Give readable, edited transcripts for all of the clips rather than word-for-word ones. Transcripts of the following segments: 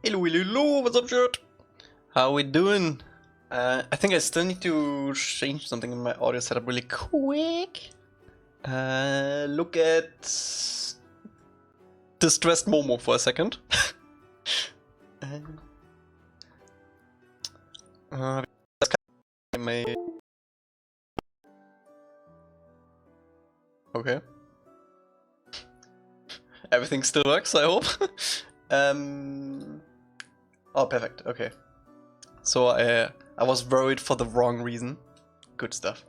Hello, hello, hello, what's up, shirt? How we doing? I think I still need to change something in my audio setup really quick. Look at Distressed Momo for a second. Okay. Everything still works, I hope. Oh, perfect. Okay. So I was worried for the wrong reason. Good stuff.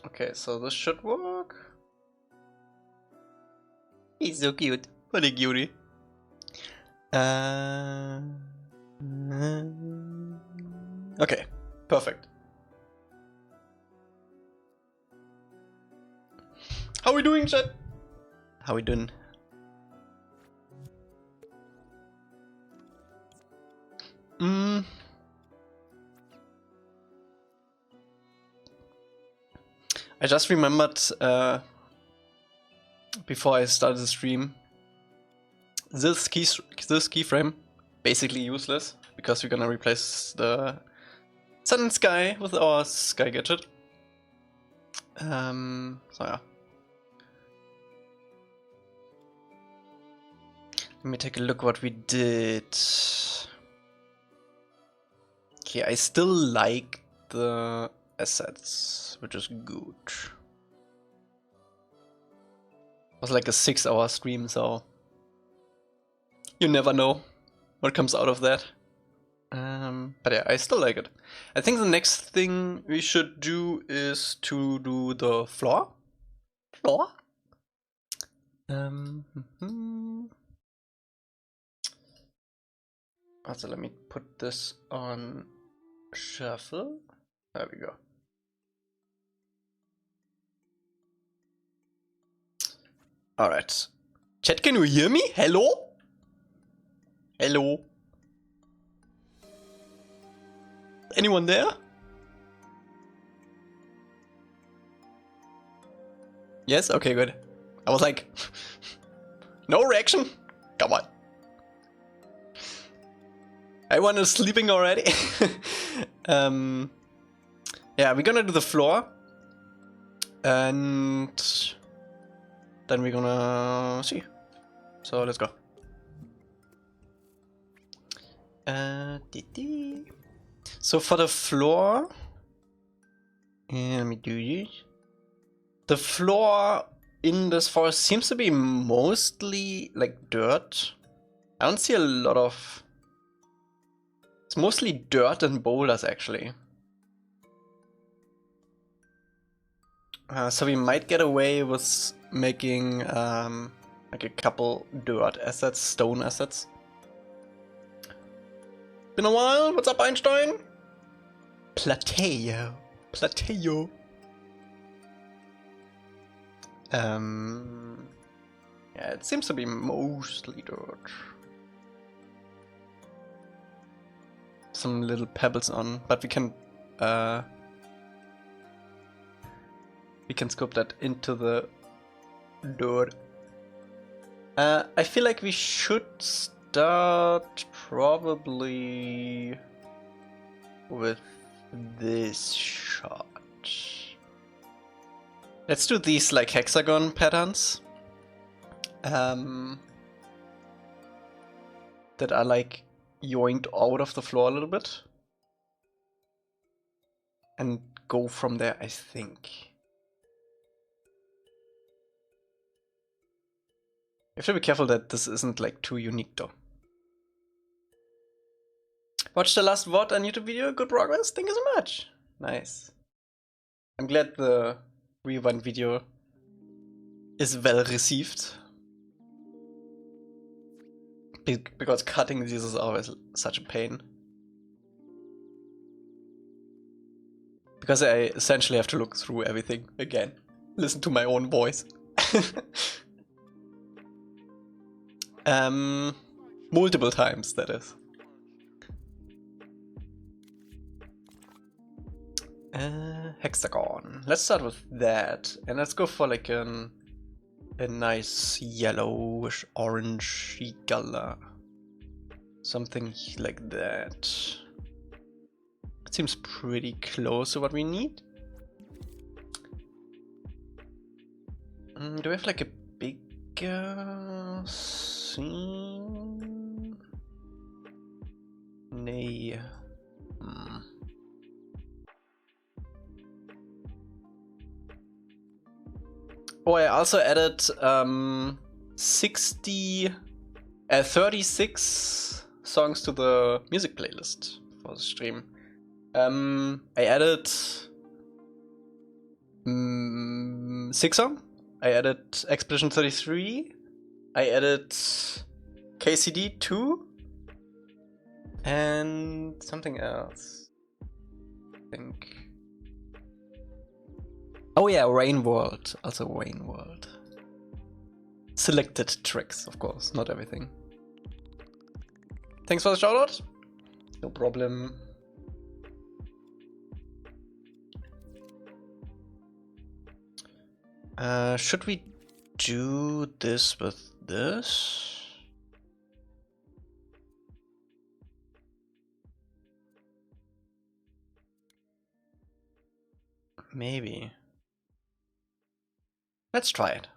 Okay, so this should work. He's so cute. What a cutie. Okay, perfect. How we doing, chat? How we doing? I just remembered before I started the stream, this keyframe basically useless because we're gonna replace the sun and sky with our sky gadget. So yeah. Let me take a look what we did. Okay, I still like the assets, which is good. It was like a 6-hour stream, so you never know what comes out of that. But yeah, I still like it. I think the next thing we should do is to do the floor. Also, let me put this on shuffle. There we go. Alright. Chat, can you hear me? Hello? Hello? Anyone there? Yes? Okay, good. I was like, no reaction? Come on. Everyone is sleeping already. Yeah, we're gonna do the floor. And then we're gonna see. So let's go. So for the floor, let me do this. The floor in this forest seems to be mostly like dirt. I don't see a lot of... It's mostly dirt and boulders actually. So we might get away with making like a couple dirt assets, stone assets. Been a while, what's up Einstein? Plateo. Yeah, it seems to be mostly dirt. Some little pebbles on, but we can scoop that into the dirt. I feel like we should start probably with this shot. Let's do these like hexagon patterns that are like yoinked out of the floor a little bit and go from there, I think. You have to be careful that this isn't like too unique though. Watch the last VOD and YouTube video, good progress, thank you so much. Nice. I'm glad the rewind video is well received. Because cutting these is always such a pain. Because I essentially have to look through everything again. Listen to my own voice. Multiple times, that is. Hexagon. Let's start with that. And let's go for like an a nice yellowish orangey color. Something like that. It seems pretty close to what we need. Do we have like a bigger scene? Nay. Oh, I also added 36 songs to the music playlist for the stream. I added 6 songs. I added Expedition 33. I added KCD 2. And something else. I think. Oh yeah, Rain World. Also Rain World. Selected tracks, of course, not everything. Thanks for the shoutout. No problem. Should we do this with this? Maybe. Let's try it.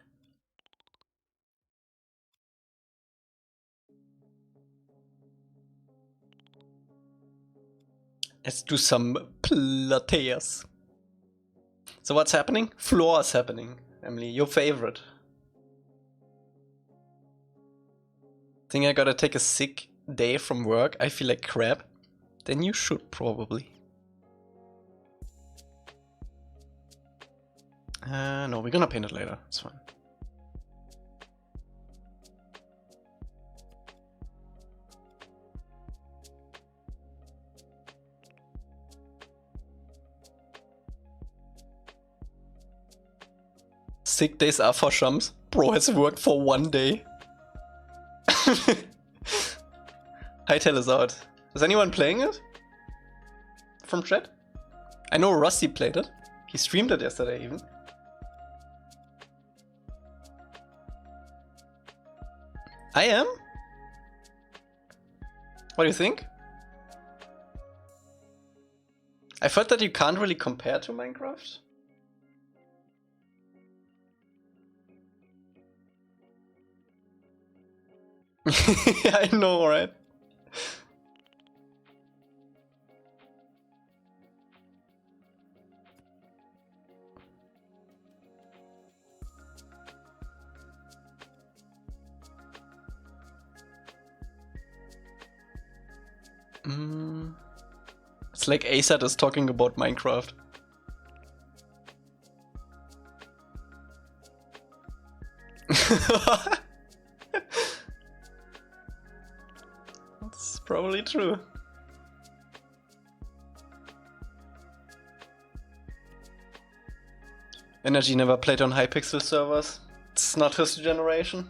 Let's do some plateas. So what's happening? Floor is happening. Emily, your favorite. Think I gotta take a sick day from work? I feel like crap. Then you should probably. No, we're gonna paint it later. It's fine. Sick days are for shums. Bro has worked for 1 day. ATLA is out. Is anyone playing it? From chat? I know Rusty played it. He streamed it yesterday even. I am? What do you think? I've heard that you can't really compare to Minecraft. I know, right? It's like ASAT is talking about Minecraft. That's probably true. Energy never played on Hypixel servers. It's not his generation.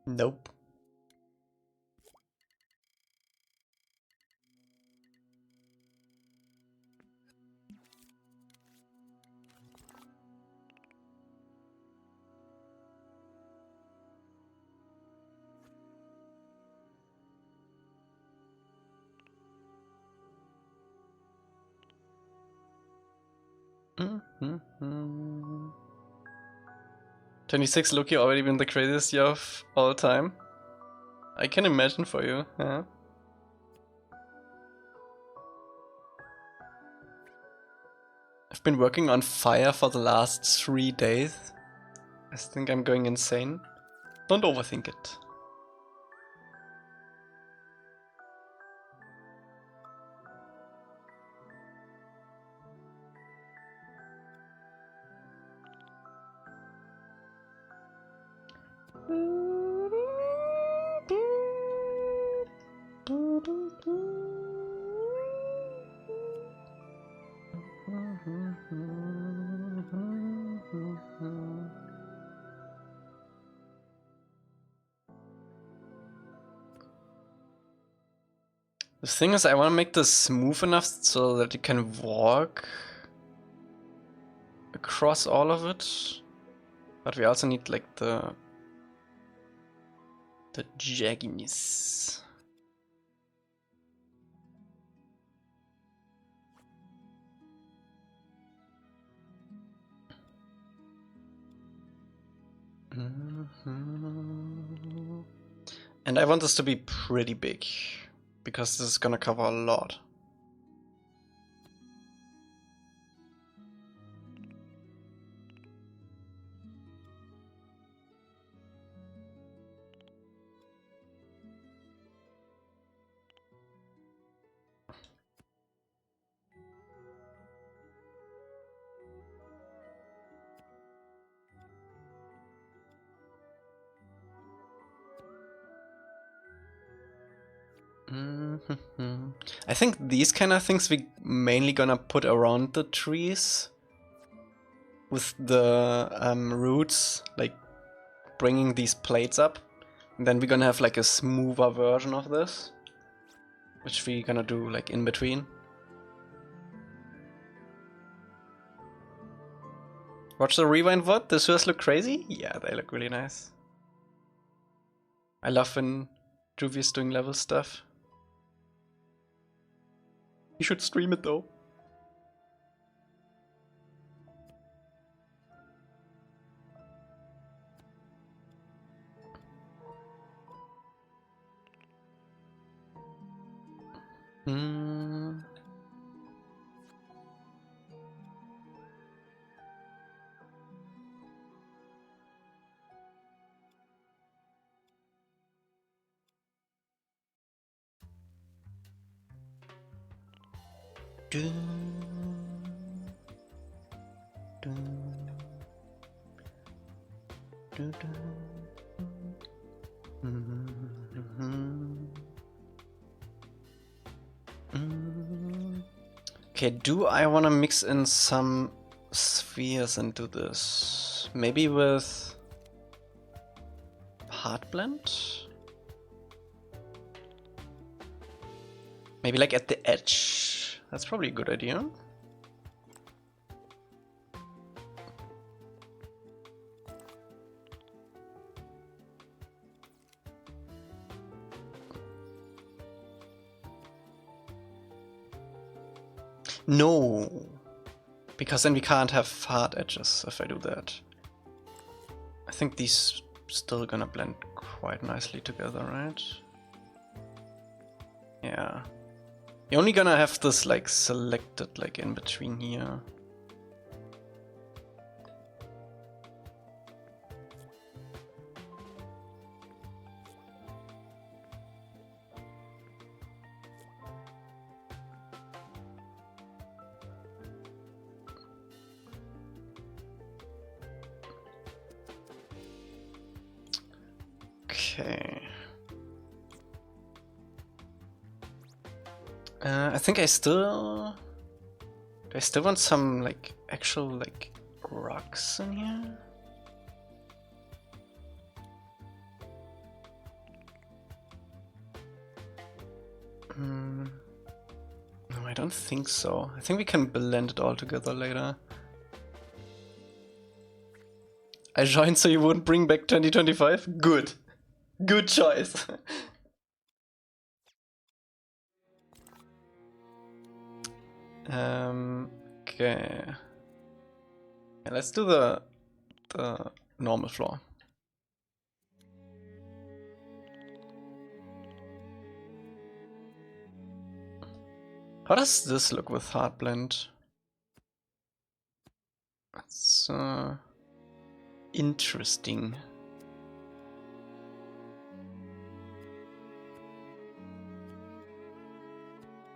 Nope. Mm-hmm. 26 Loki already been the craziest year of all time. I can imagine for you, yeah. I've been working on fire for the last 3 days. I think I'm going insane. Don't overthink it. The thing is, I want to make this smooth enough so that you can walk across all of it. But we also need like the jagginess. And I want this to be pretty big, because this is gonna cover a lot. I think these kind of things we mainly gonna put around the trees with the roots, like bringing these plates up. And then we're gonna have like a smoother version of this, which we're gonna do like in between. Watch the rewind VOD, the sewers look crazy? Yeah, they look really nice. I love when Juvia's doing level stuff. You should stream it though. Okay, do I want to mix in some spheres into this? Maybe with hard blend? Maybe like at the edge? That's probably a good idea. No, because then we can't have hard edges if I do that. I think these still gonna blend quite nicely together, right? Yeah. You're only gonna have this like selected like in between here. Okay. I think I still want some like actual like rocks in here. No, I don't think so. I think we can blend it all together later. I joined so you wouldn't bring back 2025? Good. Good choice. Okay. Yeah, let's do the normal floor. How does this look with hard blend? That's interesting.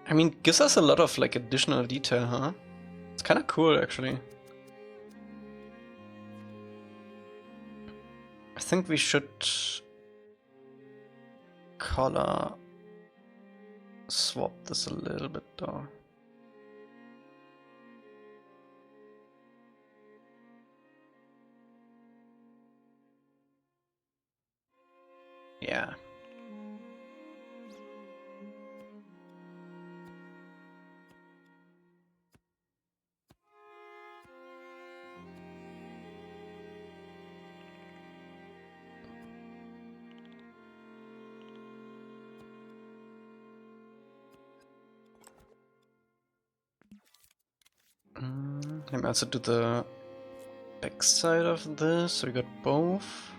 I mean, gives us a lot of like additional detail, huh? It's kind of cool actually. I think we should color swap this a little bit though. Yeah. Let me also do the back side of this, so we got both.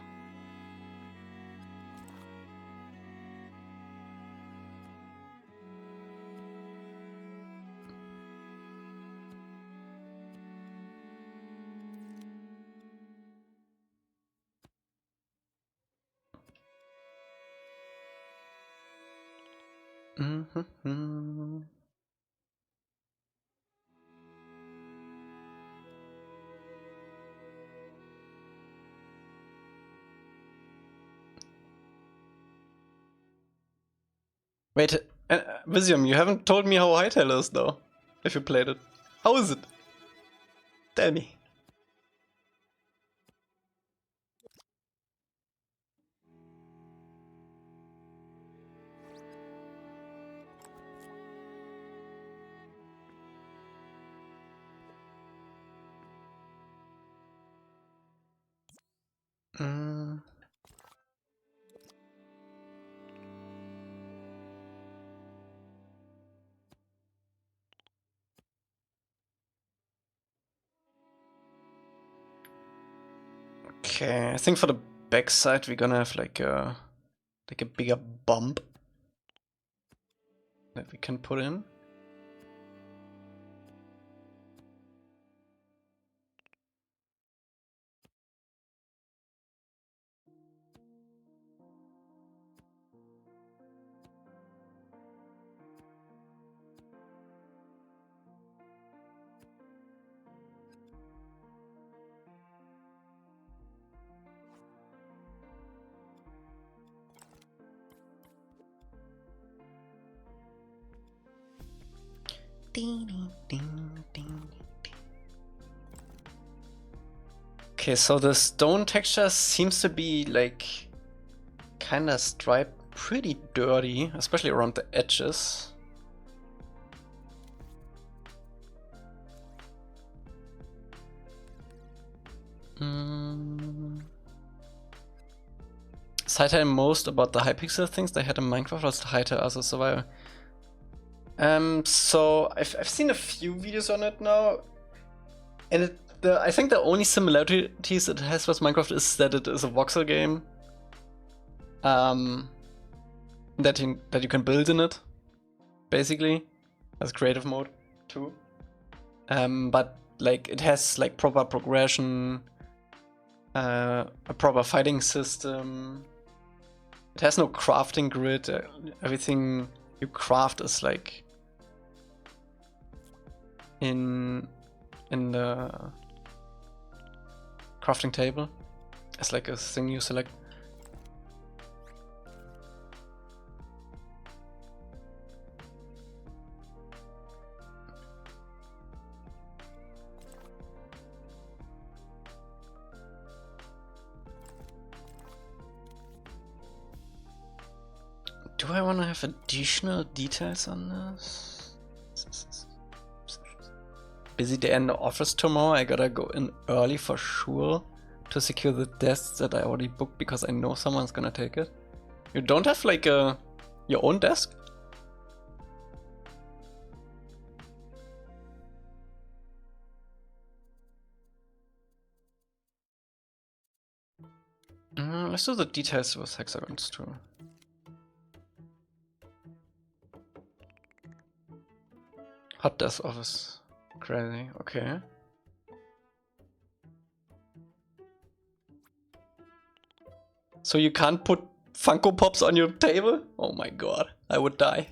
Mm-hmm. Wait, Visium, you haven't told me how ATLA is though, if you played it. How is it? Tell me. Mm. Okay, I think for the backside we're gonna have like a bigger bump that we can put in. Okay, so the stone texture seems to be like kinda striped pretty dirty, especially around the edges. Cited most about the hypixel things they had in Minecraft was the Hyper as a survivor. So I've seen a few videos on it now, and I think the only similarities it has with Minecraft is that it is a voxel game. That you can build in it, basically, as creative mode too. But like it has like proper progression, a proper fighting system. It has no crafting grid. Everything you craft is like in the crafting table. It's like a thing you select. Do I want to have additional details on this? Busy day in the office tomorrow. I gotta go in early for sure to secure the desks that I already booked because I know someone's gonna take it. You don't have like your own desk? Let's do the details with hexagons too. Hot desk office. Crazy, okay. So you can't put Funko Pops on your table? Oh my god, I would die.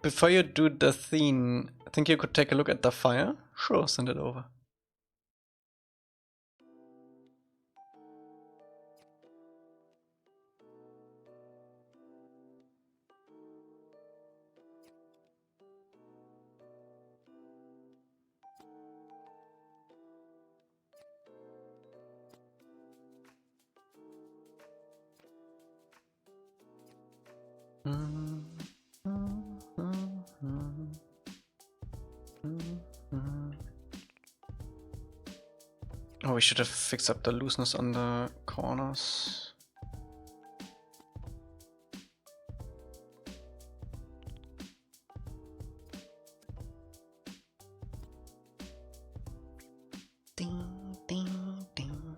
Before you do the theme, I think you could take a look at the fire. Sure, send it over. Oh, we should have fixed up the looseness on the corners. Ding, ding, ding.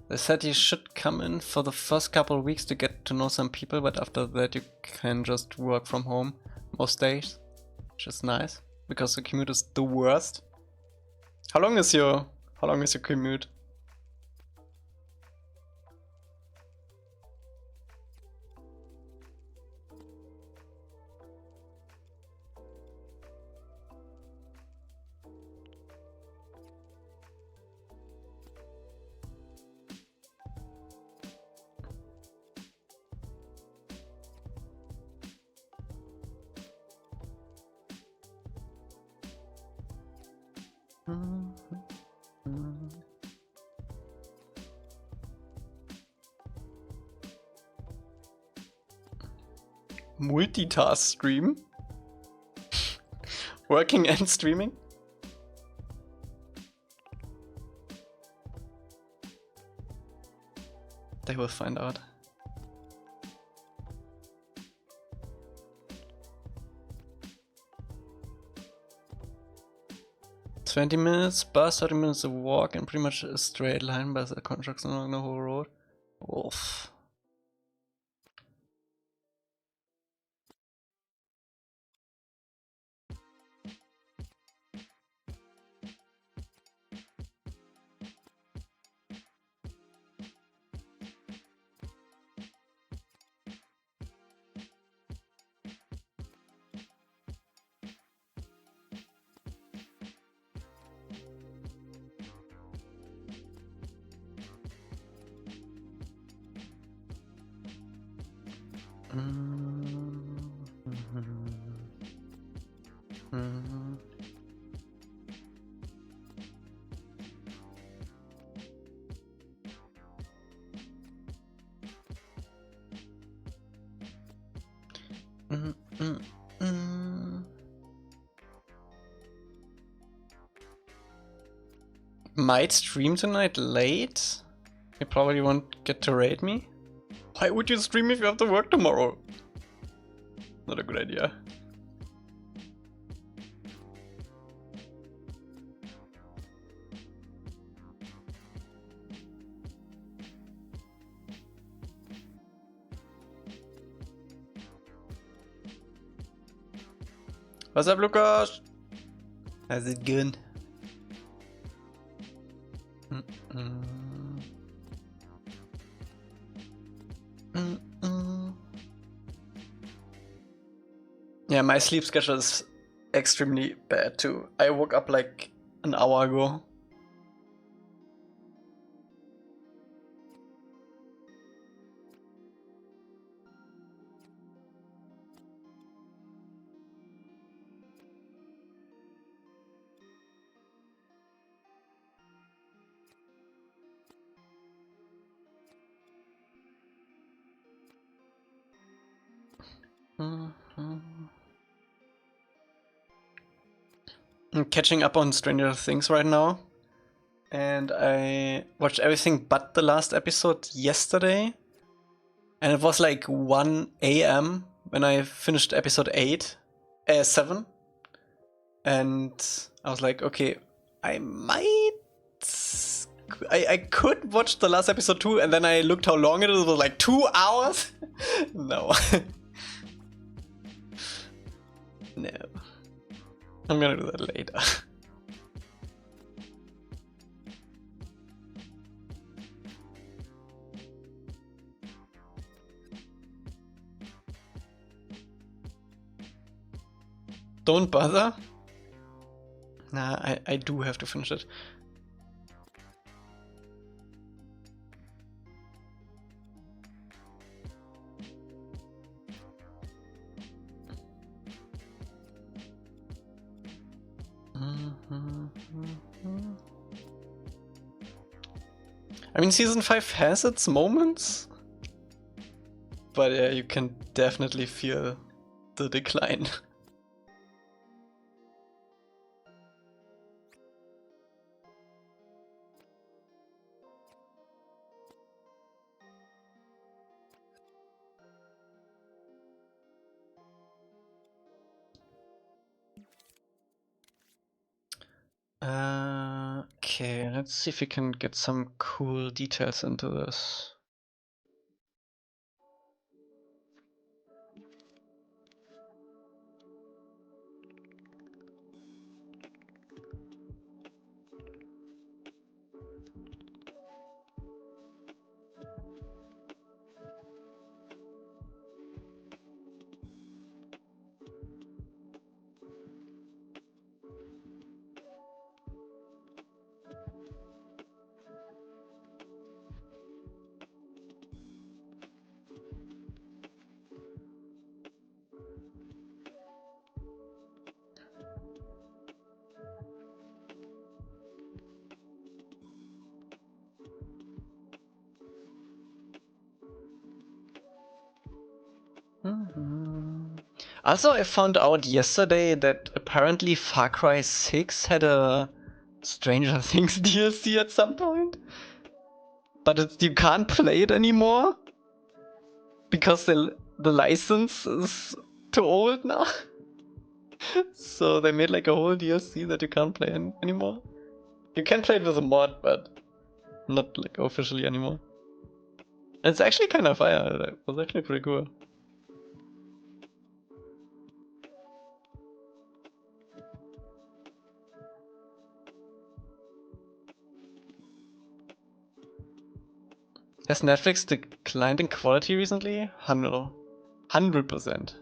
They said you should come in for the first couple of weeks to get to know some people, but after that you can just work from home most days, which is nice because the commute is the worst. How long is your commute? Multitask stream? Working and streaming? They will find out. "20 minutes bus, 30 minutes of walk, and pretty much a straight line by the construction along the whole road." Wolf. Might stream tonight late? You probably won't get to raid me? Why would you stream if you have to work tomorrow? Not a good idea. What's up, Lukas? How's it going? Yeah, my sleep schedule is extremely bad too. I woke up like an hour ago. I'm catching up on Stranger Things right now, and I watched everything but the last episode yesterday, and it was like 1 AM when I finished episode 7, and I was like, okay, I could watch the last episode too, and then I looked how long it was like 2 hours. No. No. I'm gonna do that later. Don't bother? Nah, I do have to finish it. I mean, season 5 has its moments. But yeah, you can definitely feel the decline. Okay, let's see if we can get some cool details into this. Also, I found out yesterday that apparently Far Cry 6 had a Stranger Things DLC at some point. But you can't play it anymore because the license is too old now. So they made like a whole DLC that you can't play anymore. You can play it with a mod, but not like officially anymore. It's actually kind of fire. It was actually pretty cool. Has Netflix declined in quality recently? 100%.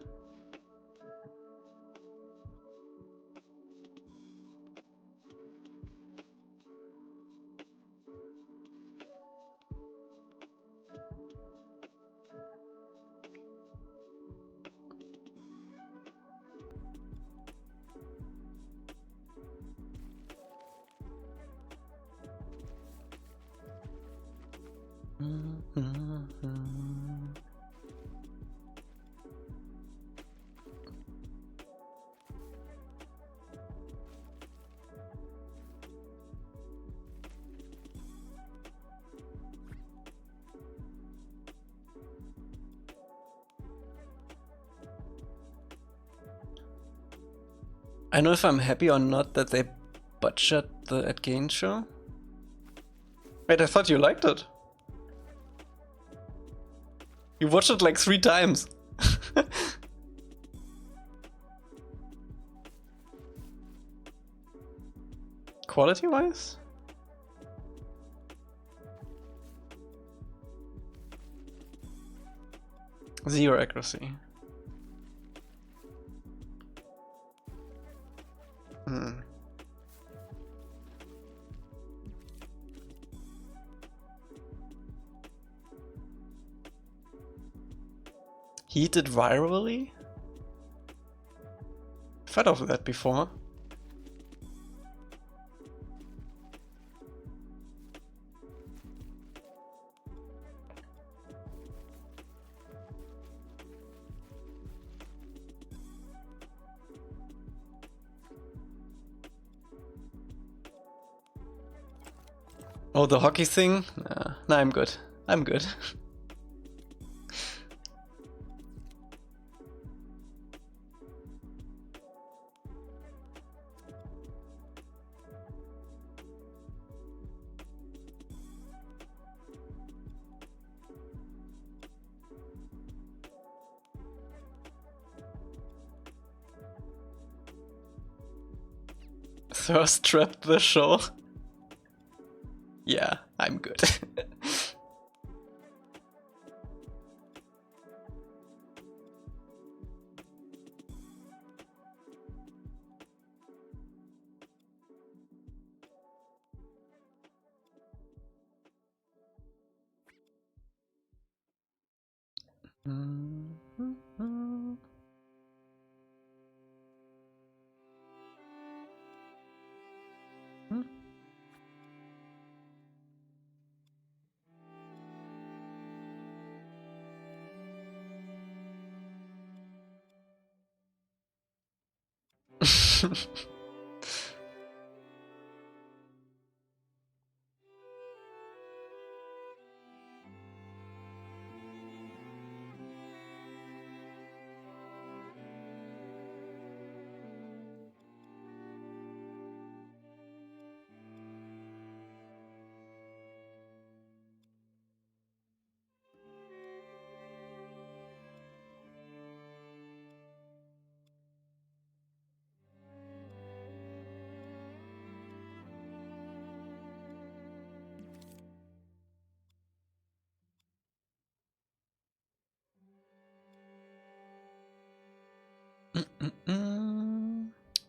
I know if I'm happy or not that they butchered the At Gain show. Wait, I thought you liked it. You watched it like 3 times. Quality-wise? Zero accuracy. Heated virally? I've heard of that before. Oh, the hockey thing? Nah, I'm good. I'm good. Thirst trapped the show. Yeah, I'm good.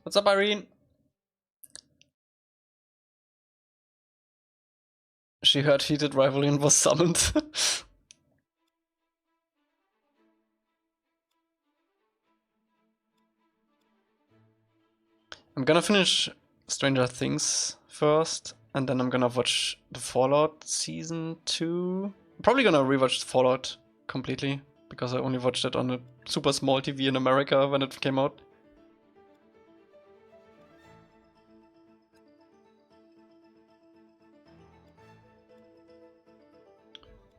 What's up, Irene? She heard heated rivalry and was summoned. I'm gonna finish Stranger Things first, and then I'm gonna watch the Fallout season 2. I'm probably gonna rewatch Fallout completely, because I only watched it on a super small TV in America when it came out.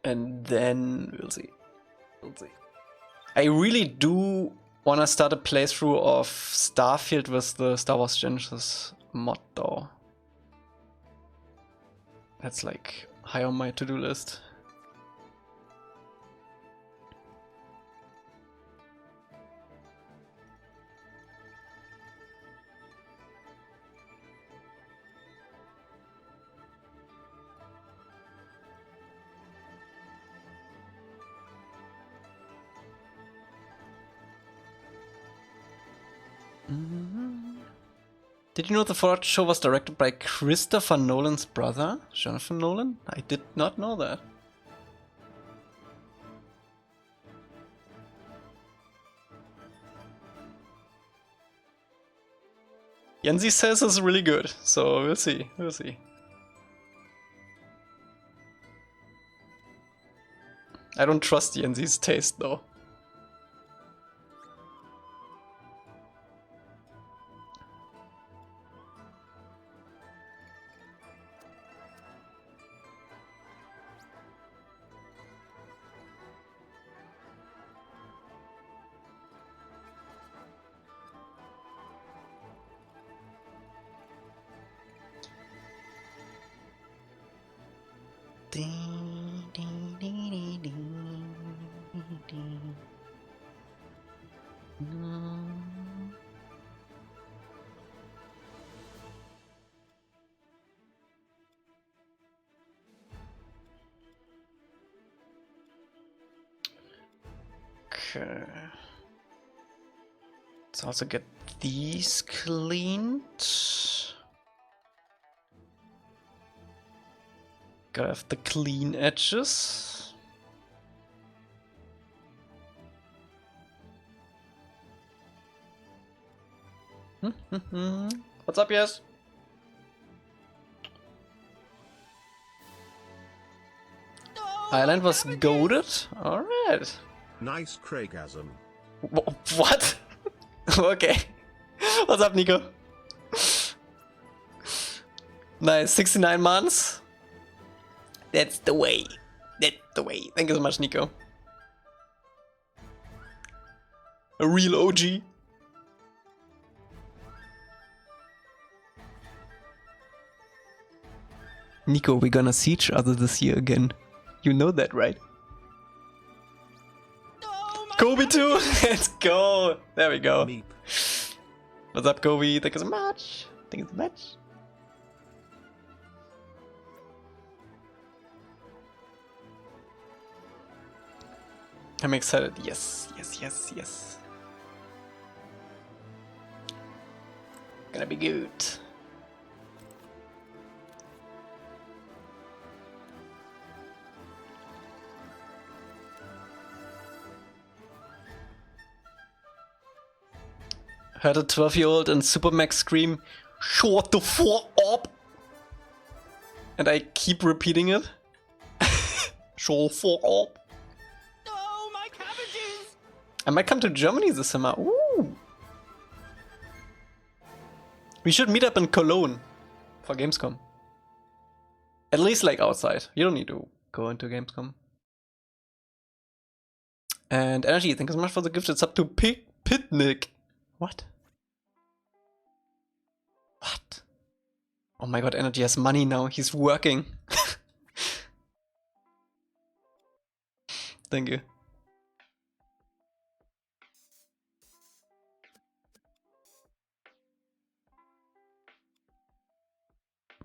And then we'll see. We'll see. I really do want to start a playthrough of Starfield with the Star Wars Genesis mod though. That's like high on my to-do list. Did you know the Fallout show was directed by Christopher Nolan's brother, Jonathan Nolan? I did not know that. Yenzi says it's really good, so we'll see, we'll see. I don't trust Yenzi's taste though. Okay. Let's also get these cleaned. Gotta have the clean edges. What's up, yes? Island was goated? Alright. Nice Craigasm. What? Okay. What's up, Nico? Nice, 69 months. That's the way. That's the way. Thank you so much, Nico. A real OG. Nico, we're gonna see each other this year again. You know that, right? Kobe too! Let's go! There we go. Meep. What's up, Kobe? Thank you so much. Thank you so much. I'm excited. Yes, yes, yes, yes. Gonna be good. Heard a 12-year-old in Supermax scream, "Shut the fuck up!" And I keep repeating it. Shut the fuck up. Oh, my cabbages! I might come to Germany this summer. Ooh. We should meet up in Cologne for Gamescom. At least like outside. You don't need to go into Gamescom. And Energy, thank you so much for the gift. It's up to Pitnik. What? What? Oh my god, Energy has money now. He's working. Thank you.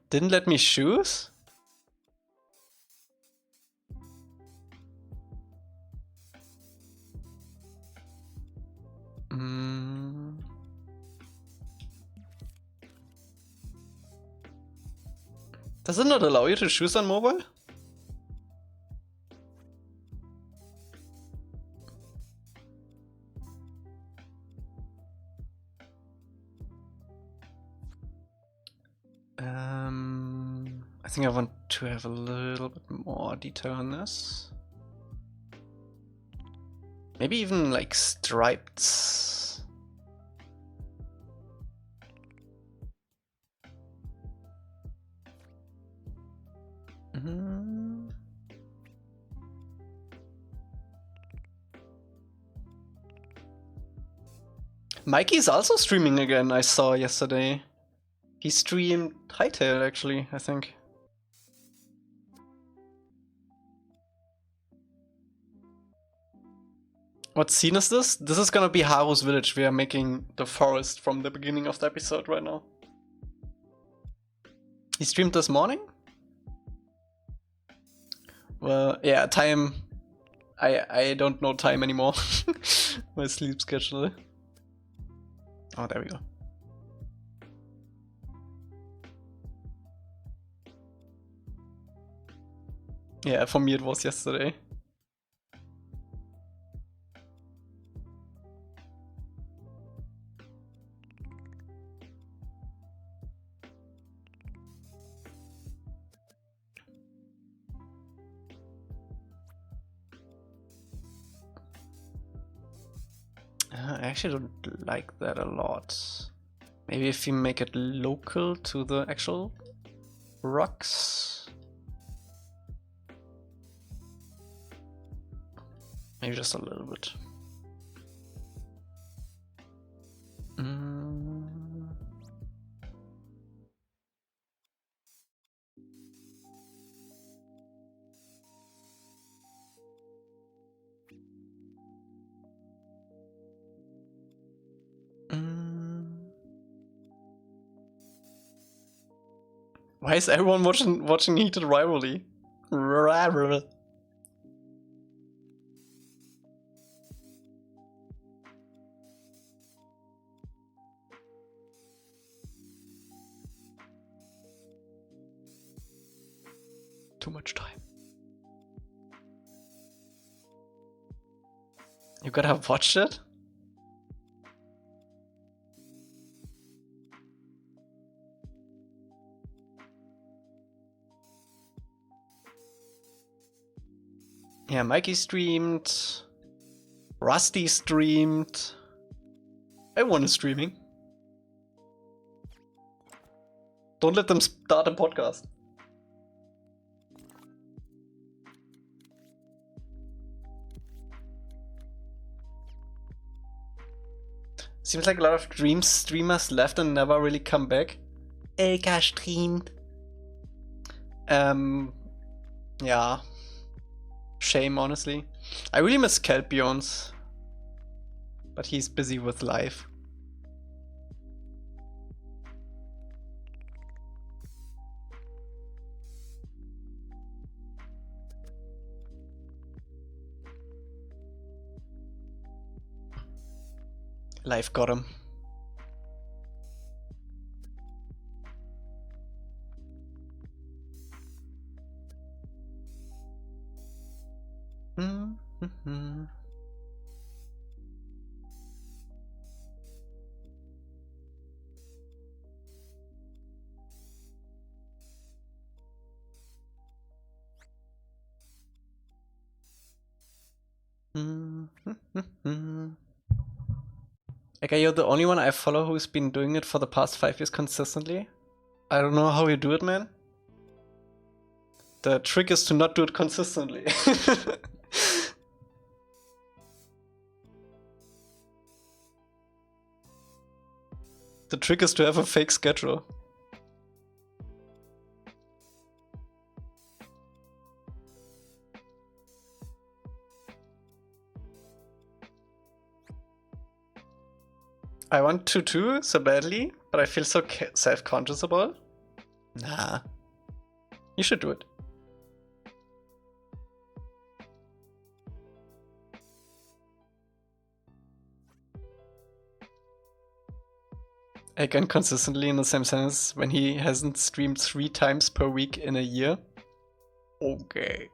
Didn't let me choose? Does it not allow you to choose on mobile? I think I want to have a little bit more detail on this. Maybe even like striped. Mikey's also streaming again, I saw yesterday. He streamed Hightail actually, I think. What scene is this? This is gonna be Haru's village. We are making the forest from the beginning of the episode right now. He streamed this morning? Well, yeah, time. I don't know time anymore. My sleep schedule. Oh, there we go. Yeah, for me it was yesterday. I actually don't like that a lot. Maybe if you make it local to the actual rocks. Maybe just a little bit. Why is everyone watching Heated Rivalry? Too much time. You gotta have watched it? Yeah, Mikey streamed. Rusty streamed. Everyone is streaming. Don't let them start a podcast. Seems like a lot of Dreams streamers left and never really come back. Elca streamed. Yeah. Shame, honestly. I really miss Kelpion's. But he's busy with life. Life got him. Like, you're the only one I follow who's been doing it for the past 5 years consistently. I don't know how you do it, man. The trick is to not do it consistently. The trick is to have a fake schedule. I want to too, so badly, but I feel so self-conscious about it. Nah. You should do it. Again, consistently in the same sentence when he hasn't streamed 3 times per week in a year. Okay.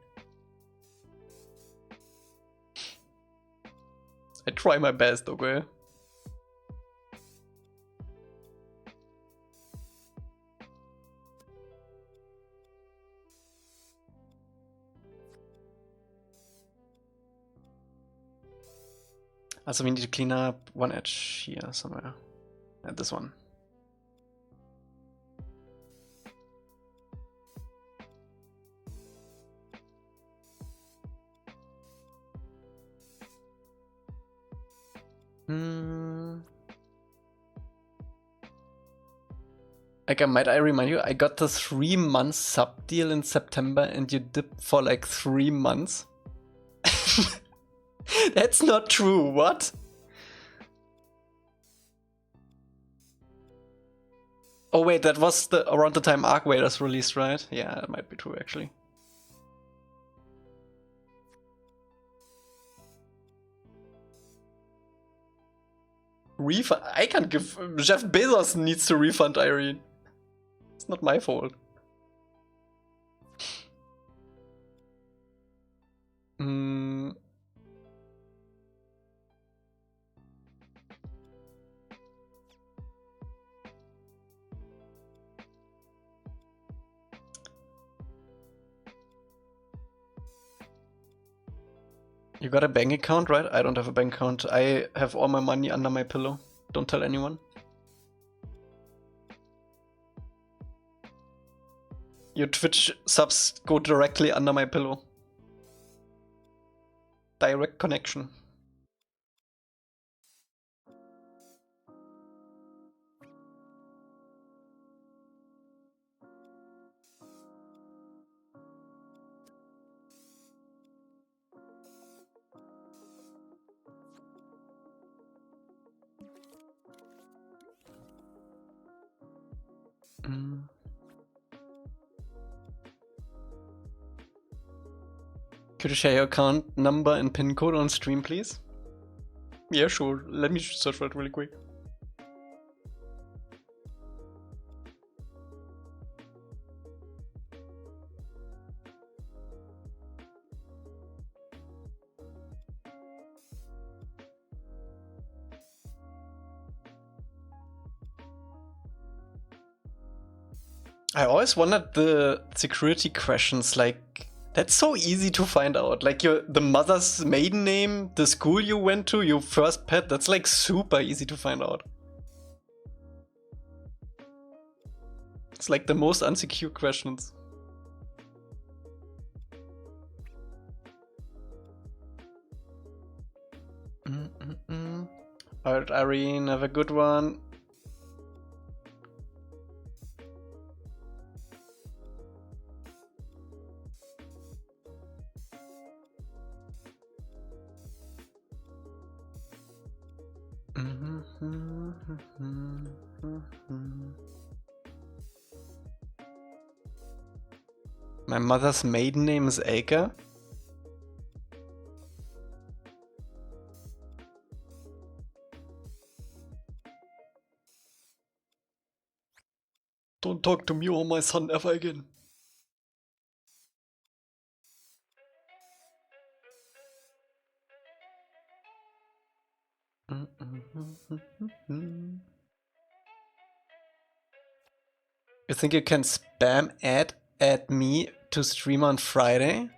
I try my best, okay? Also, we need to clean up one edge here somewhere. And this one. Like, might I remind you, I got the 3-month sub deal in September and you dipped for like 3 months? That's not true, what? Oh wait, that was around the time Arc Wader's released, right? Yeah, that might be true actually. Refund? I can't give... Jeff Bezos needs to refund Irene. It's not my fault. You got a bank account, right? I don't have a bank account. I have all my money under my pillow. Don't tell anyone. Your Twitch subs go directly under my pillow. Direct connection. Could you share your account number and pin code on stream, please? Yeah, sure. Let me search for it really quick. I always wondered the security questions, like, that's so easy to find out. Like the mother's maiden name, the school you went to, your first pet, that's like super easy to find out. It's like the most unsecure questions. Alright, Irene, have a good one. My mother's maiden name is Elca. Don't talk to me or my son ever again. You think you can spam add me to stream on Friday?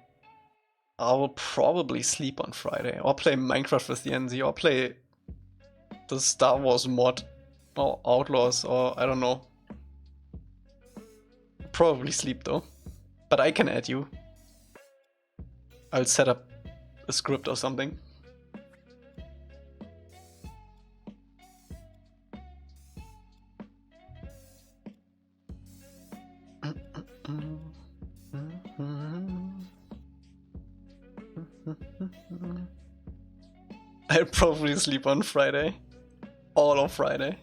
I will probably sleep on Friday, or play Minecraft with the NZ, or play the Star Wars mod. Or Outlaws, or I don't know. Probably sleep though. But I can add you. I'll set up a script or something. I'll probably sleep on Friday. All of Friday.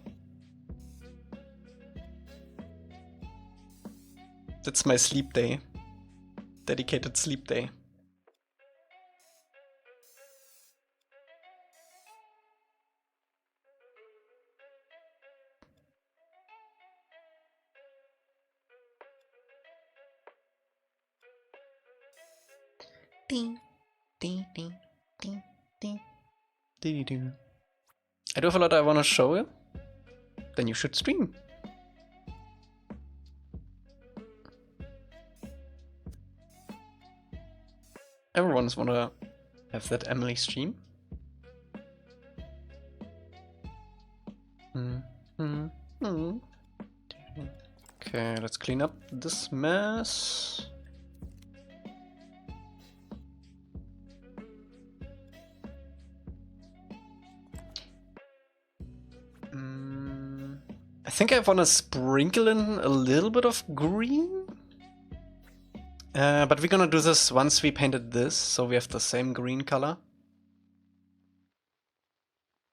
That's my sleep day. Dedicated sleep day. Ding, ding, ding, ding, ding, ding, ding. I do have a lot I want to show you. Then you should stream. Everyone's wanna have that Emily stream. Okay, let's clean up this mess. I think I want to sprinkle in a little bit of green. But we're gonna do this once we painted this, so we have the same green color.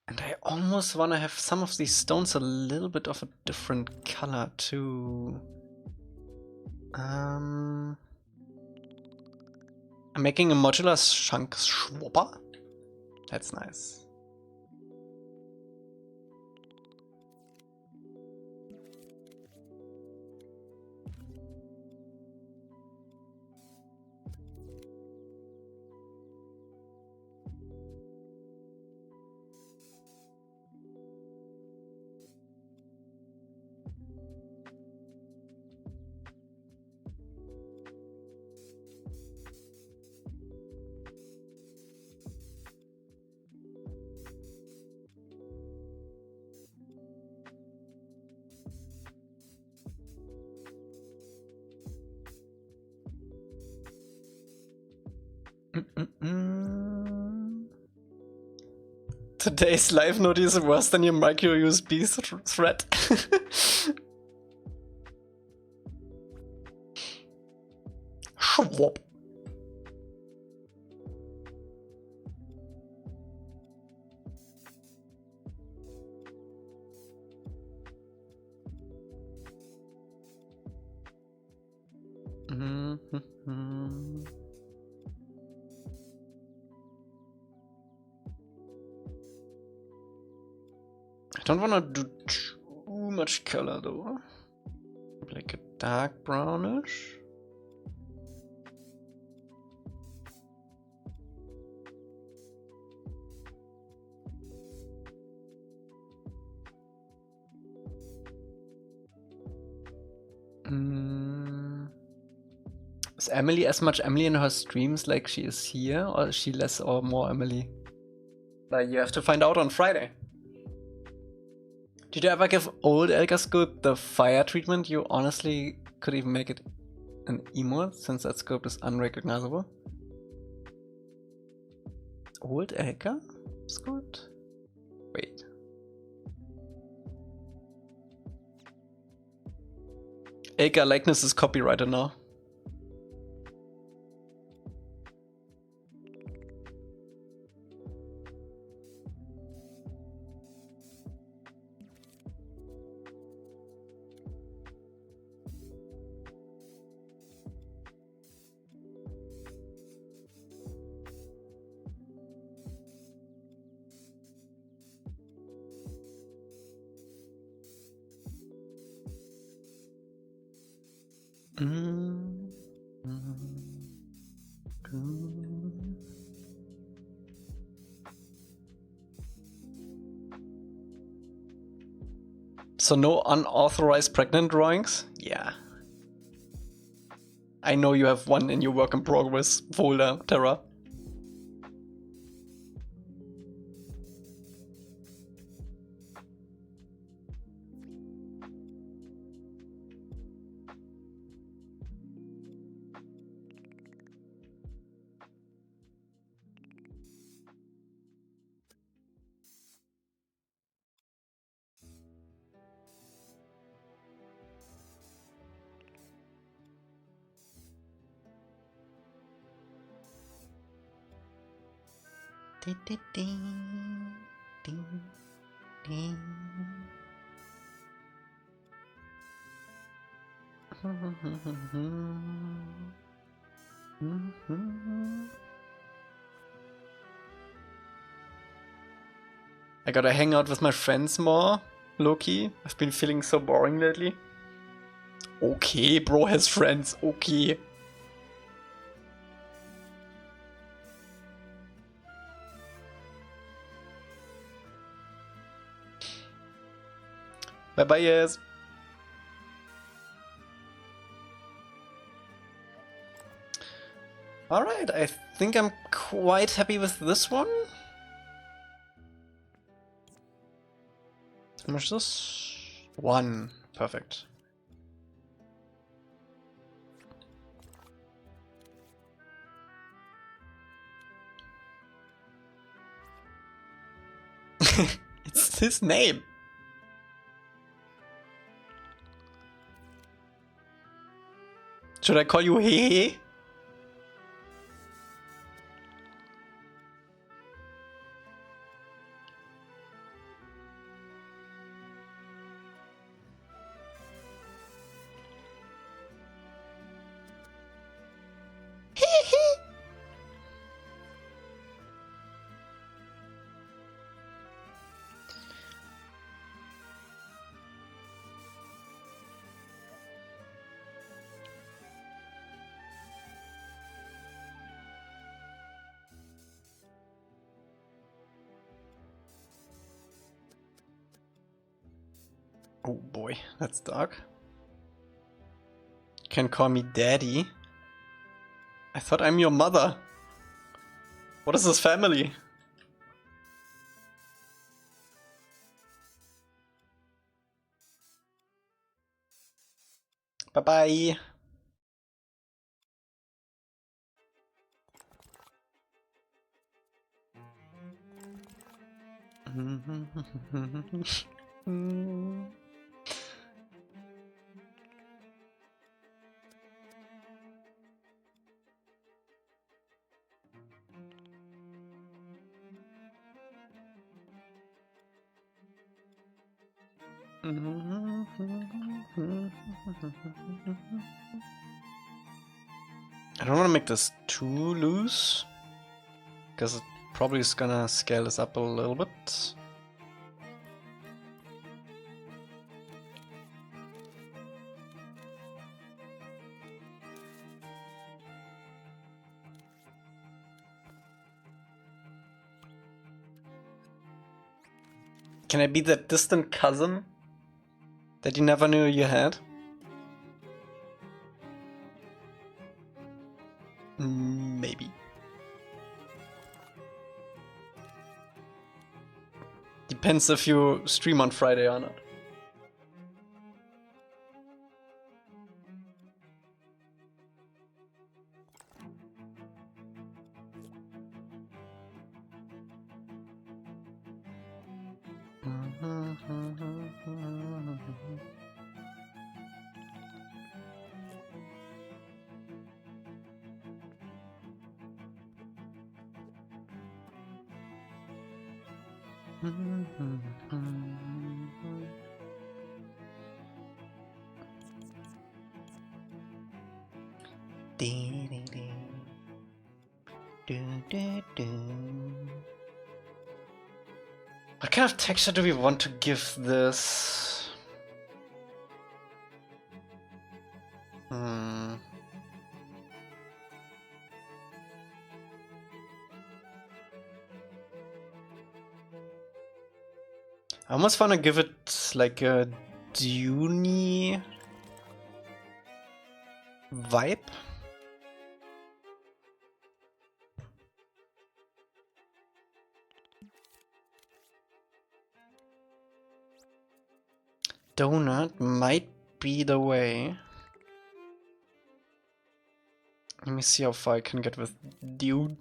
And I almost want to have some of these stones a little bit of a different color too. I'm making a modular chunk swapper. That's nice. Today's live notice is worse than your micro USB thread. Schwab. I don't want to do too much color though. Like a dark brownish. Is Emily as much Emily in her streams like she is here, or is she less or more Emily? Like, you have to find out on Friday. Did you ever give old Elca scope the fire treatment? You honestly could even make it an emote, since that scope is unrecognizable. Old Elca scope? Wait. Elca likeness is copyrighted now. So no unauthorized pregnant drawings? Yeah. I know you have one in your work in progress folder, Terra. Ding, ding, ding, ding, ding. I gotta hang out with my friends more, low-key. I've been feeling so boring lately. Okay, bro has friends, okay. Bye-bye, yes. Alright, I think I'm quite happy with this one. How much is this? 1. Perfect. It's his name. Should I call you Hehe? Oh boy, that's dark. You can call me daddy. I thought I'm your mother. What is this family? Bye bye. I don't want to make this too loose, because it probably is gonna scale this up a little bit. Can I be that distant cousin that you never knew you had? Maybe. Depends if you stream on Friday or not. What kind of texture do we want to give this? I almost want to give it like a Dune vibe. Donut might be the way. Let me see how far I can get with Dune.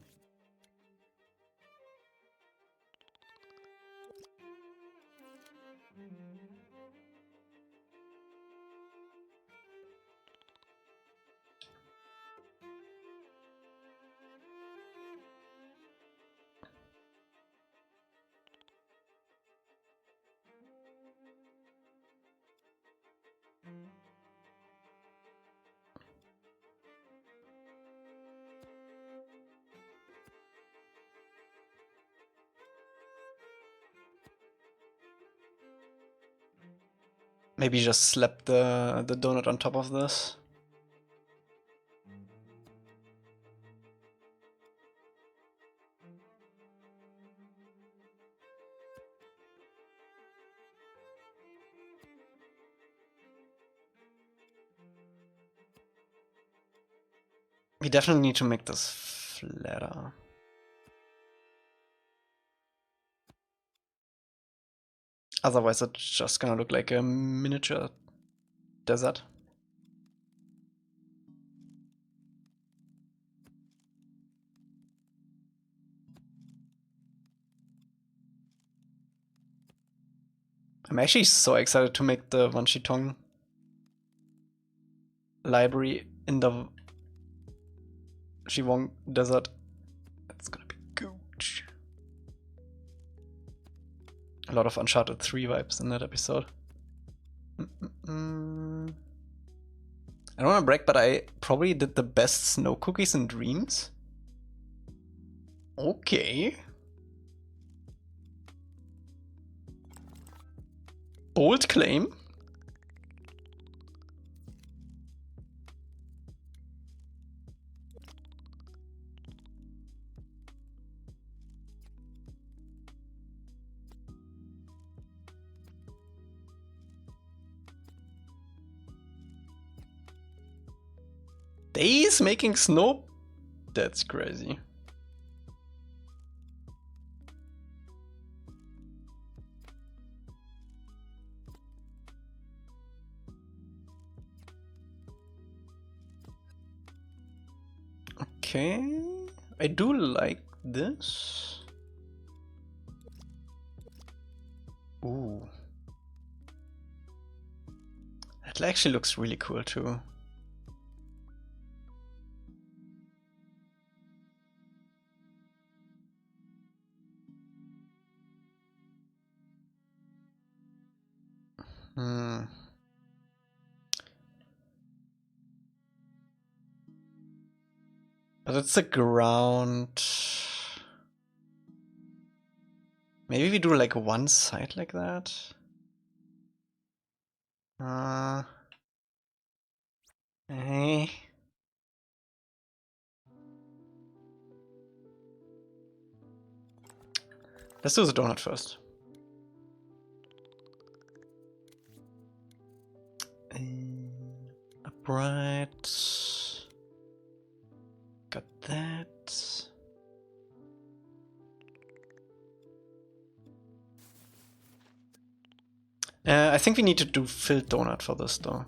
Maybe just slap the donut on top of this. We definitely need to make this flatter. Otherwise it's just gonna look like a miniature desert. I'm actually so excited to make the Wanshitong library in the Shivong desert. It's gonna be gooch. A lot of Uncharted 3 vibes in that episode. I don't wanna brag, but I probably did the best snow cookies in Dreams. Okay. Bold claim. Days making snow? That's crazy. Okay, I do like this. Ooh. That actually looks really cool too. But it's the ground. Maybe we do like one side like that. Eh. Let's do the donut first. Upright. Got that. I think we need to do filled donut for this though.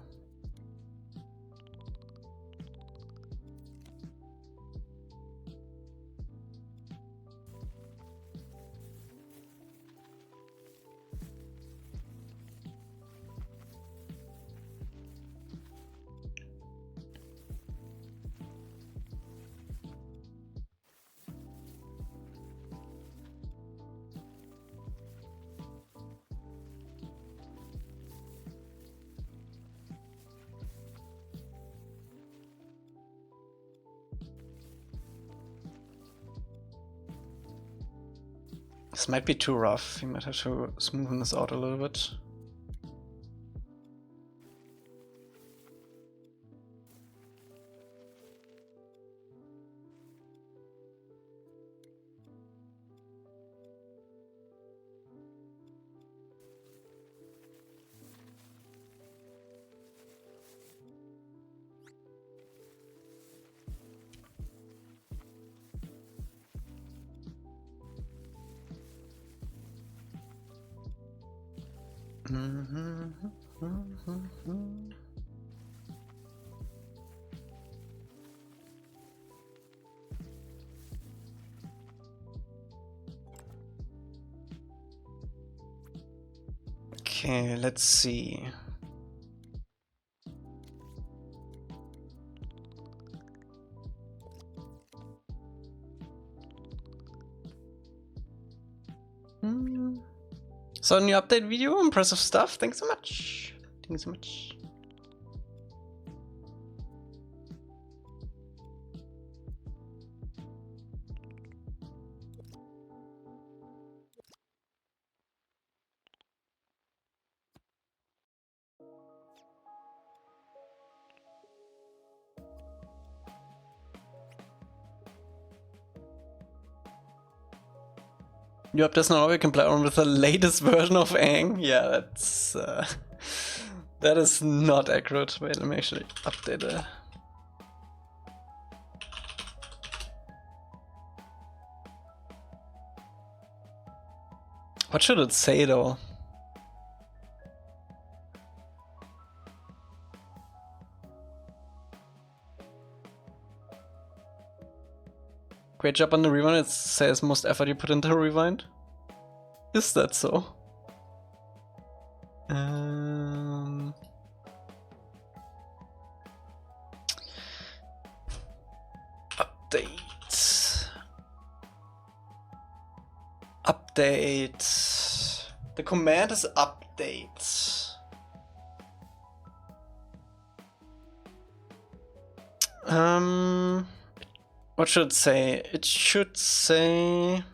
This might be too rough. You might have to smoothen this out a little bit. Okay, let's see. So new update video, impressive stuff. Thanks so much. Thanks so much. You update now you can play around with the latest version of Aang. Yeah, that's that is not accurate. Wait, let me actually update it. What should it say though? Great job on the rewind. It says most effort you put into the rewind. Is that so? Update. Update. The command is update. What should it say? It should say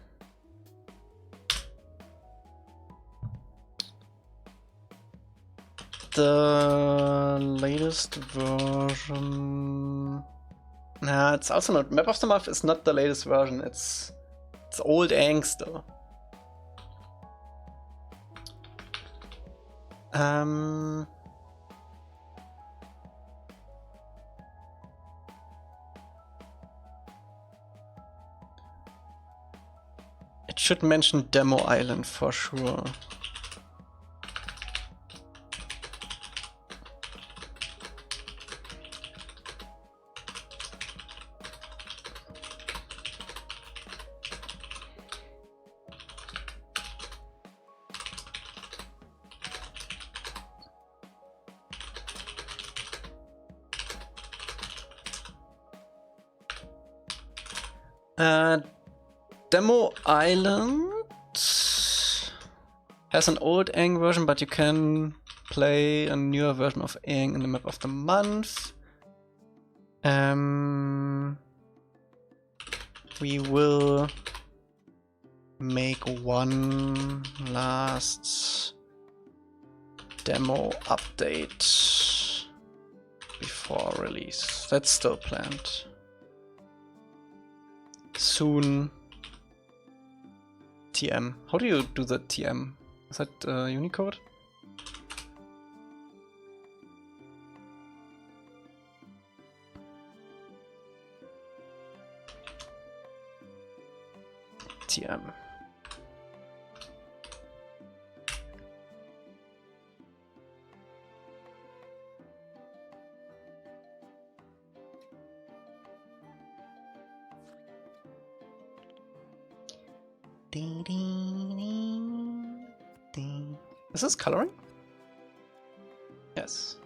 the latest version. Nah, it's also not. Map of the Month is not the latest version. It's old angst though. It should mention Demo Island for sure. Demo Island has an old Aang version, but you can play a newer version of Aang in the Map of the Month. We will make one last demo update before release. That's still planned. Soon. TM. How do you do the TM? Is that Unicode? TM. Is this coloring? Yes.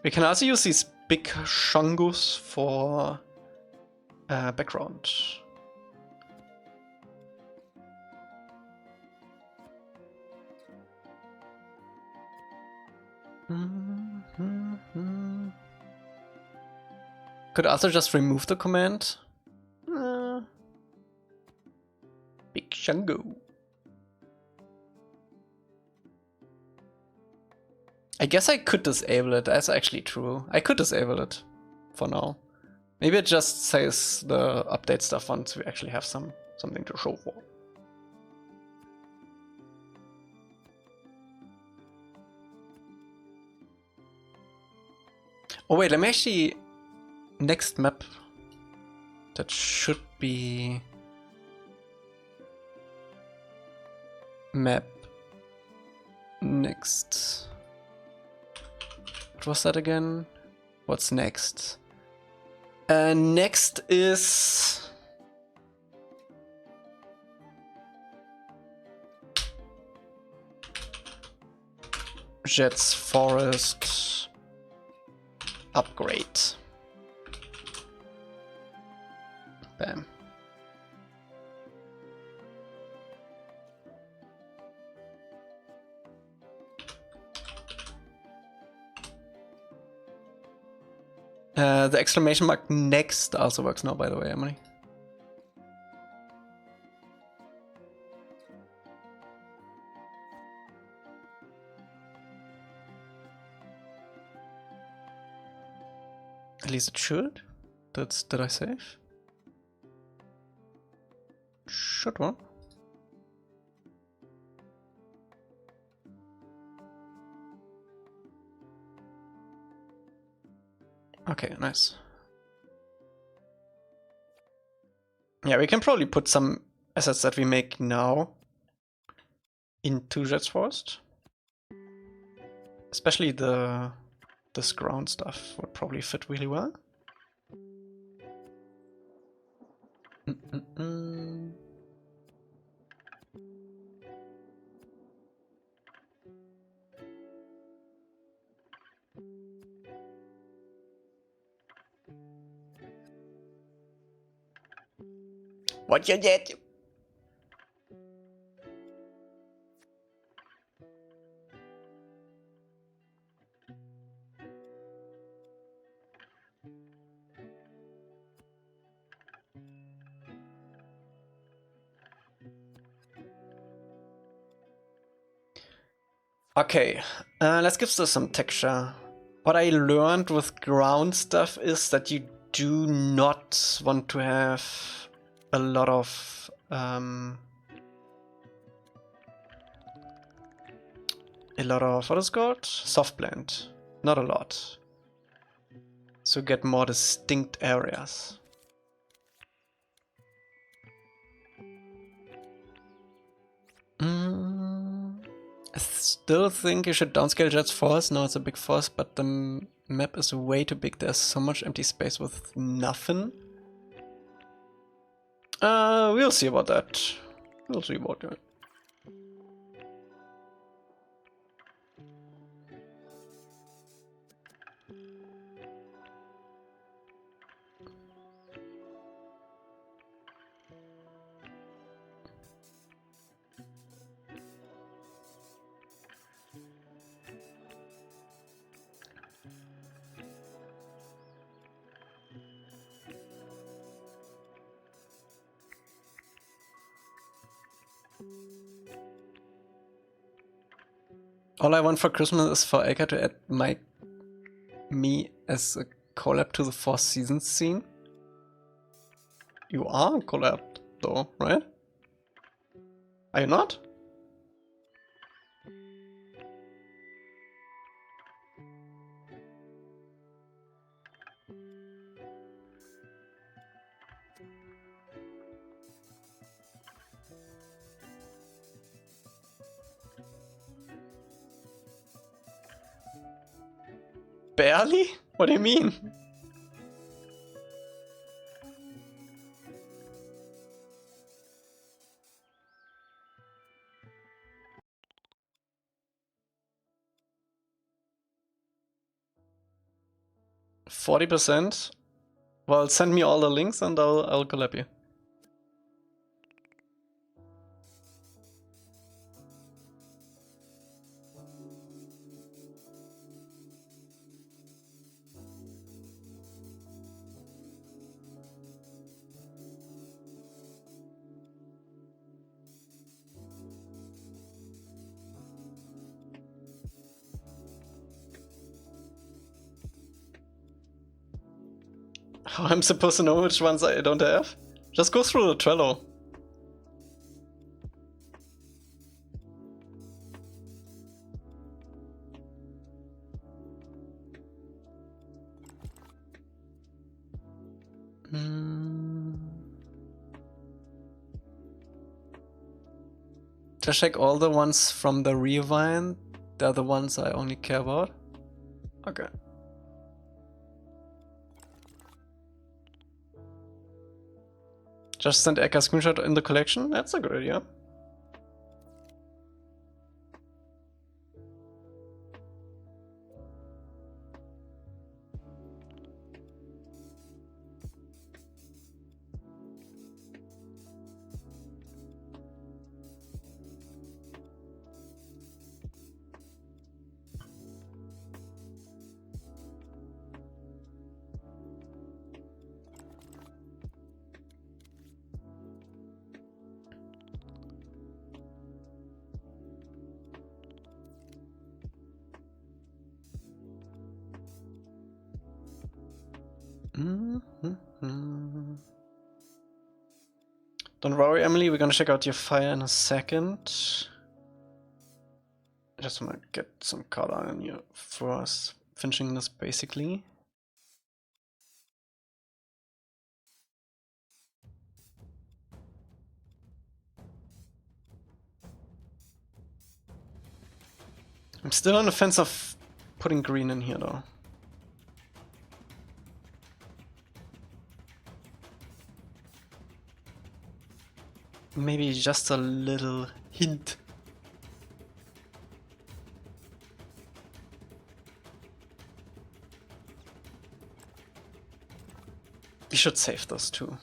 We can also use these big shungus for background. Could also just remove the command. Big Shango. I guess I could disable it. That's actually true. I could disable it for now. Maybe it just says the update stuff once we actually have something to show for. Oh wait, let me actually... Next map. That should be... Map. Next. What was that again? What's next? Next is... Jet's Forest upgrade. Bam. The exclamation mark next also works now, by the way, Emily. At least it should. Did I save? Should one. Okay, nice. Yeah, we can probably put some assets that we make now into Jets Forest. Especially this ground stuff would probably fit really well. What you did? Okay, let's give this some texture. What I learned with ground stuff is that you do not want to have a lot of what is it called? Soft blend. Not a lot. So get more distinct areas. I still think you should downscale Jet's Force. Now it's a big force, but the map is way too big. There's so much empty space with nothing. We'll see about that. We'll see about that. All I want for Christmas is for Elca to add me as a collab to the Four Seasons scene. You are collabed though, right? Are you not? Barely? What do you mean? %? Well, send me all the links and I'll collab you. How I'm supposed to know which ones I don't have? Just go through the Trello. Just check all the ones from the rewind. They're the ones I only care about. Okay. Just send Elca a screenshot in the collection? That's a good idea. Mm-hmm. Don't worry, Emily, we're gonna check out your fire in a second. Just wanna get some color on you for us finishing this basically. I'm still on the fence of putting green in here though. Maybe just a little hint. We should save those too.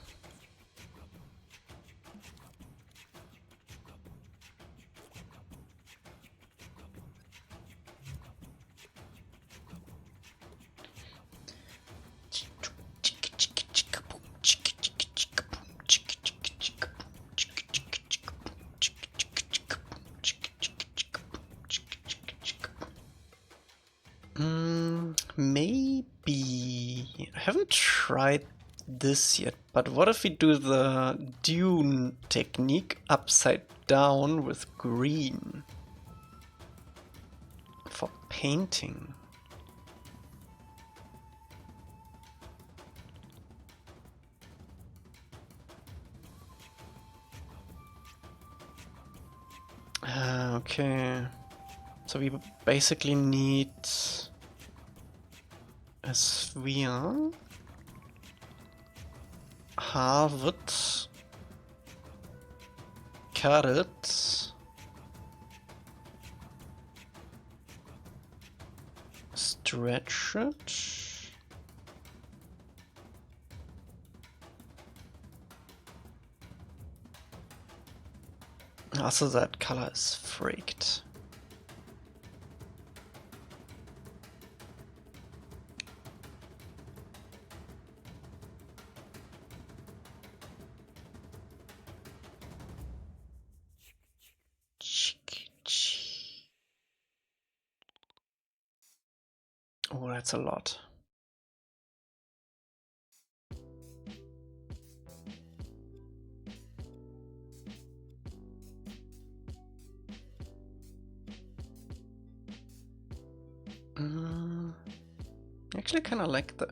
Maybe. I haven't tried this yet, but what if we do the dune technique upside down with green for painting? Okay. So we basically need a sphere, halve it, cut it, stretch it, also that color is freaked. Oh, that's a lot. Actually, I kind of like that.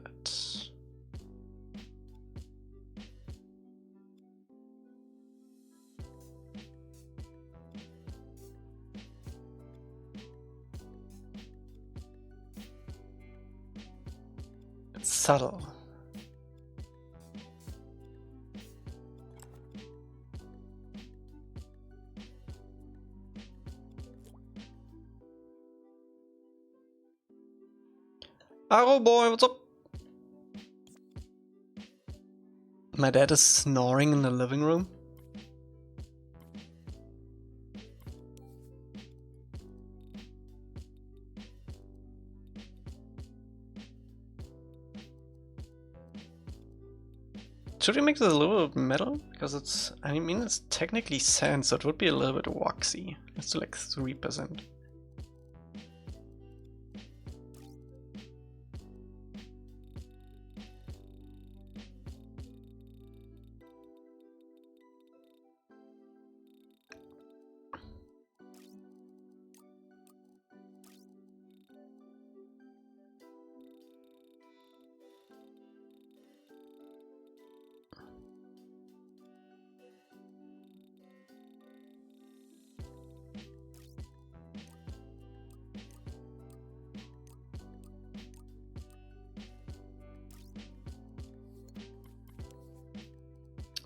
It's subtle. Haru boy, what's up? My dad is snoring in the living room. Should we make this a little bit metal? Because it's, I mean, it's technically sand, so it would be a little bit waxy. Let's do like 3%.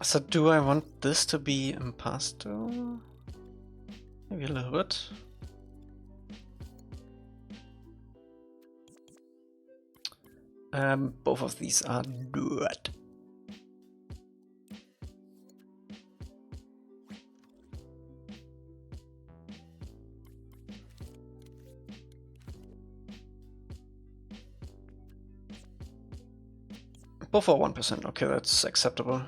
So do I want this to be impasto? Maybe a little bit. Both of these are good. Both are 1%. Okay, that's acceptable.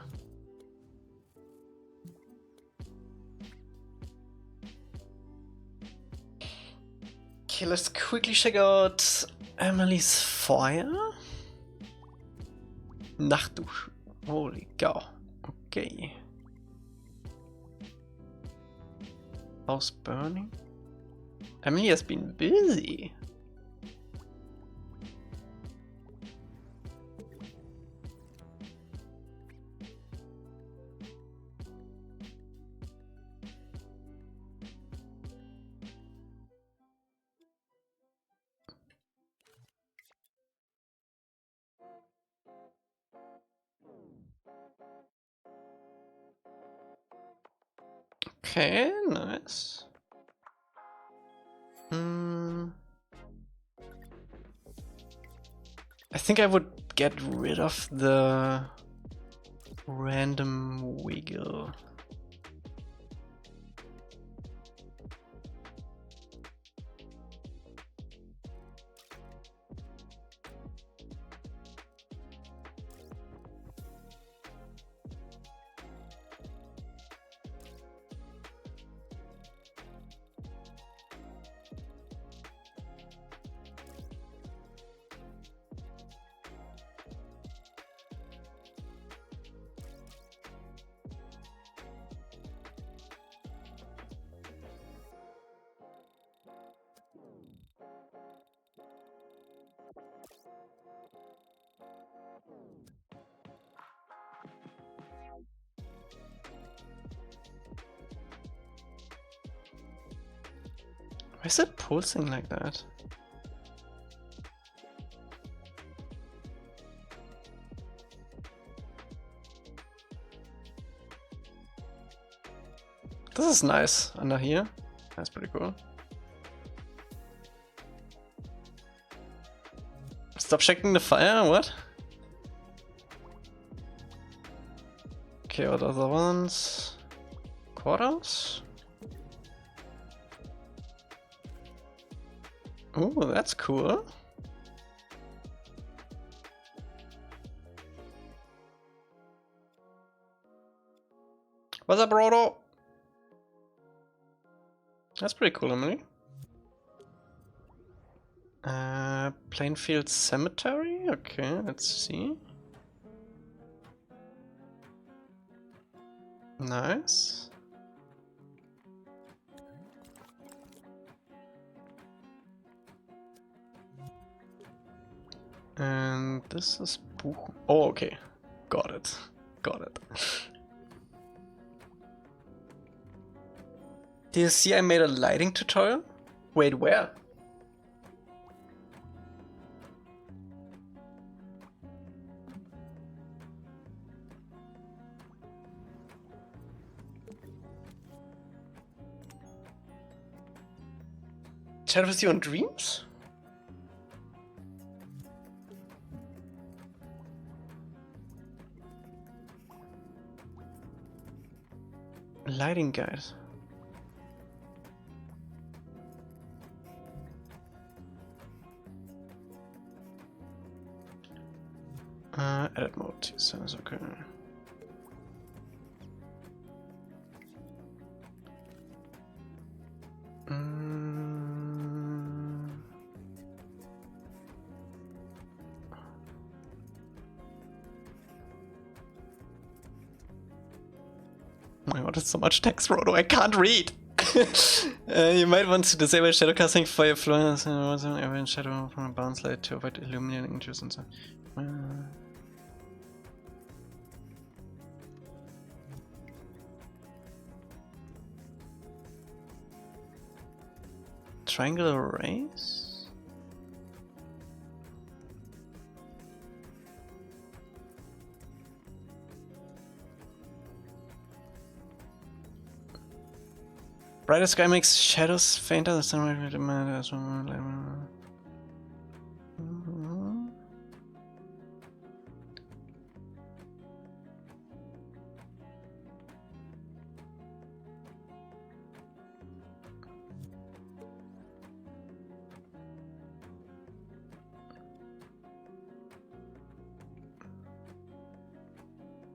Okay, let's quickly check out Emily's fire. Nachtdusch. Holy cow. Okay. House burning? Emily has been busy. Okay, nice. I think I would get rid of the random wiggle. Why is it pulsing like that? This is nice under here. That's pretty cool. Stop checking the fire, what? Okay, what are the ones? Quarters? Oh, that's cool. What's up, Rodo? That's pretty cool, Emily. Plainfield Cemetery? Okay, let's see. Nice. And this is Buch. Oh, okay. Got it. Got it. Do you see I made a lighting tutorial? Wait, where? Chat with you on Dreams? Lighting guide. Edit mode, sounds okay. My god, it's so much text, Rodo, I can't read! You might want to disable shadow casting for your floors in shadow from a bounce light to avoid illuminating injuries and so on. Triangular rays? Brighter sky makes shadows fainter. The sunlight will demand as well.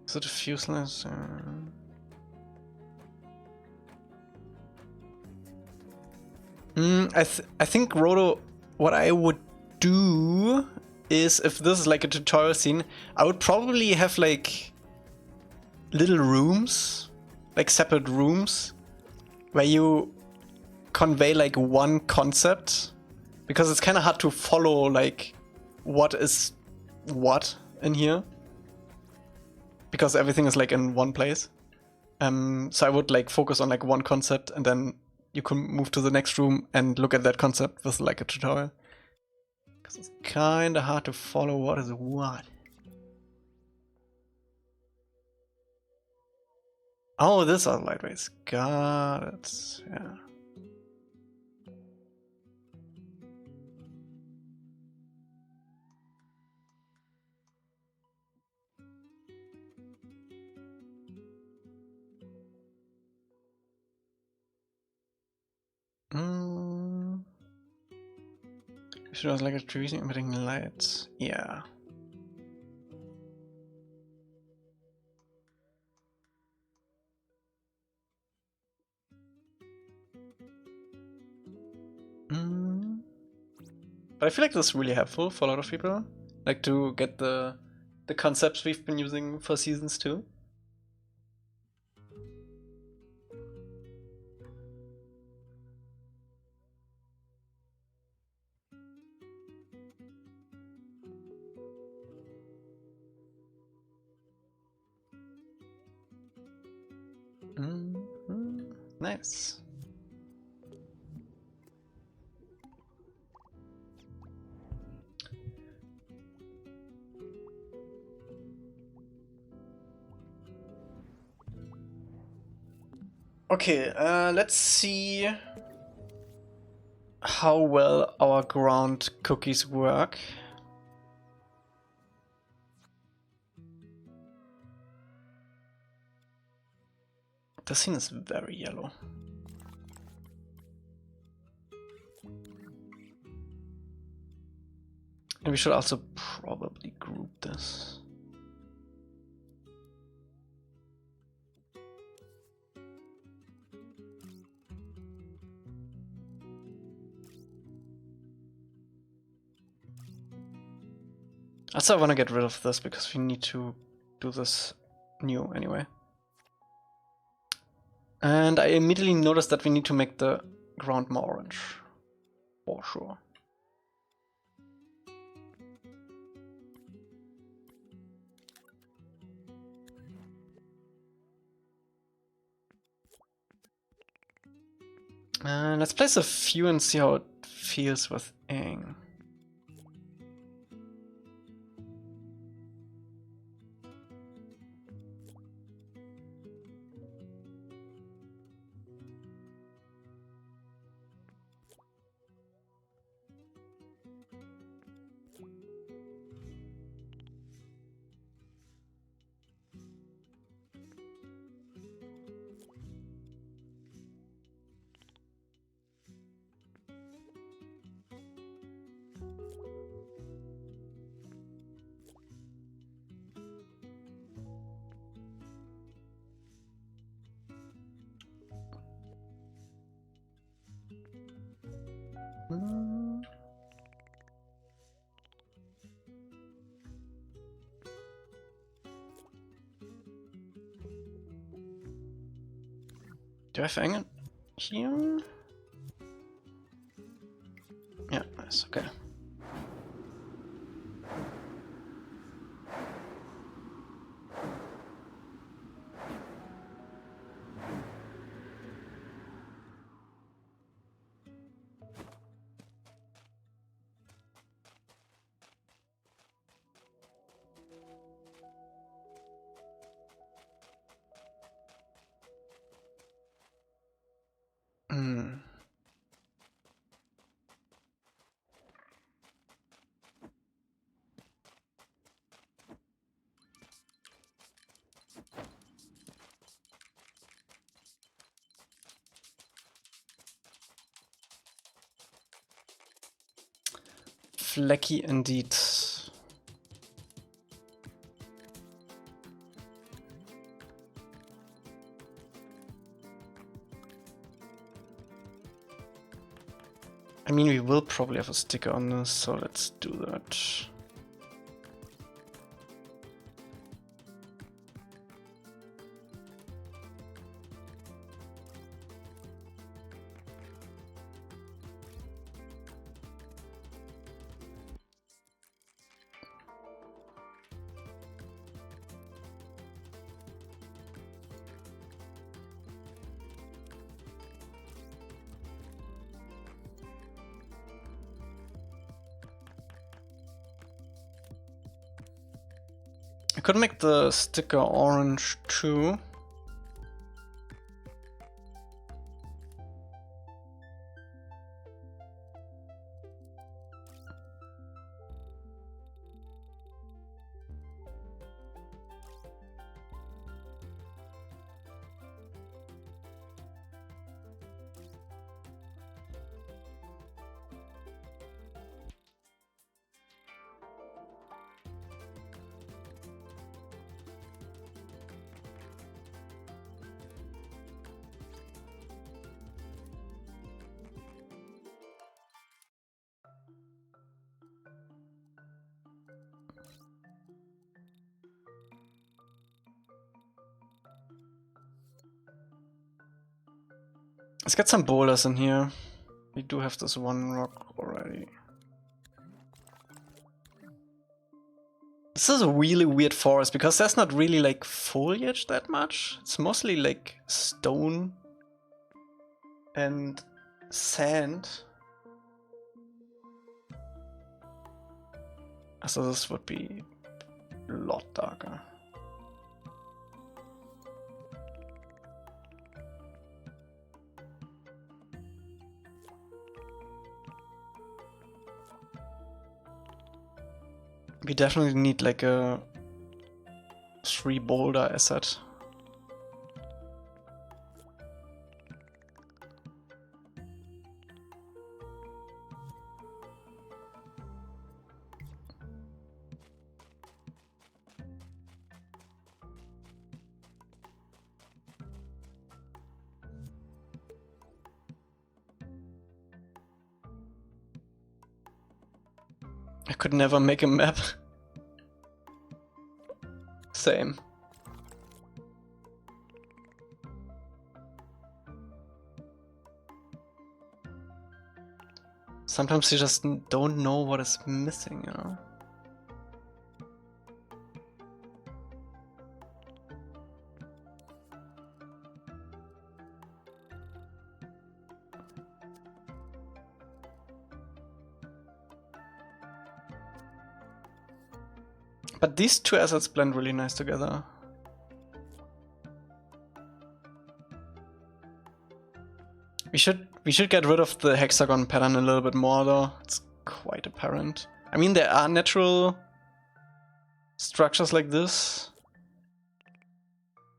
Is it a fuseless? I think, Rodo, what I would do is if this is like a tutorial scene, I would probably have like little rooms, like separate rooms, where you convey like one concept, because it's kind of hard to follow like what is what in here, because everything is like in one place. So I would like focus on like one concept, and then you can move to the next room and look at that concept with like a tutorial. Because it's kind of hard to follow what is what. Oh, these are lightweights. Got it. Yeah. She was like a tree emitting lights. Yeah. But I feel like this is really helpful for a lot of people, like to get the concepts we've been using for seasons 2. Nice. Okay, let's see how well our ground cookies work. The scene is very yellow. And we should also probably group this. Also, I want to get rid of this because we need to do this new anyway. And I immediately noticed that we need to make the ground more orange. For sure. Let's place a few and see how it feels with ing. Do I have ing here? Yeah, nice, okay. Flecky indeed. I mean, we will probably have a sticker on this, so let's do that. I could make the sticker orange too. Let's get some boulders in here. We do have this one rock already. This is a really weird forest because there's not really like foliage that much. It's mostly like stone and sand. So this would be a lot darker. We definitely need like a 3 boulder asset. I could never make a map. Same. Sometimes you just don't know what is missing, you know? But these two assets blend really nice together. We should get rid of the hexagon pattern a little bit more though. It's quite apparent. I mean, there are natural structures like this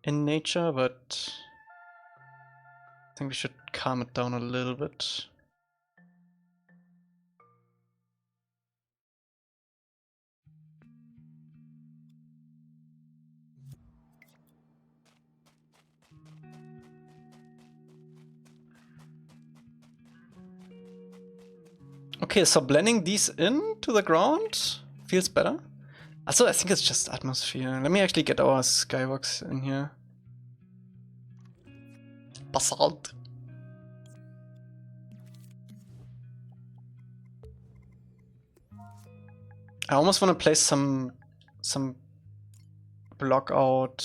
in nature, but I think we should calm it down a little bit. Okay, so blending these into the ground feels better. Also, I think it's just atmosphere. Let me actually get our skybox in here. Basalt. I almost want to place some block out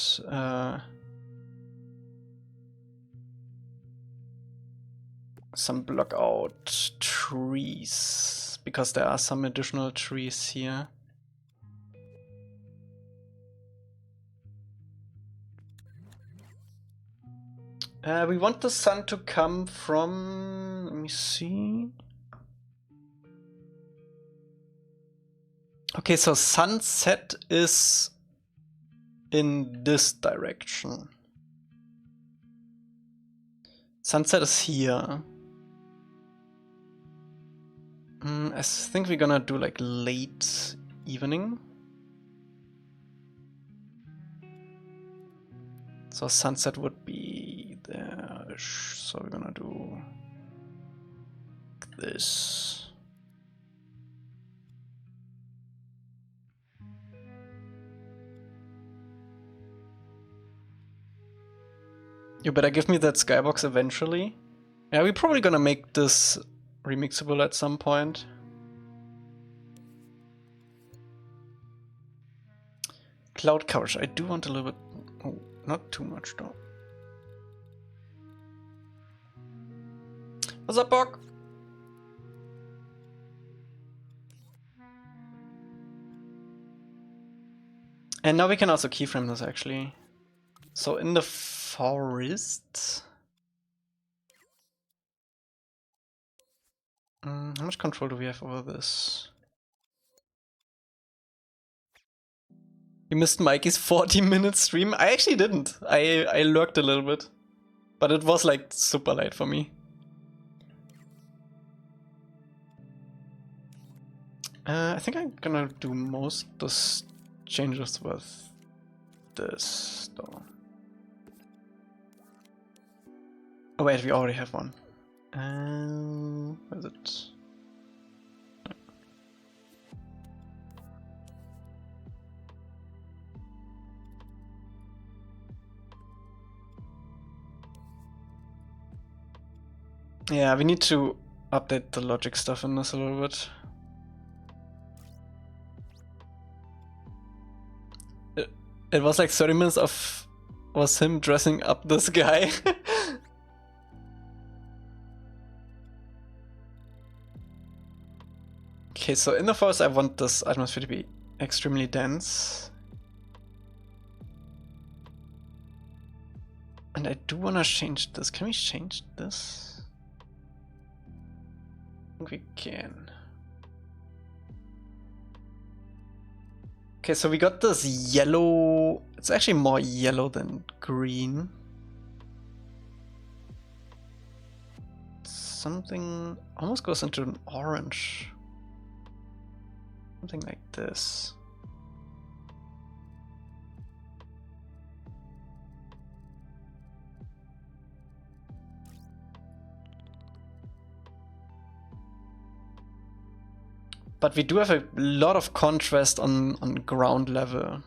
trees, because there are some additional trees here. We want the sun to come from, let me see. Okay, so sunset is in this direction. Sunset is here. I think we're gonna do like late evening. So sunset would be there. So we're gonna do this. You better give me that skybox eventually. Yeah, we're probably gonna make this remixable at some point. Cloud coverage, I do want a little bit, oh, not too much though. What's up, Bog? And now we can also keyframe this actually. So in the forest. How much control do we have over this? You missed Mikey's 40-minute stream? I actually didn't. I lurked a little bit. But it was like super late for me. I think I'm gonna do most of the changes with this though. Oh wait, we already have one. Where is it? Yeah, we need to update the logic stuff in this a little bit. It was like 30 minutes of was him dressing up this guy. Okay, so in the forest I want this atmosphere to be extremely dense. And I do want to change this. Can we change this? I think we can. Okay, so we got this yellow. It's actually more yellow than green. Something almost goes into an orange. Something like this. But we do have a lot of contrast on ground level.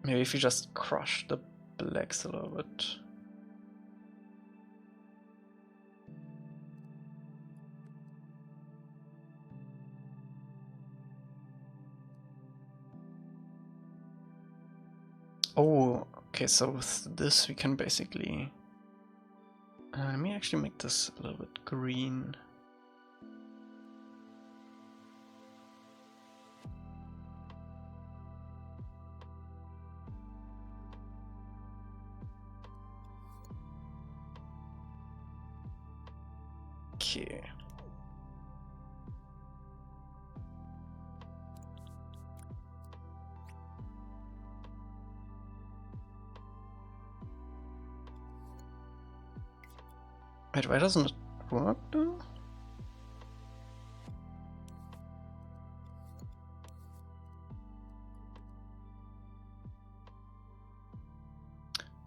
Maybe if we just crush the blacks a little bit. Oh, okay, so with this we can basically... let me actually make this a little bit green. Okay. Wait, why doesn't it work though?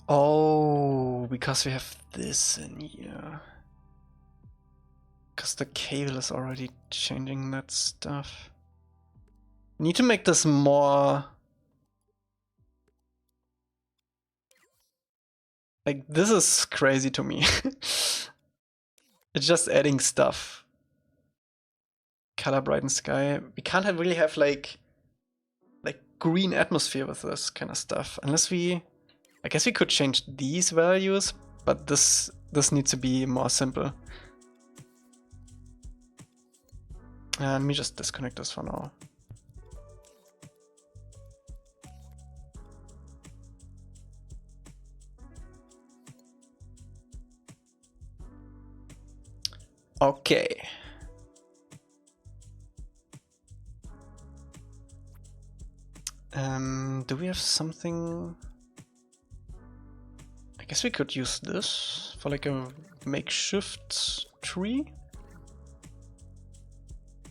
Oh, because we have this in here. Because the cable is already changing that stuff. Need to make this more... Like, this is crazy to me. It's just adding stuff. Color brighten sky. We can't really have like green atmosphere with this kind of stuff. Unless we... I guess we could change these values, but this needs to be more simple. Let me just disconnect this for now. Okay. Do we have something? I guess we could use this for like a makeshift tree.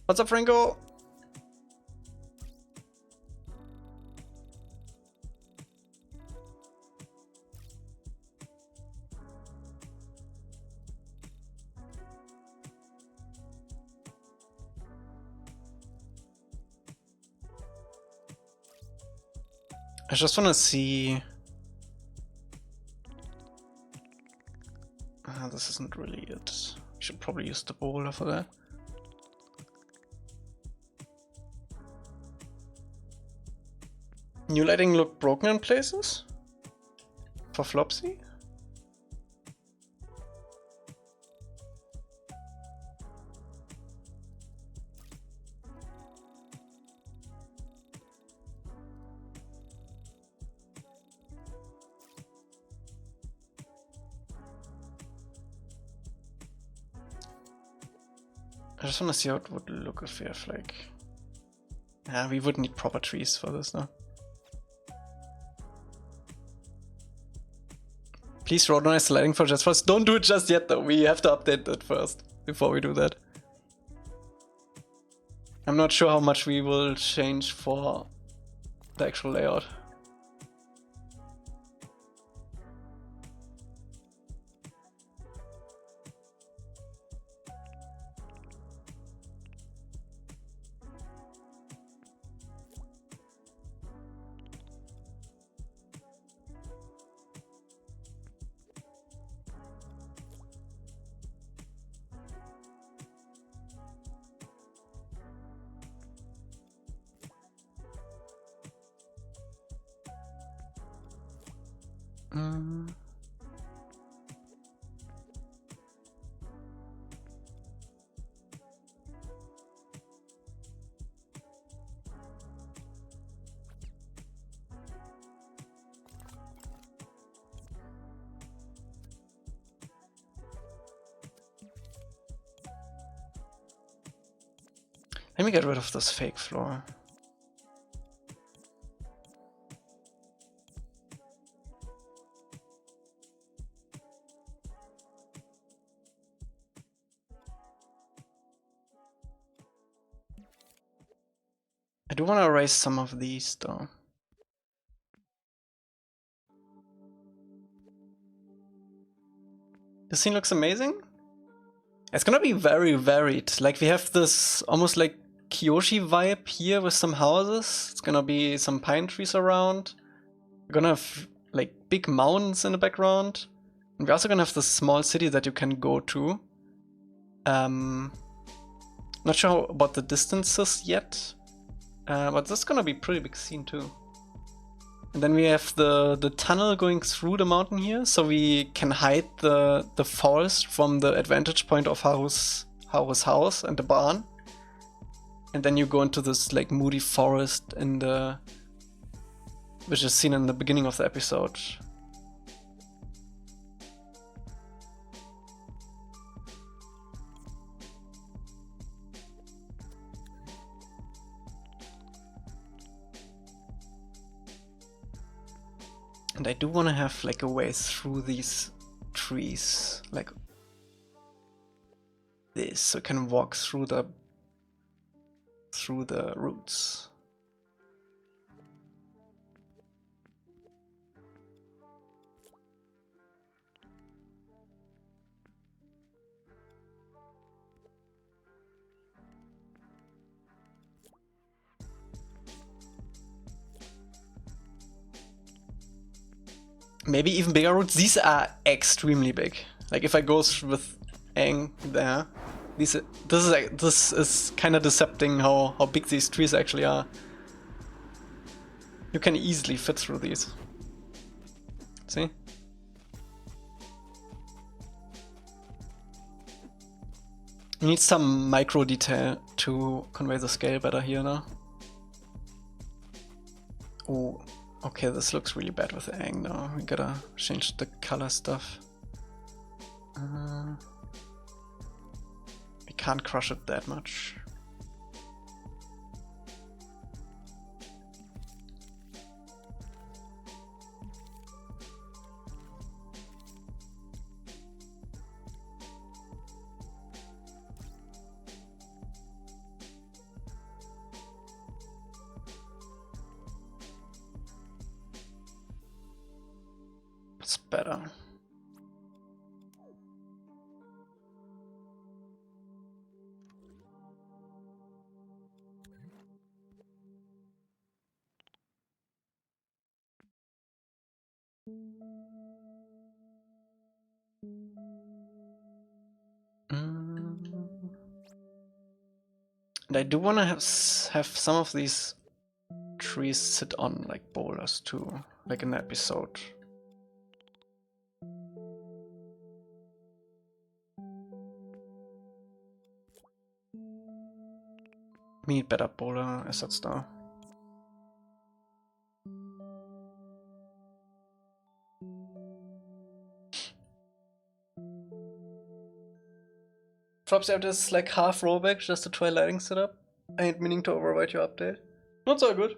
What's up, Franco? I just want to see... this isn't really it. We should probably use the boulder for that. New lighting look broken in places? For Flopsy? I just want to see how it would look if we have like... Yeah, we would need proper trees for this now. Please roadrunner sliding for just first. Don't do it just yet though. We have to update that first before we do that. I'm not sure how much we will change for the actual layout. Let me get rid of this fake floor. I do want to erase some of these though. This scene looks amazing. It's gonna be very varied. Like we have this almost like Kyoshi vibe here with some houses. It's gonna be some pine trees around. We're gonna have like big mountains in the background. And we're also gonna have this small city that you can go to. Not sure about the distances yet. But this is gonna be a pretty big scene too. And then we have the tunnel going through the mountain here, so we can hide the forest from the advantage point of Haru's house and the barn. And then you go into this like moody forest in the... which is seen in the beginning of the episode. And I do want to have like a way through these trees, like this, so I can walk through the roots. Maybe even bigger roots. These are extremely big. Like if I go with Aang there, this is kind of decepting how big these trees actually are. You can easily fit through these. See? You need some micro detail to convey the scale better here now. Oh. Okay, this looks really bad with Aang now. We gotta change the color stuff. We can't crush it that much. It's better. And I do want to have some of these trees sit on like boulders too, like in the episode. We need better boulder assets though. Drops out this like half rollback just to try lighting setup. I ain't meaning to override your update. Not so good.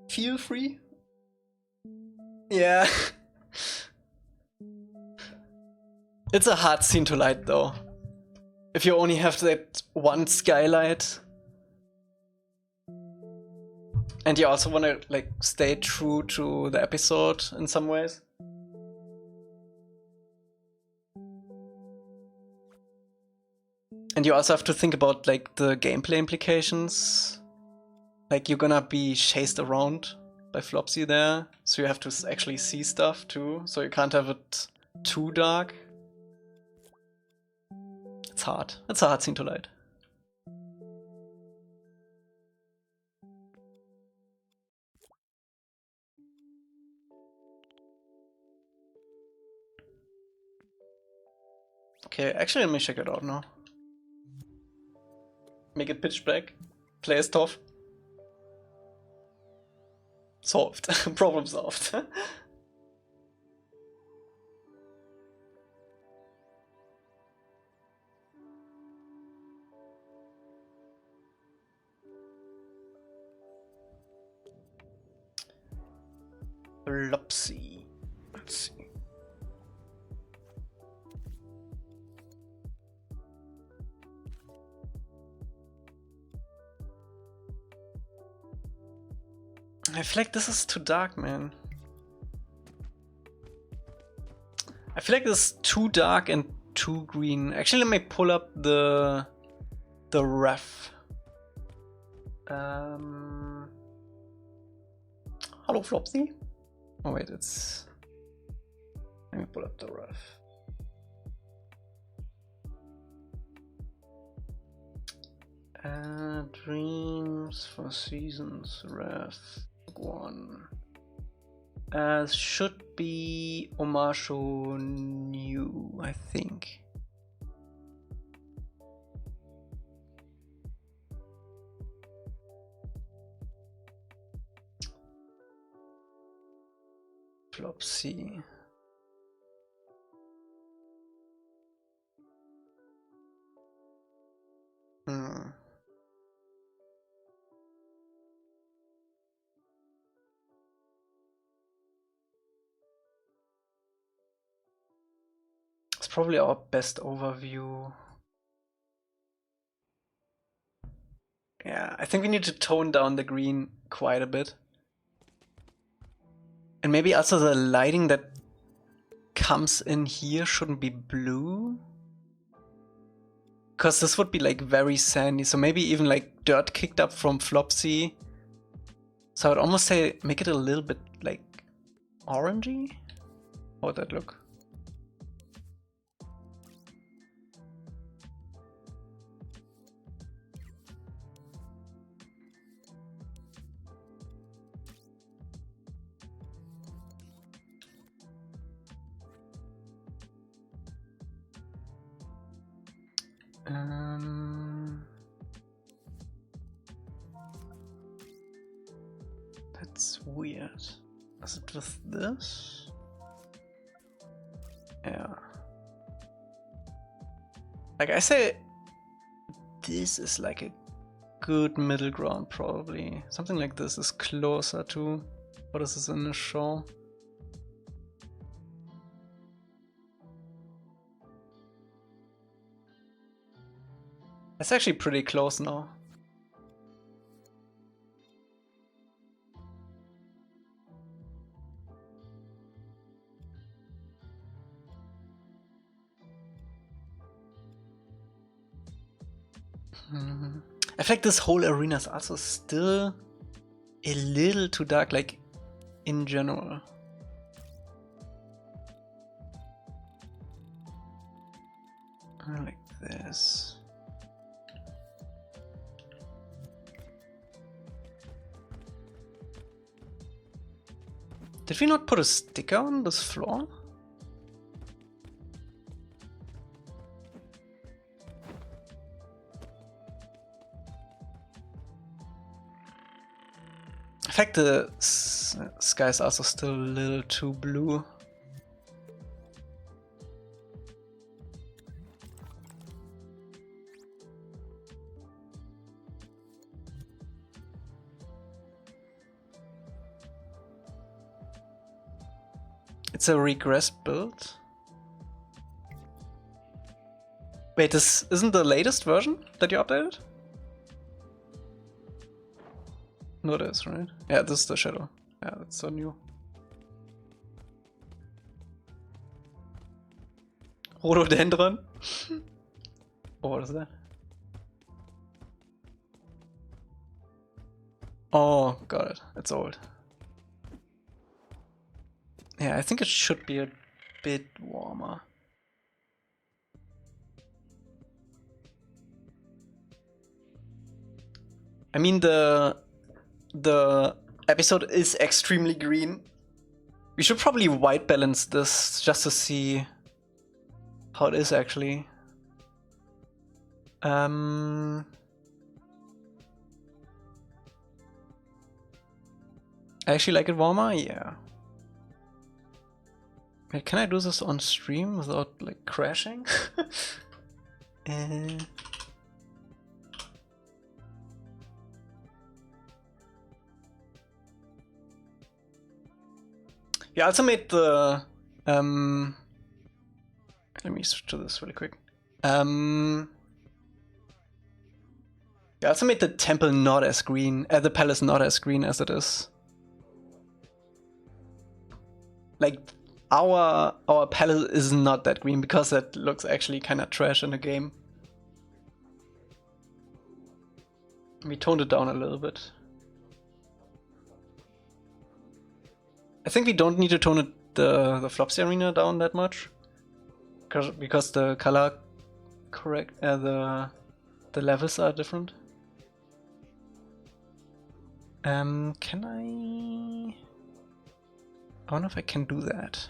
Feel free. Yeah. It's a hard scene to light though. If you only have that one skylight. And you also want to like stay true to the episode in some ways. And you also have to think about like the gameplay implications. Like you're gonna be chased around by Flopsy there, so you have to actually see stuff too, so you can't have it too dark. It's hard. It's a hard scene to light. Okay, actually let me check it out now. Make it pitch black. Play as tough. Solved. Problem solved. Flopsy. Let's see. I feel like this is too dark, man. I feel like this is too dark and too green. Actually, let me pull up the ref. Hello, Flopsy. Oh wait, it's. Let me pull up the ref. Dreams for seasons ref 1. Should be Omasho new, I think. Flopsy. It's probably our best overview. Yeah, I think we need to tone down the green quite a bit. And maybe also the lighting that comes in here shouldn't be blue. Because this would be like very sandy, so maybe even like dirt kicked up from Flopsy. So I would almost say make it a little bit like orangey. How would that look? That's weird. Is it with this? Yeah. Like I say, this is like a good middle ground probably. Something like this is closer to what is this in the show. It's actually pretty close now. I feel like this whole arena is also still a little too dark, like in general. Like this. Did we not put a sticker on this floor? In fact, the sky is also still a little too blue. It's a regress build. Wait, this isn't the latest version that you updated? No, it is, right? Yeah, this is the shadow. Yeah, that's so new. Rhododendron? Oh, what is that? Oh, got it. It's old. Yeah, I think it should be a bit warmer. I mean, the episode is extremely green. We should probably white balance this just to see how it is actually. I actually like it warmer, yeah. Wait, can I do this on stream without like crashing? Yeah, I also made the let me switch to this really quick. Yeah, I also made the temple not as green, the palace not as green as it is. Like our palace is not that green because that looks actually kind of trash in the game. We toned it down a little bit. I think we don't need to tone the Flopsy arena down that much, because the color correct the levels are different. Can I don't know if I can do that.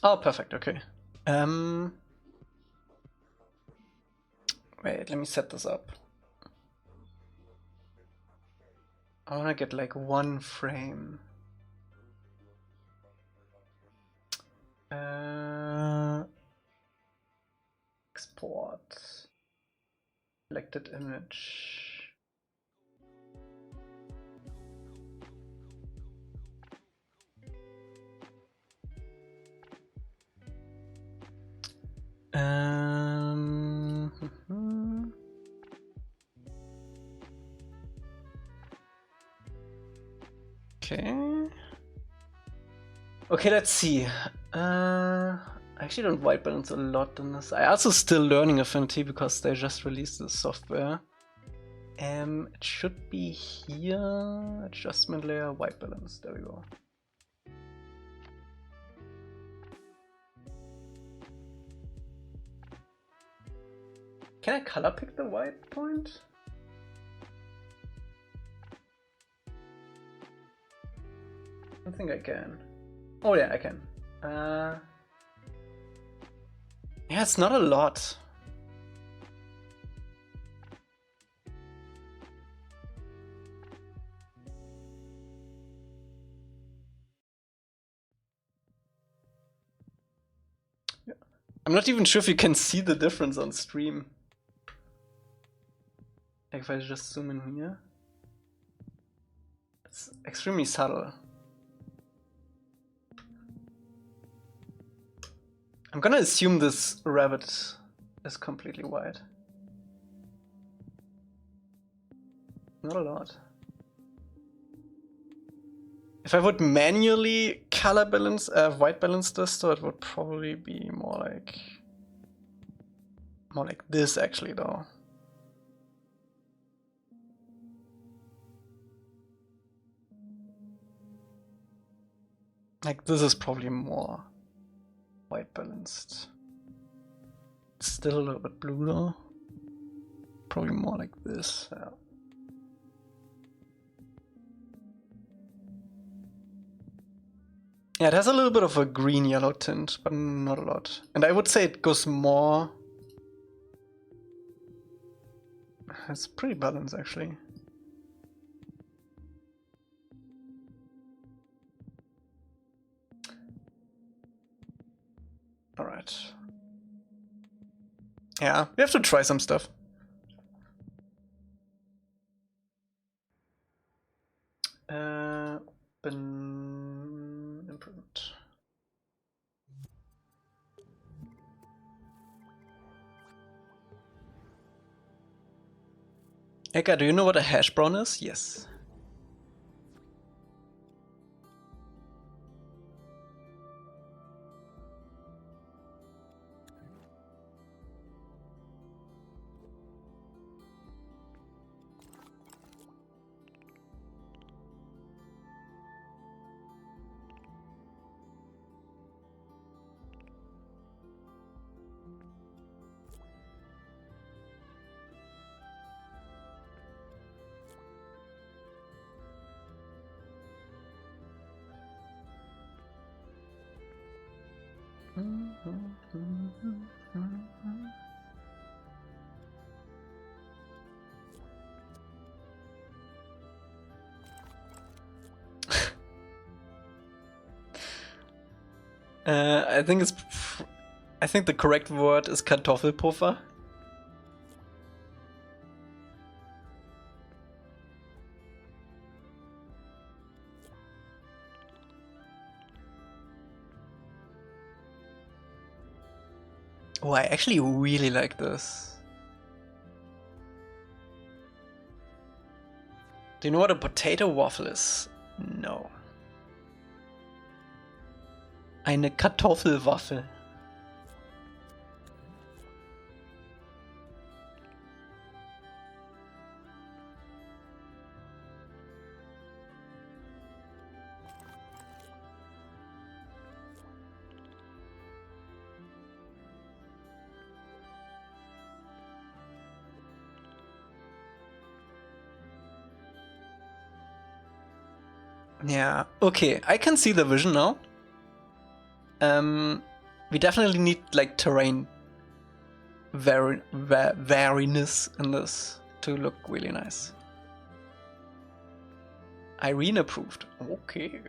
Oh, perfect. Okay. Wait, let me set this up. I wanna get like one frame. Export. Selected image. Okay. Okay, let's see. I actually don't white balance a lot in this. I also still learning Affinity because they just released the software. It should be here. Adjustment layer, white balance. There we go. Can I color pick the white point? I don't think I can. Oh yeah, I can. Yeah, it's not a lot. Yeah. I'm not even sure if you can see the difference on stream. Like if I just zoom in here. It's extremely subtle. I'm gonna assume this rabbit is completely white. Not a lot. If I would manually color balance, white balance this, though, it would probably be more like this actually, though. Like this is probably more white balanced. It's still a little bit blue though. Probably more like this. Yeah. Yeah, it has a little bit of a green-yellow tint, but not a lot. And I would say it goes more... It's pretty balanced actually. Alright. Yeah, we have to try some stuff. Elca, do you know what a hash brown is? Yes. I think the correct word is Kartoffelpuffer. Oh, I actually really like this. Do you know what a potato waffle is? No. Eine Kartoffelwaffel. Yeah, okay, I can see the vision now. We definitely need like terrain variness in this to look really nice. Irene approved. Okay.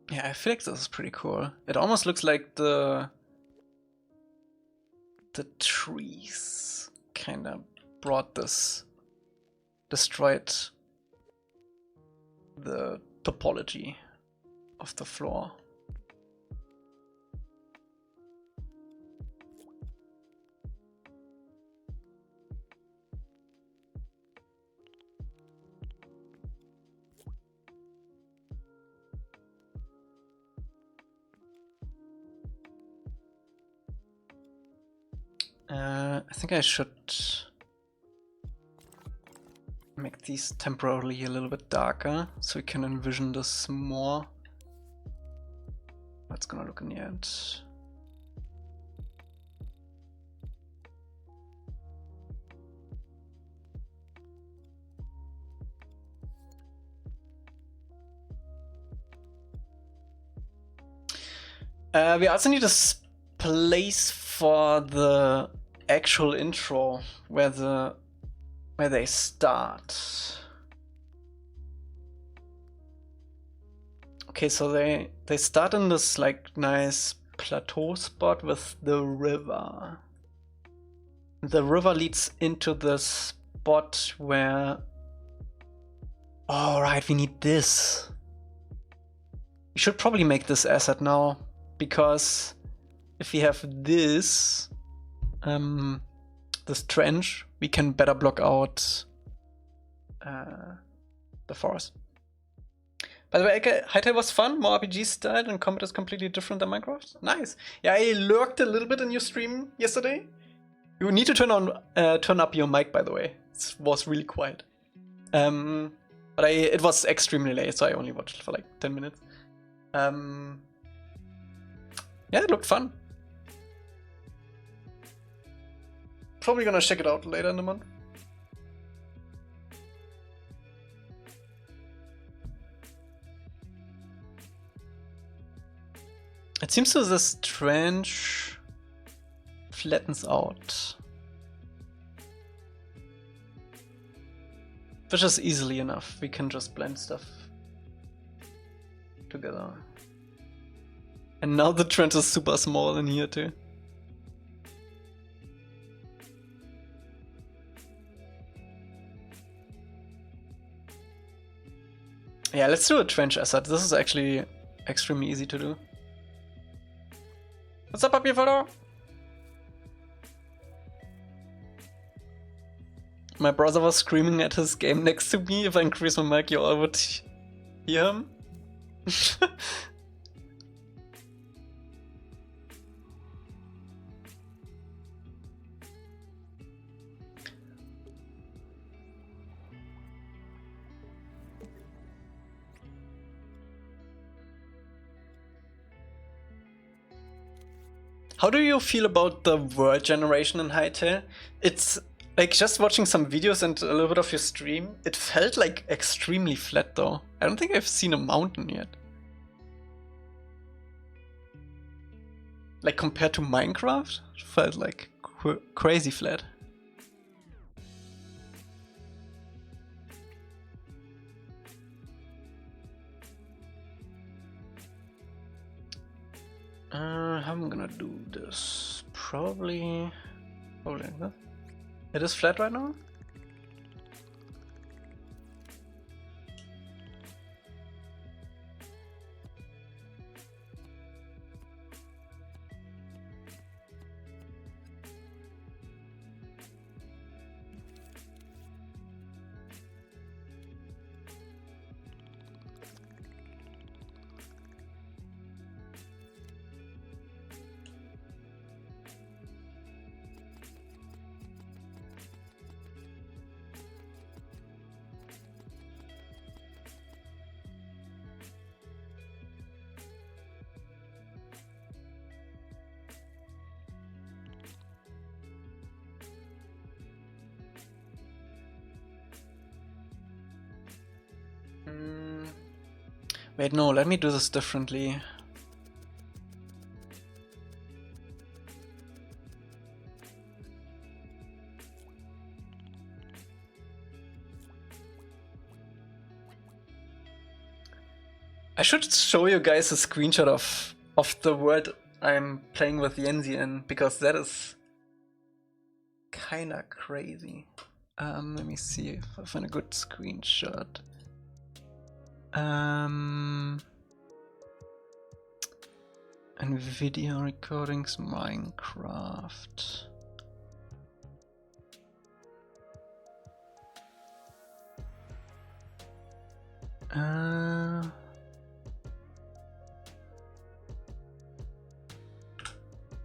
Yeah, I feel like this is pretty cool. It almost looks like the trees kind of brought this, destroyed the topology of the floor. I think I should make these temporarily a little bit darker so we can envision this more. What's gonna look in the end? We also need a place for the actual intro where they start. Okay, so they start in this like nice plateau spot with the river. The river leads into the spot where... Oh right, we need this. We should probably make this asset now, because if we have this trench, we can better block out the forest. By the way, Hytale was fun, more RPG style, and combat is completely different than Minecraft. Nice. Yeah, I lurked a little bit in your stream yesterday. You need to turn up your mic, by the way. It was really quiet. But it was extremely late, so I only watched for like 10 minutes. Yeah, it looked fun. Probably gonna check it out later in the month. It seems that this trench flattens out. Which is easily enough. We can just blend stuff together. And now the trench is super small in here too. Yeah, let's do a trench asset. This is actually extremely easy to do. What's up, Papi Photo? My brother was screaming at his game next to me. If I increase my mic, you all would hear him. How do you feel about the world generation in Hytale? It's like just watching some videos and a little bit of your stream, it felt like extremely flat though. I don't think I've seen a mountain yet. Like compared to Minecraft, it felt like crazy flat. How am I gonna do this? Probably like that. It is flat right now? Wait, no, let me do this differently. I should show you guys a screenshot of the world I'm playing with Yenzi in, because that is kinda crazy. Let me see if I find a good screenshot. And video recordings, Minecraft.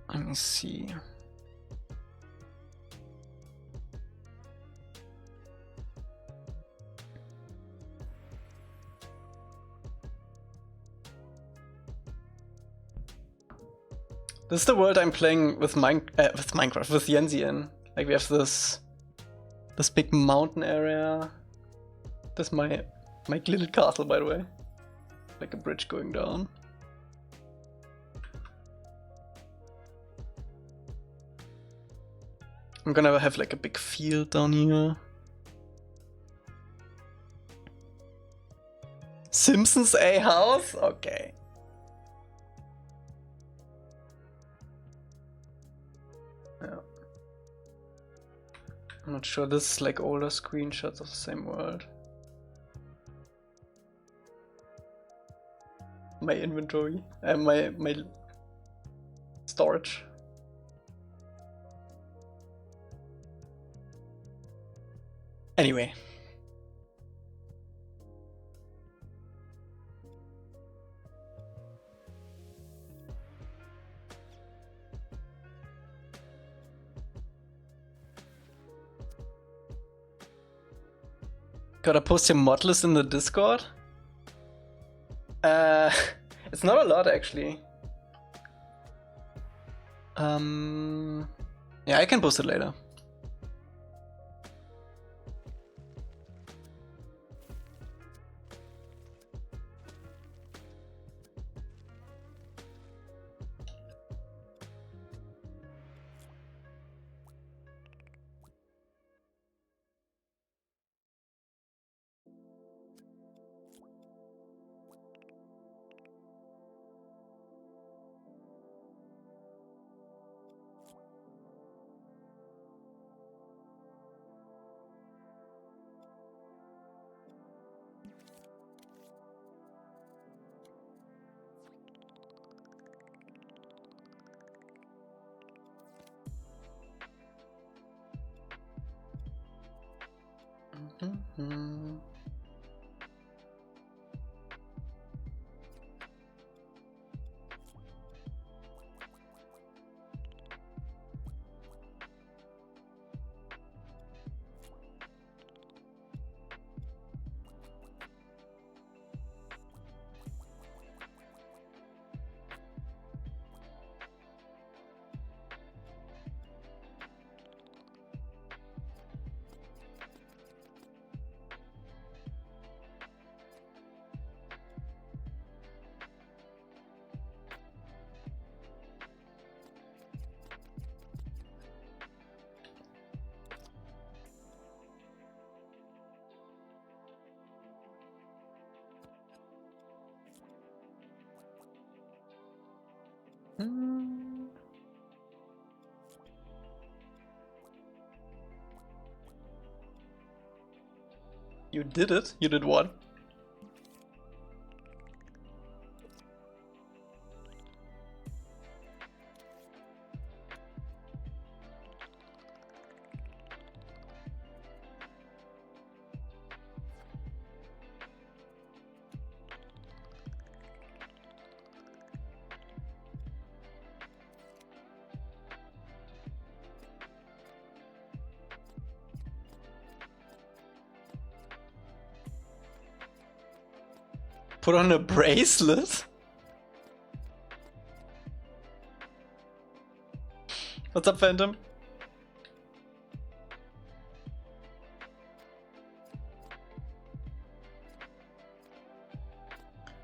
Let me see. This is the world I'm playing with Minecraft, with Yenzi in. Like we have this big mountain area. This is my little castle, by the way. Like a bridge going down. I'm gonna have like a big field down here. Simpsons A house? Okay. Yeah. I'm not sure, this is like older screenshots of the same world. My inventory, my storage. Anyway. Gotta post your mod list in the Discord? It's not a lot actually. Yeah, I can post it later. Mm-hmm. You did it? You did what? Put on a bracelet? What's up, Phantom?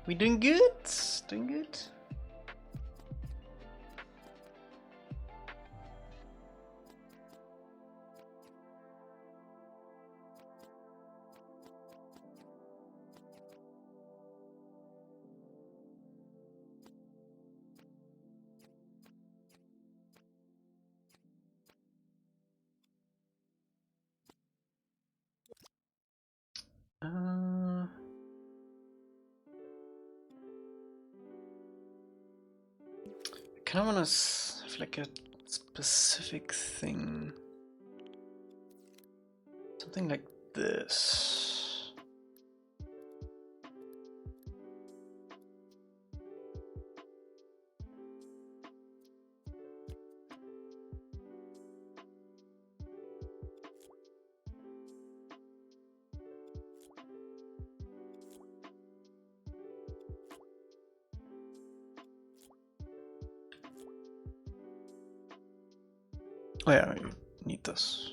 We doing good? Doing good? I kind of want to have like a specific thing. Something like this. Oh yeah, you need this.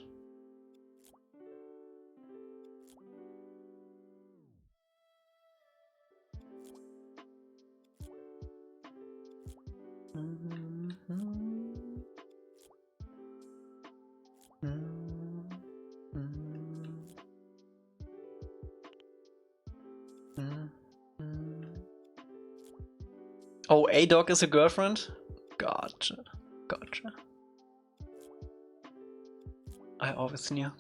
Oh, A-Dog is a girlfriend? Gotcha. Gotcha. I always knew.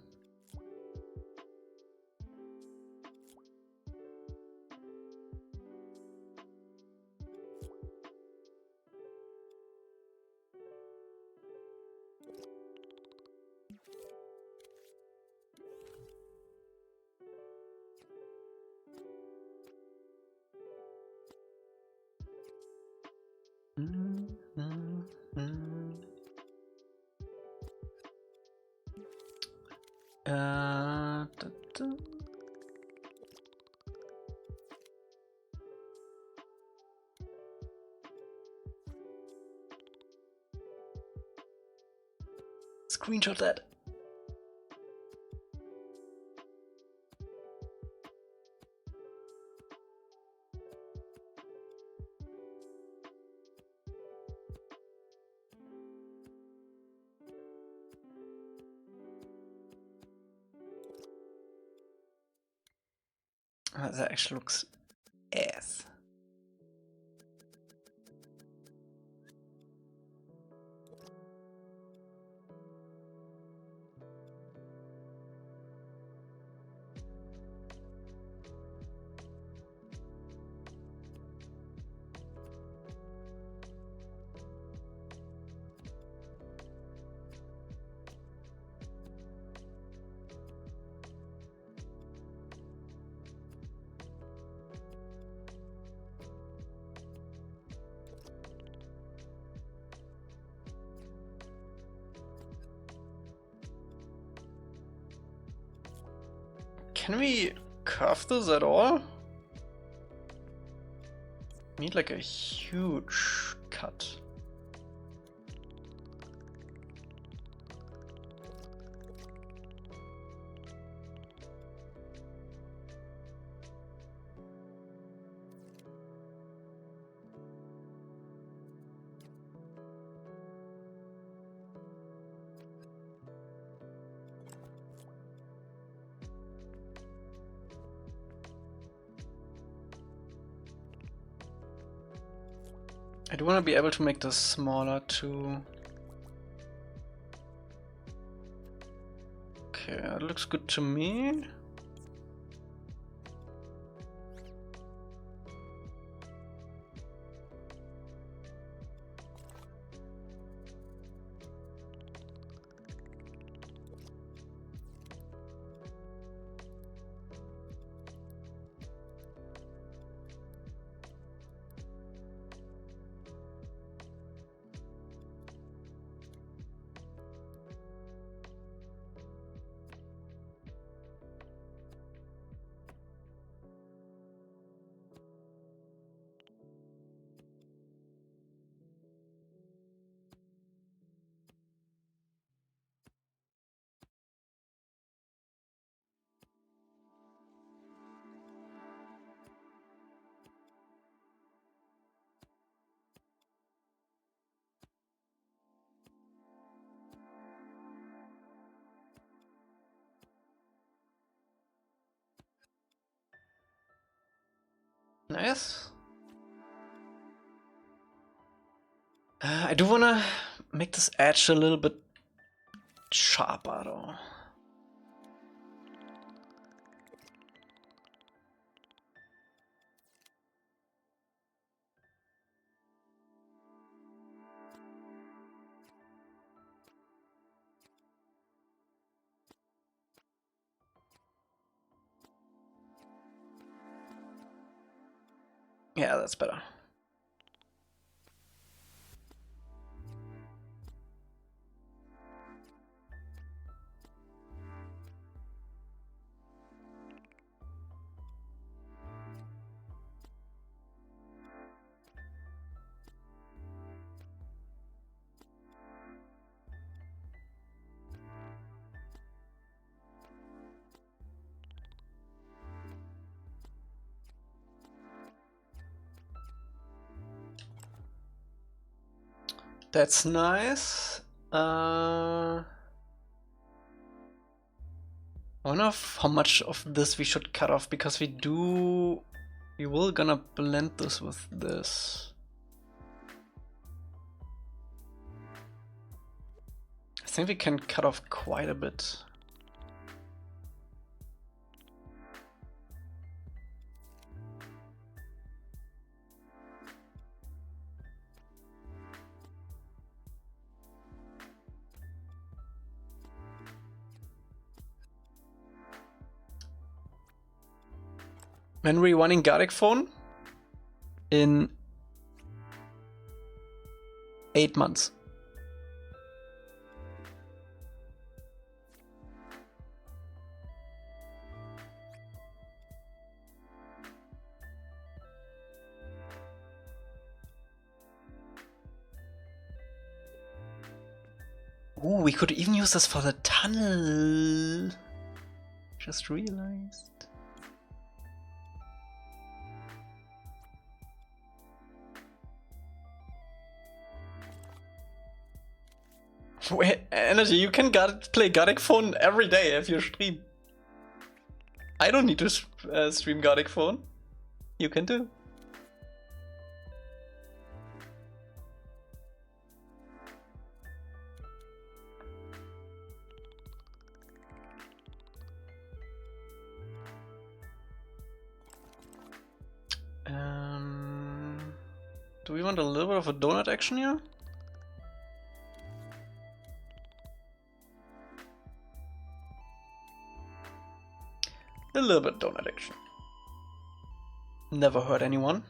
Screenshot that. That actually looks ass. Can we curve this at all? Need like a huge cut. I do want to be able to make this smaller too. Okay, that looks good to me. Nice. I do want to make this edge a little bit sharper though. Yeah, that's better. That's nice. I wonder how much of this we should cut off, because we will gonna blend this with this. I think we can cut off quite a bit. When we're running Garrick phone in 8 months. Ooh, we could even use this for the tunnel. Just realized. Wait, Energy, you can play Gartic Phone every day if you stream. I don't need to stream Gartic Phone. You can do. Do we want a little bit of a donut action here? A little bit donut action. Never hurt anyone.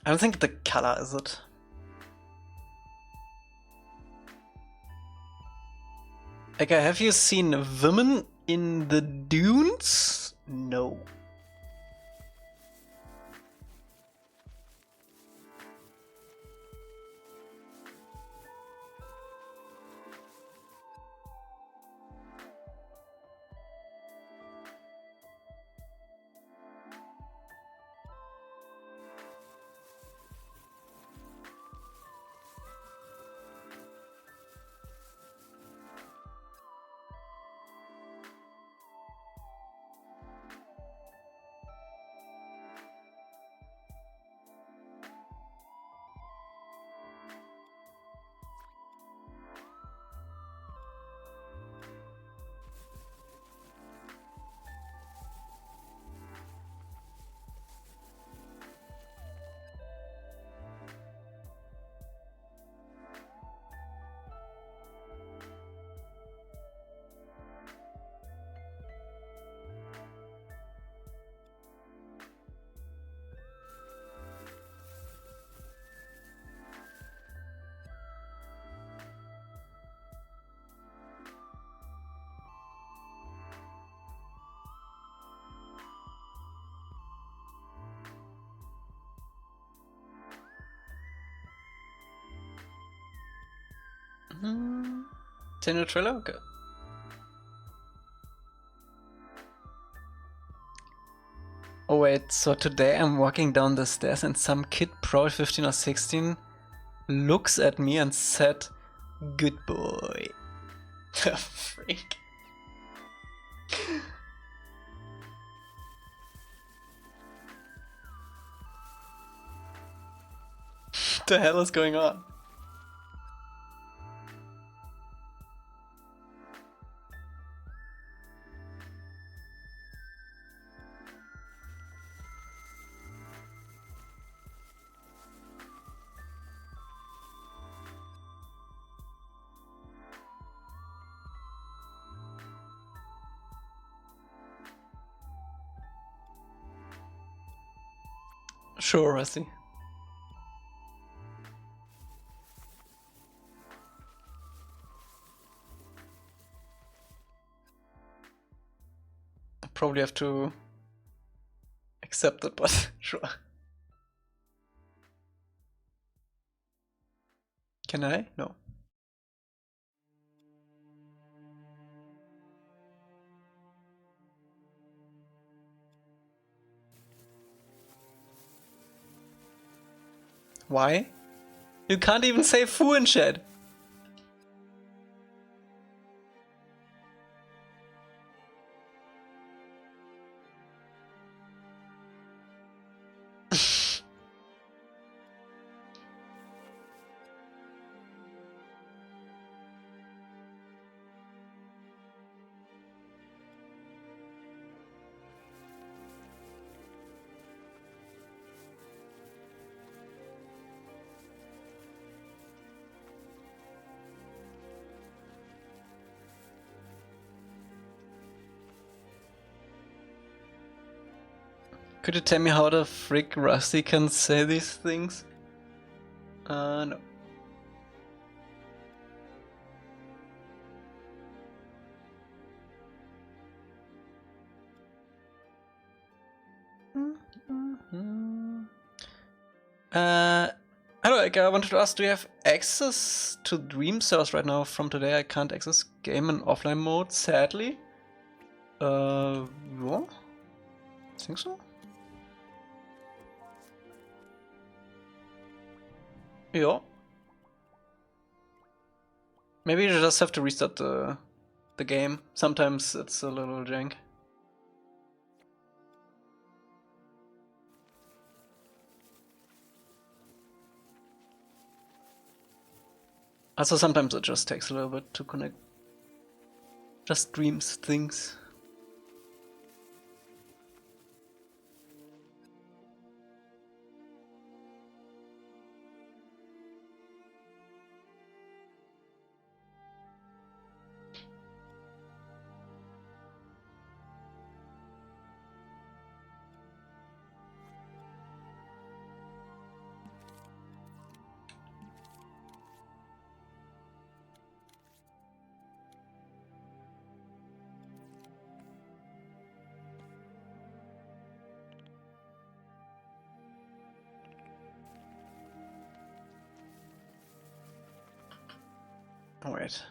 I don't think the color is it. Like, have you seen women in the dunes? No. Tenno trailer? Okay. Oh wait, so today I'm walking down the stairs and some kid, probably 15 or 16, looks at me and said, "Good boy." Freak. What the hell is going on? Sure, Rusty. I probably have to accept it, but sure. Can I? No. Why? You can't even say foo in chat. Could you tell me how the frick Rusty can say these things? No. Hello, Elca. I wanted to ask, do you have access to Dream servers right now? From today, I can't access game in offline mode, sadly. What? I think so. Yeah. Maybe you just have to restart the game. Sometimes it's a little jank. Also, sometimes it just takes a little bit to connect. Just Dreams things. Alright.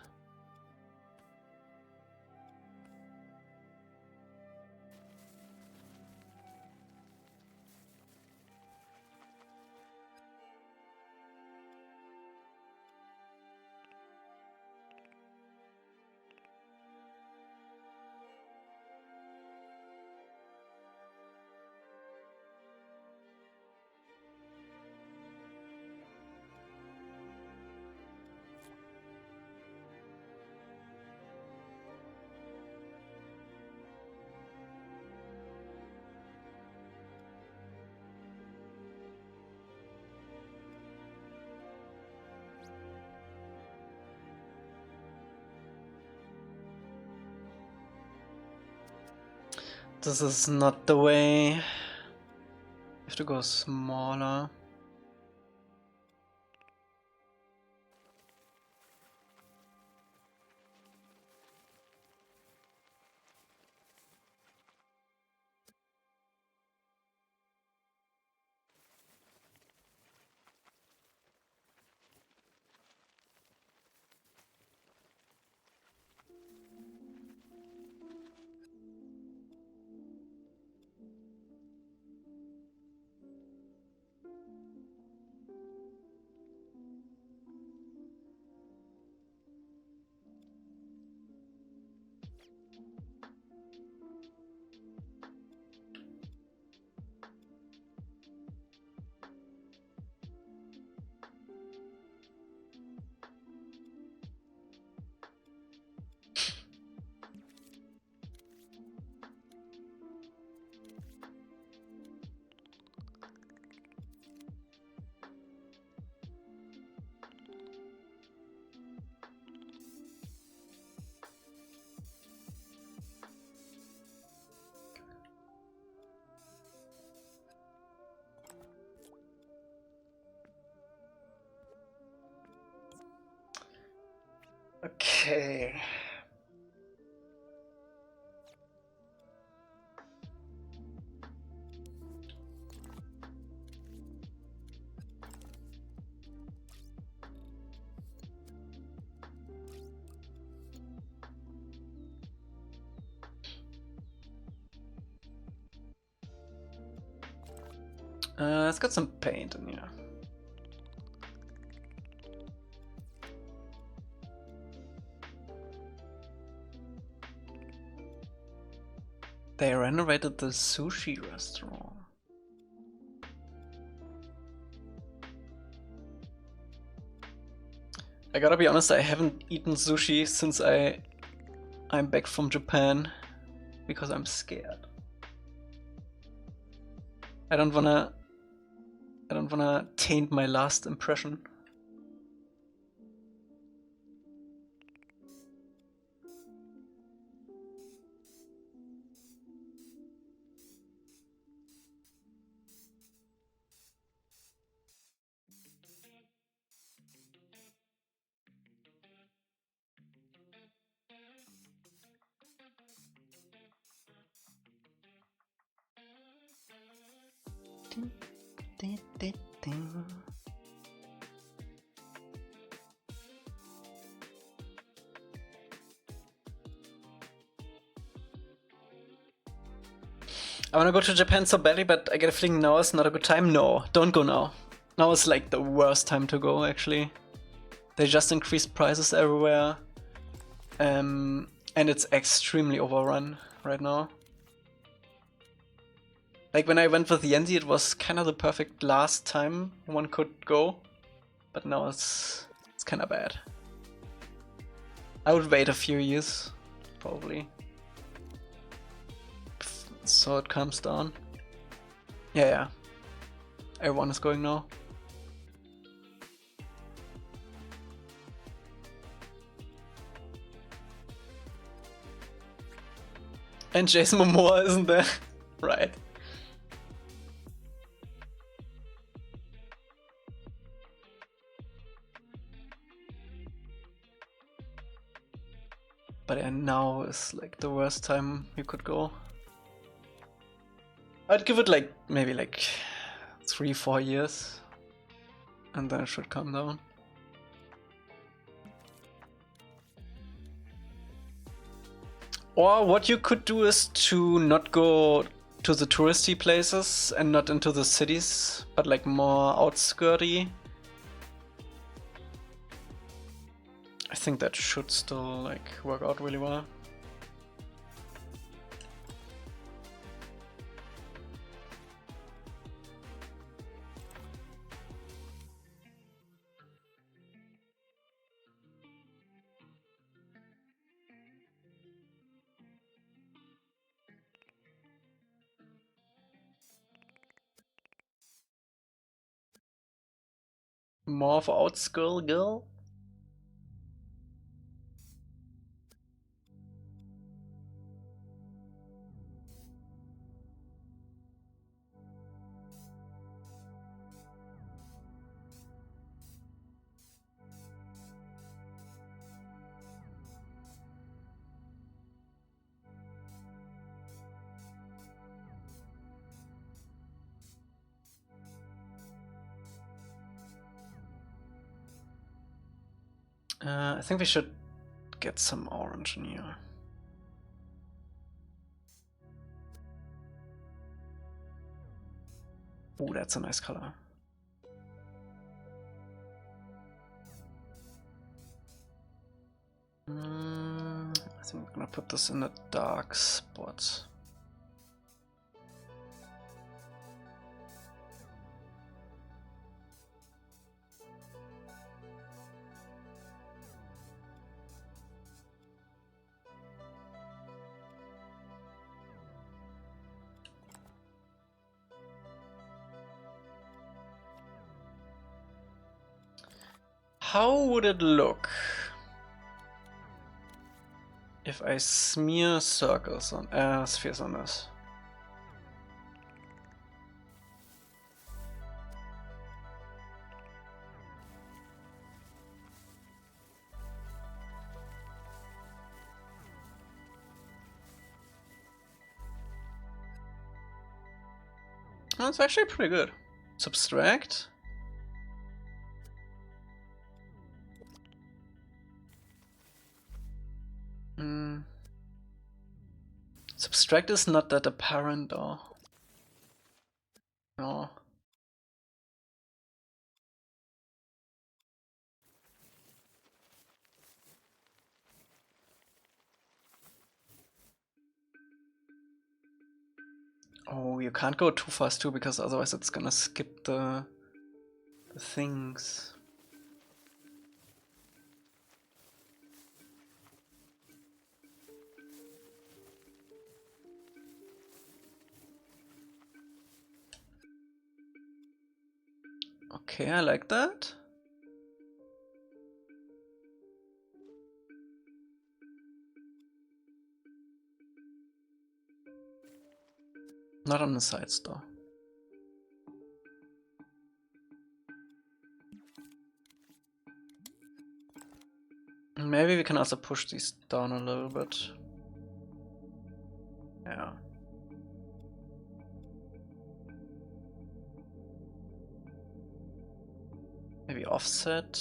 This is not the way. You have to go smaller. Okay. Let's get some paint in here. They renovated the sushi restaurant. I gotta be honest, I haven't eaten sushi since I'm back from Japan because I'm scared. I don't wanna taint my last impression. I wanna go to Japan so badly, but I get a feeling now is not a good time. No, don't go now. Now is like the worst time to go, actually. They just increased prices everywhere. And it's extremely overrun right now. Like when I went with Yenzi, it was kind of the perfect last time one could go. But now it's kind of bad. I would wait a few years, probably. So it calms down. Yeah. Everyone is going now. And Jason Momoa isn't there? Right. But yeah, now is like the worst time you could go. I'd give it like maybe like 3-4 years, and then it should calm down. Or what you could do is to not go to the touristy places and not into the cities, but like more outskirty. I think that should still like work out really well. More of outskirt girl? I think we should get some orange in here. Ooh, that's a nice color. I think I'm gonna put this in a dark spot. How would it look if I smear circles on spheres on this? Oh, it's actually pretty good. Subtract. Subtract is not that apparent though. No. Oh, you can't go too fast too, because otherwise it's gonna skip the things. Okay, I like that. Not on the sides though. Maybe we can also push these down a little bit. Yeah. Maybe offset.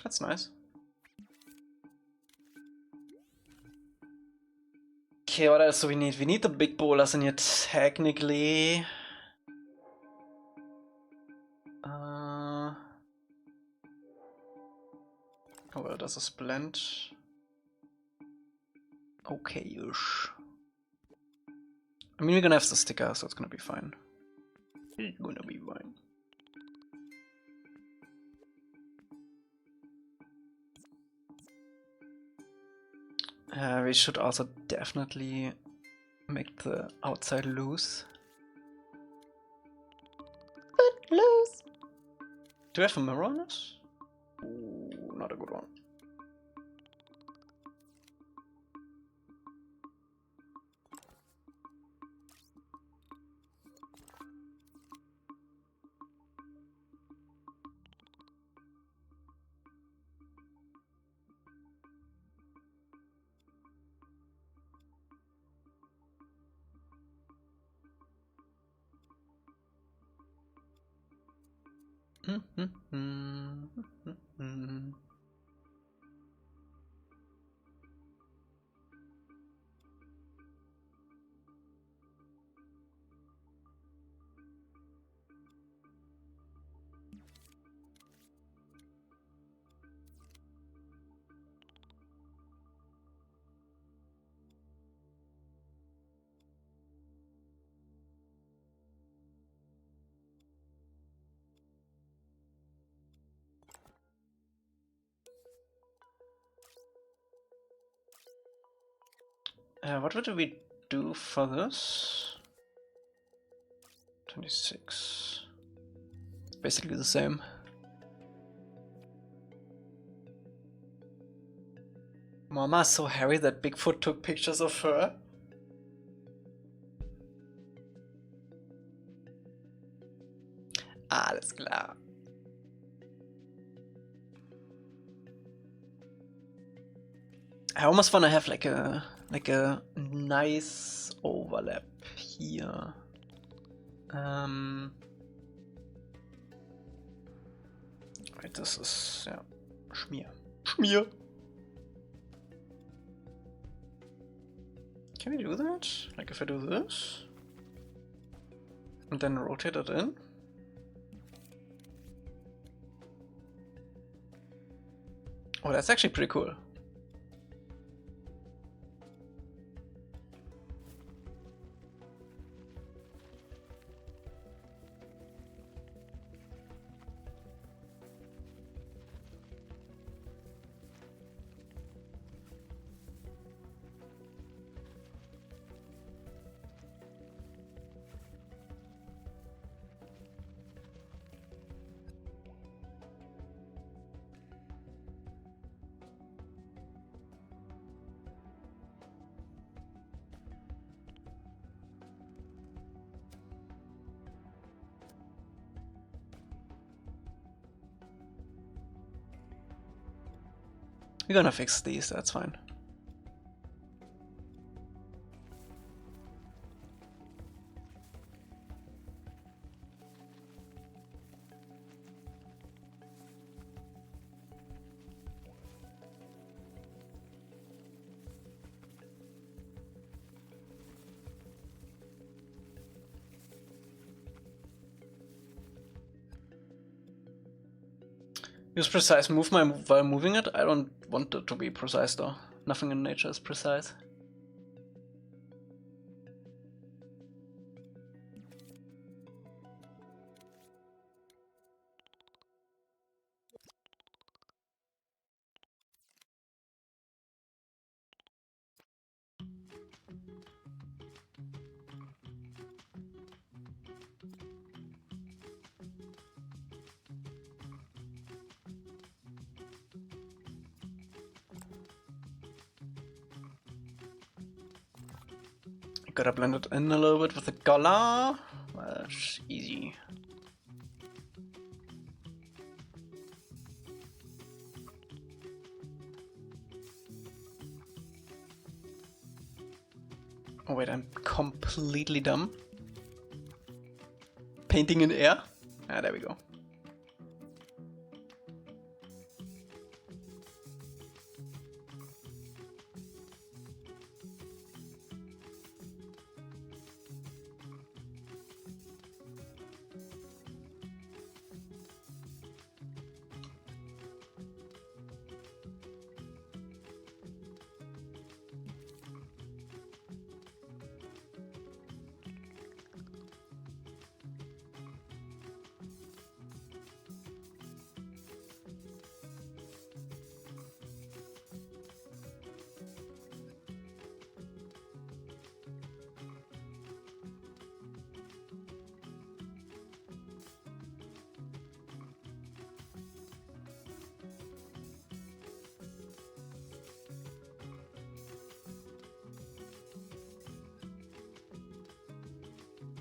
That's nice. Okay, what else do we need? We need the big bowlers in here technically. Oh well, there's a splint. Okay-ish. I mean, we're gonna have the sticker, so it's gonna be fine. It's gonna be fine. We should also definitely make the outside loose. But loose! Do we have a mirror on this? Ooh, not a good one. What would we do for this? 26. It's basically the same. Mama's so hairy that Bigfoot took pictures of her. Alles klar. I almost want to have like a nice overlap here. Right, this is yeah, Schmier. Can we do that? Like if I do this and then rotate it in? Oh, that's actually pretty cool. We're gonna fix these, that's fine. Use precise movement while moving it? I don't want it to be precise though. Nothing in nature is precise. Gotta blend it in a little bit with the color. That's easy. Oh wait, I'm completely dumb. Painting in air? Ah, there we go.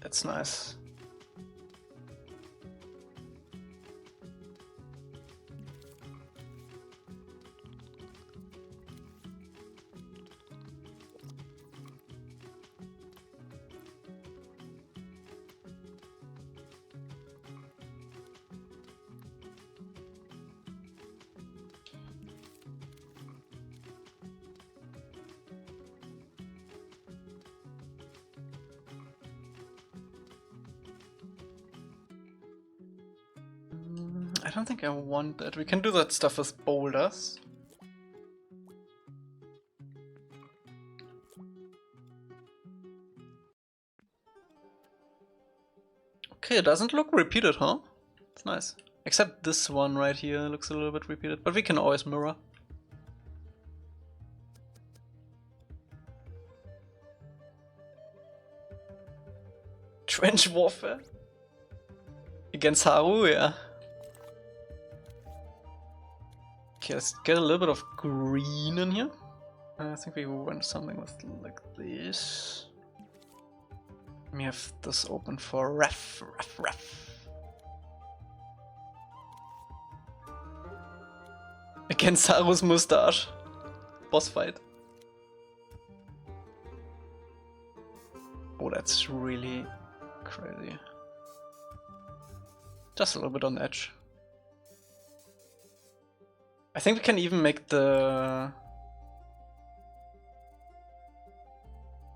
That's nice. I don't think I want that. We can do that stuff with boulders. Okay, it doesn't look repeated, huh? It's nice. Except this one right here looks a little bit repeated, but we can always mirror. Trench warfare? Against Haru, yeah. Okay, let's get a little bit of green in here. I think we want something with like this. We have this open for ref. Against Haru's mustache. Boss fight. Oh, that's really crazy. Just a little bit on the edge. I think we can even make the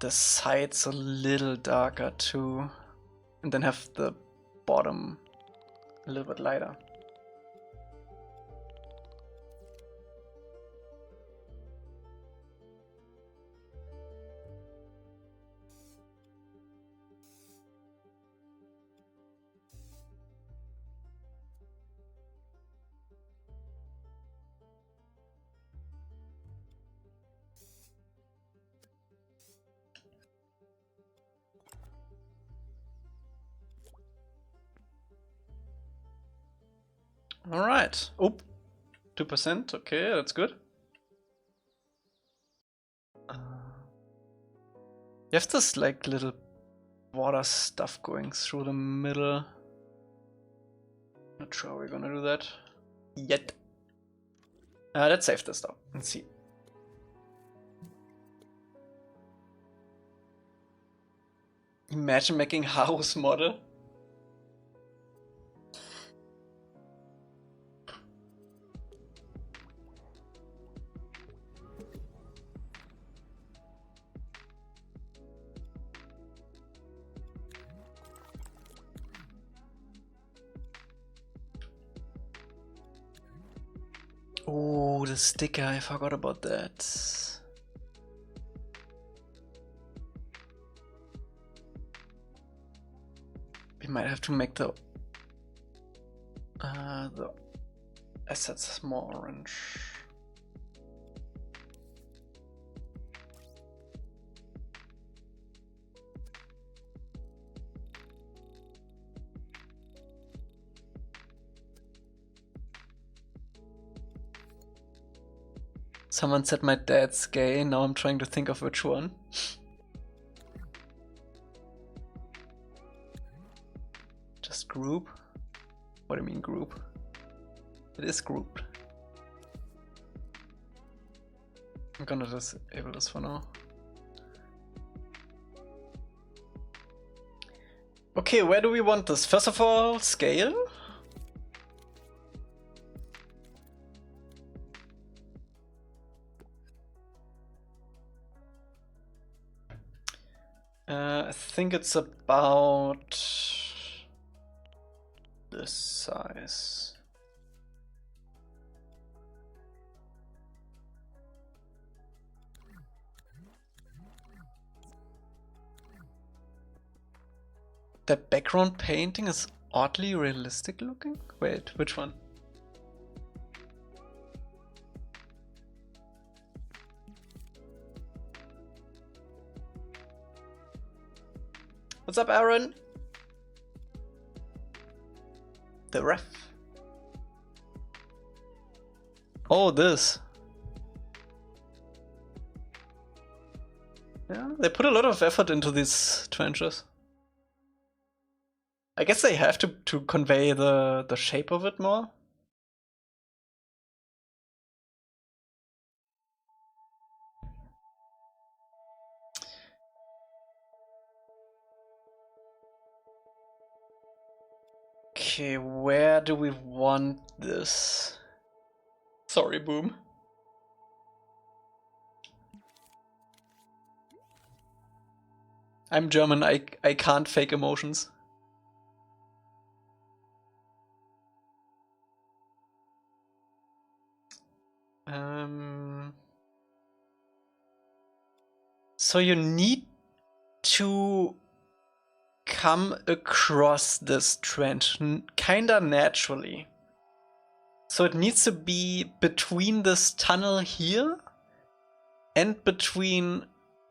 sides a little darker too, and then have the bottom a little bit lighter. Alright. Oh, 2%. Okay, that's good. You have this like little water stuff going through the middle. Not sure how we're gonna do that yet. Let's save this though and see. Imagine making Haru's model. Oh, the sticker, I forgot about that. We might have to make the assets more orange. Someone said my dad's gay, now I'm trying to think of which one. Just group? What do you mean group? It is grouped. I'm gonna disable this for now. Okay, where do we want this? First of all, scale. I think it's about this size. That background painting is oddly realistic looking. Wait, which one? What's up, Aaron? The ref. Oh, this. Yeah, they put a lot of effort into these trenches. I guess they have to convey the shape of it more. Okay, where do we want this? Sorry, Boom. I'm German, I can't fake emotions. So you need to come across this trench kinda naturally. So it needs to be between this tunnel here and between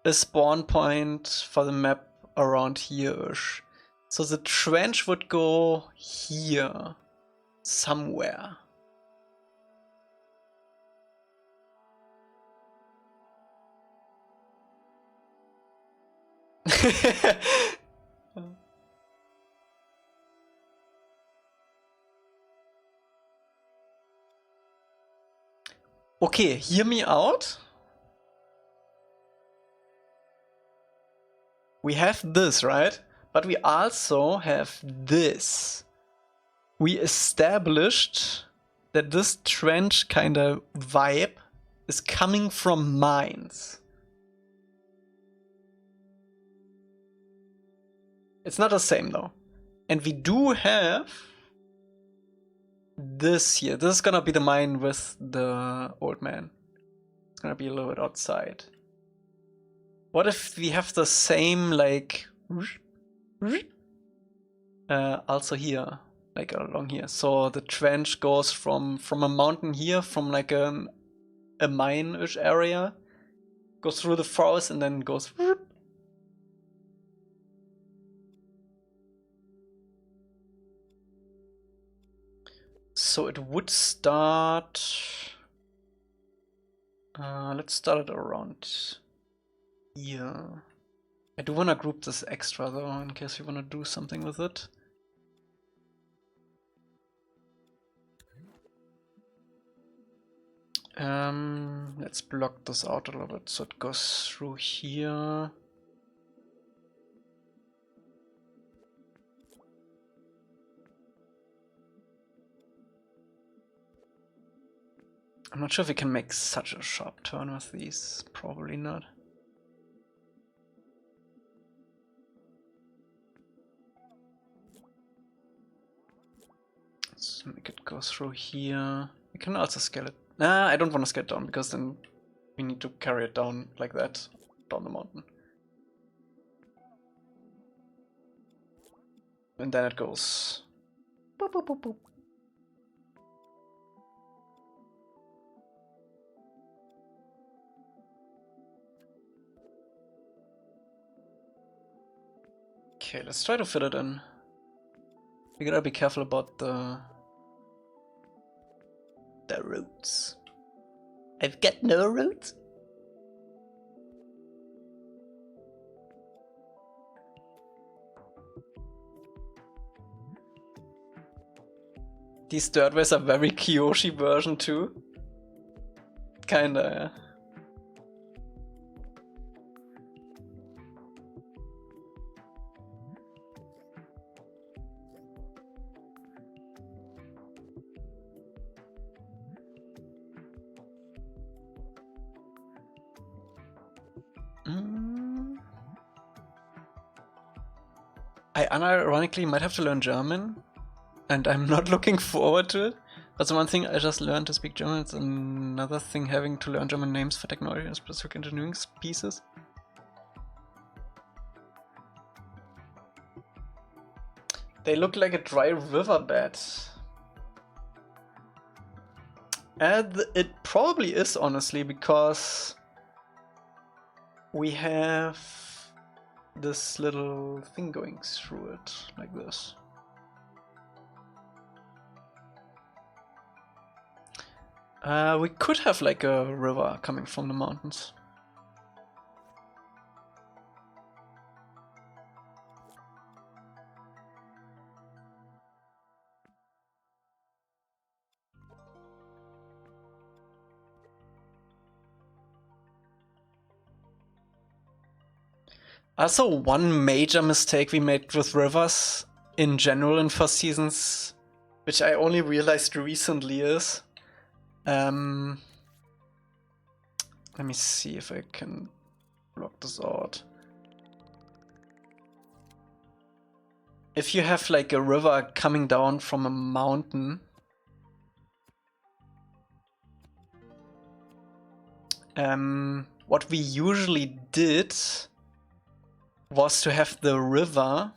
a spawn point for the map around here-ish. So the trench would go here somewhere. Okay, hear me out. We have this, right? But we also have this. We established that this trench kind of vibe is coming from mines. It's not the same though. And we do have this here. This is gonna be the mine with the old man. It's gonna be a little bit outside. What if we have the same, like, also here, like along here. So the trench goes from a mountain here, from like a mine-ish area, goes through the forest and then goes. So it would start. Let's start it around here. I do want to group this extra though, in case we want to do something with it. Let's block this out a little bit so it goes through here. I'm not sure if we can make such a sharp turn with these. Probably not. Let's make it go through here. We can also scale it. Nah, I don't want to scale it down because then we need to carry it down like that, down the mountain. And then it goes. Boop, boop, boop, boop. Okay, let's try to fit it in. We gotta be careful about the roots. I've got no roots. These dirtways are very Kyoshi version too. Kinda, yeah. I unironically might have to learn German, and I'm not looking forward to it. That's one thing I just learned to speak German. It's another thing having to learn German names for technology and specific engineering pieces. They look like a dry riverbed. And it probably is, honestly, because we have this little thing going through it, like this. We could have like a river coming from the mountains. Also, one major mistake we made with rivers in general in first seasons, which I only realized recently, is let me see if I can block this out. If you have like a river coming down from a mountain, what we usually did was to have the river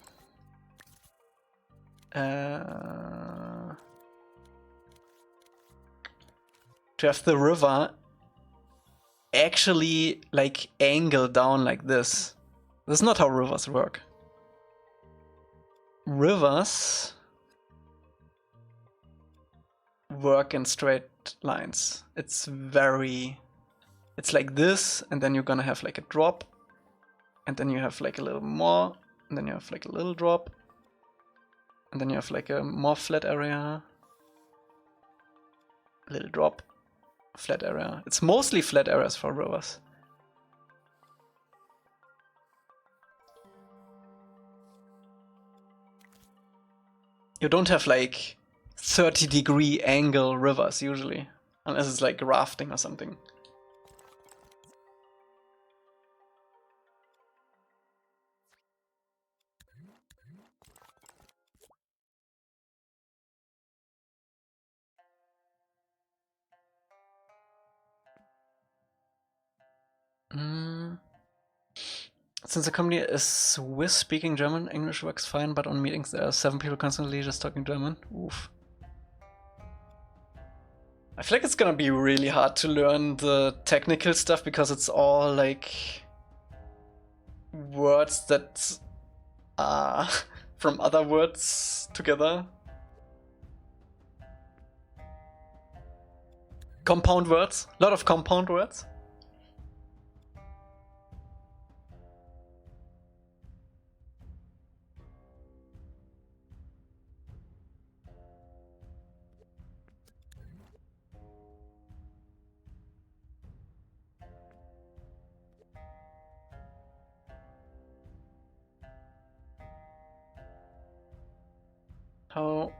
actually like angle down like this. This is not how rivers work. Rivers work in straight lines. It's like this, and then you're gonna have like a drop, and then you have like a little more, and then you have like a little drop, and then you have like a more flat area, little drop, flat area. It's mostly flat areas for rivers. You don't have like 30-degree angle rivers usually, unless it's like rafting or something. Since the company is Swiss, speaking German, English works fine, but on meetings there are 7 people constantly just talking German. Oof. I feel like it's gonna be really hard to learn the technical stuff because it's all like words that are from other words together. Compound words, a lot of compound words. How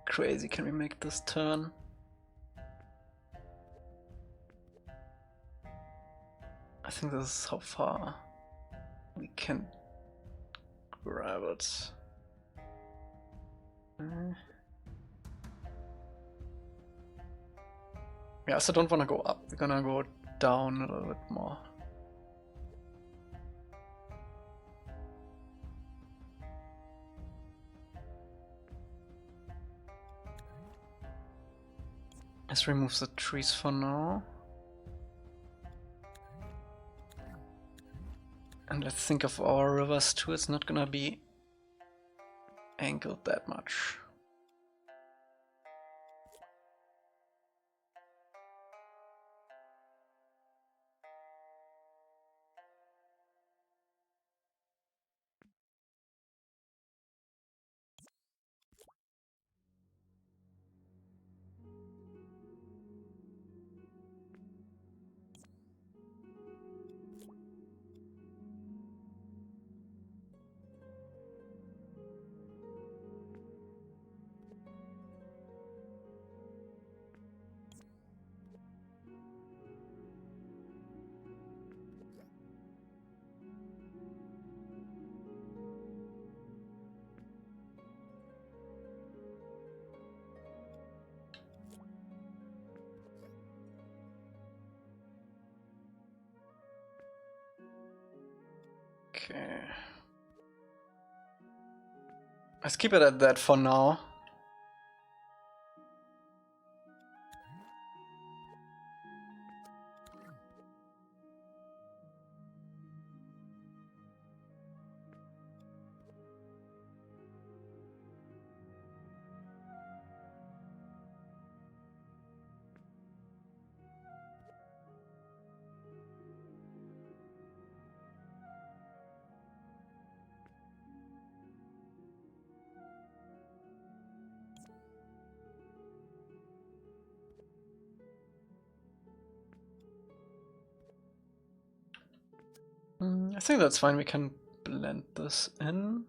crazy can we make this turn? I think this is how far we can grab it. Yeah, so don't want to go up. We're gonna go down a little bit more. Let's remove the trees for now. And let's think of our rivers too. It's not gonna be angled that much. Okay. Let's keep it at that for now. I think that's fine, we can blend this in.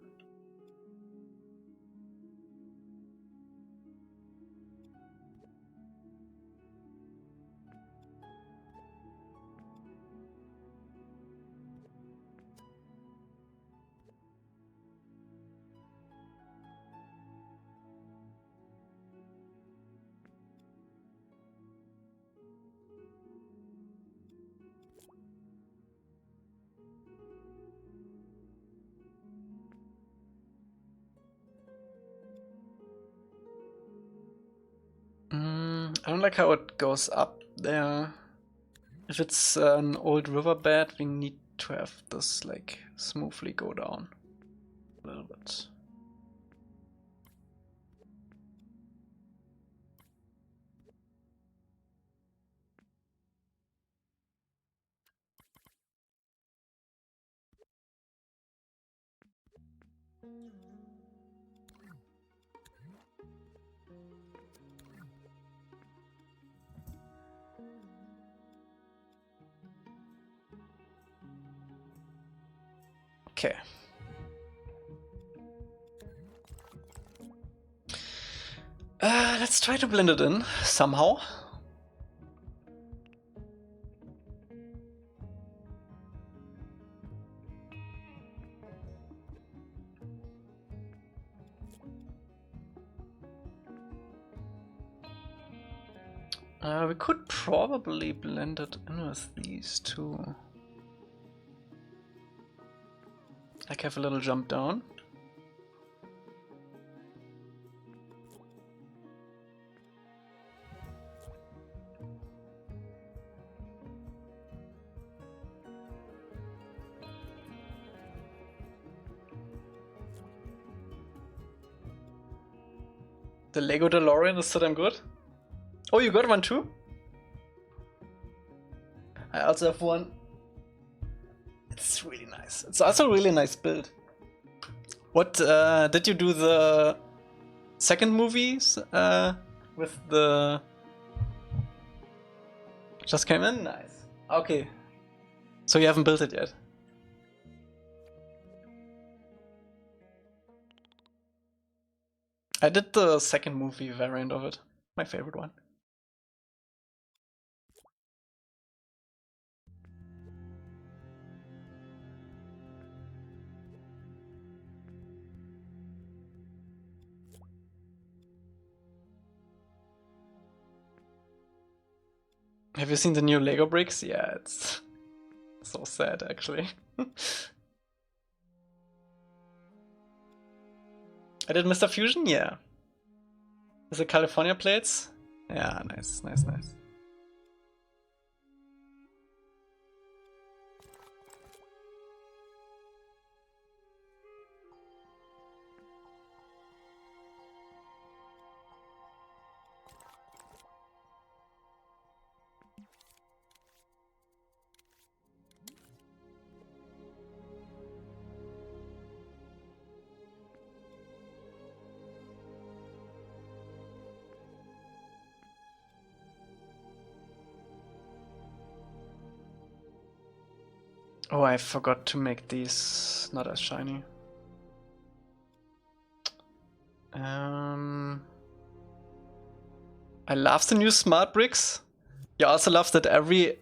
I don't like how it goes up there. If it's an old riverbed, we need to have this like smoothly go down a little bit. Okay. Let's try to blend it in somehow. We could probably blend it in with these two. Like have a little jump down. The Lego DeLorean is so damn good. Oh, you got one too? I also have one. It's really nice. It's also a really nice build. What, did you do the second movies with the... Just came in? Nice. Okay. So you haven't built it yet? I did the second movie variant of it. My favorite one. Have you seen the new Lego bricks? Yeah, it's so sad actually. I did Mr. Fusion? Yeah. Is it California plates? Yeah, nice, nice, nice. Oh, I forgot to make these not as shiny. I love the new smart bricks. You also love that every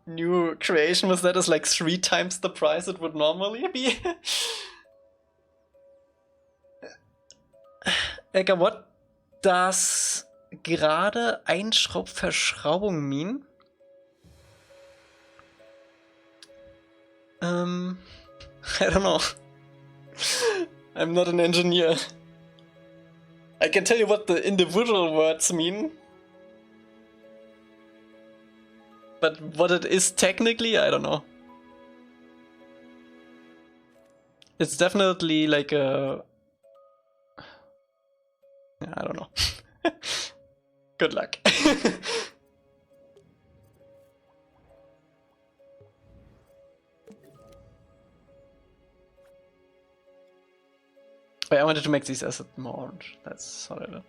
new creation with that is like 3 times the price it would normally be. Elca, what does gerade Einschraubverschraubung mean? I don't know. I'm not an engineer. I can tell you what the individual words mean. But what it is technically, I don't know. It's definitely like a... I don't know. Good luck. Wait, I wanted to make these assets more orange. That's what I did.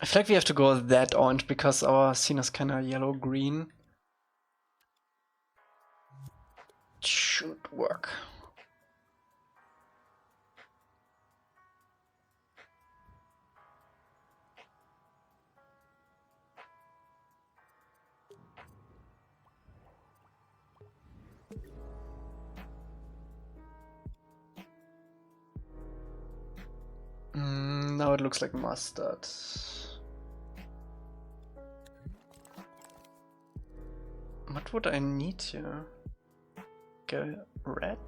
I feel like we have to go that orange because our scene is kind of yellow-green. Should work. Now it looks like mustard. What would I need here? Get red?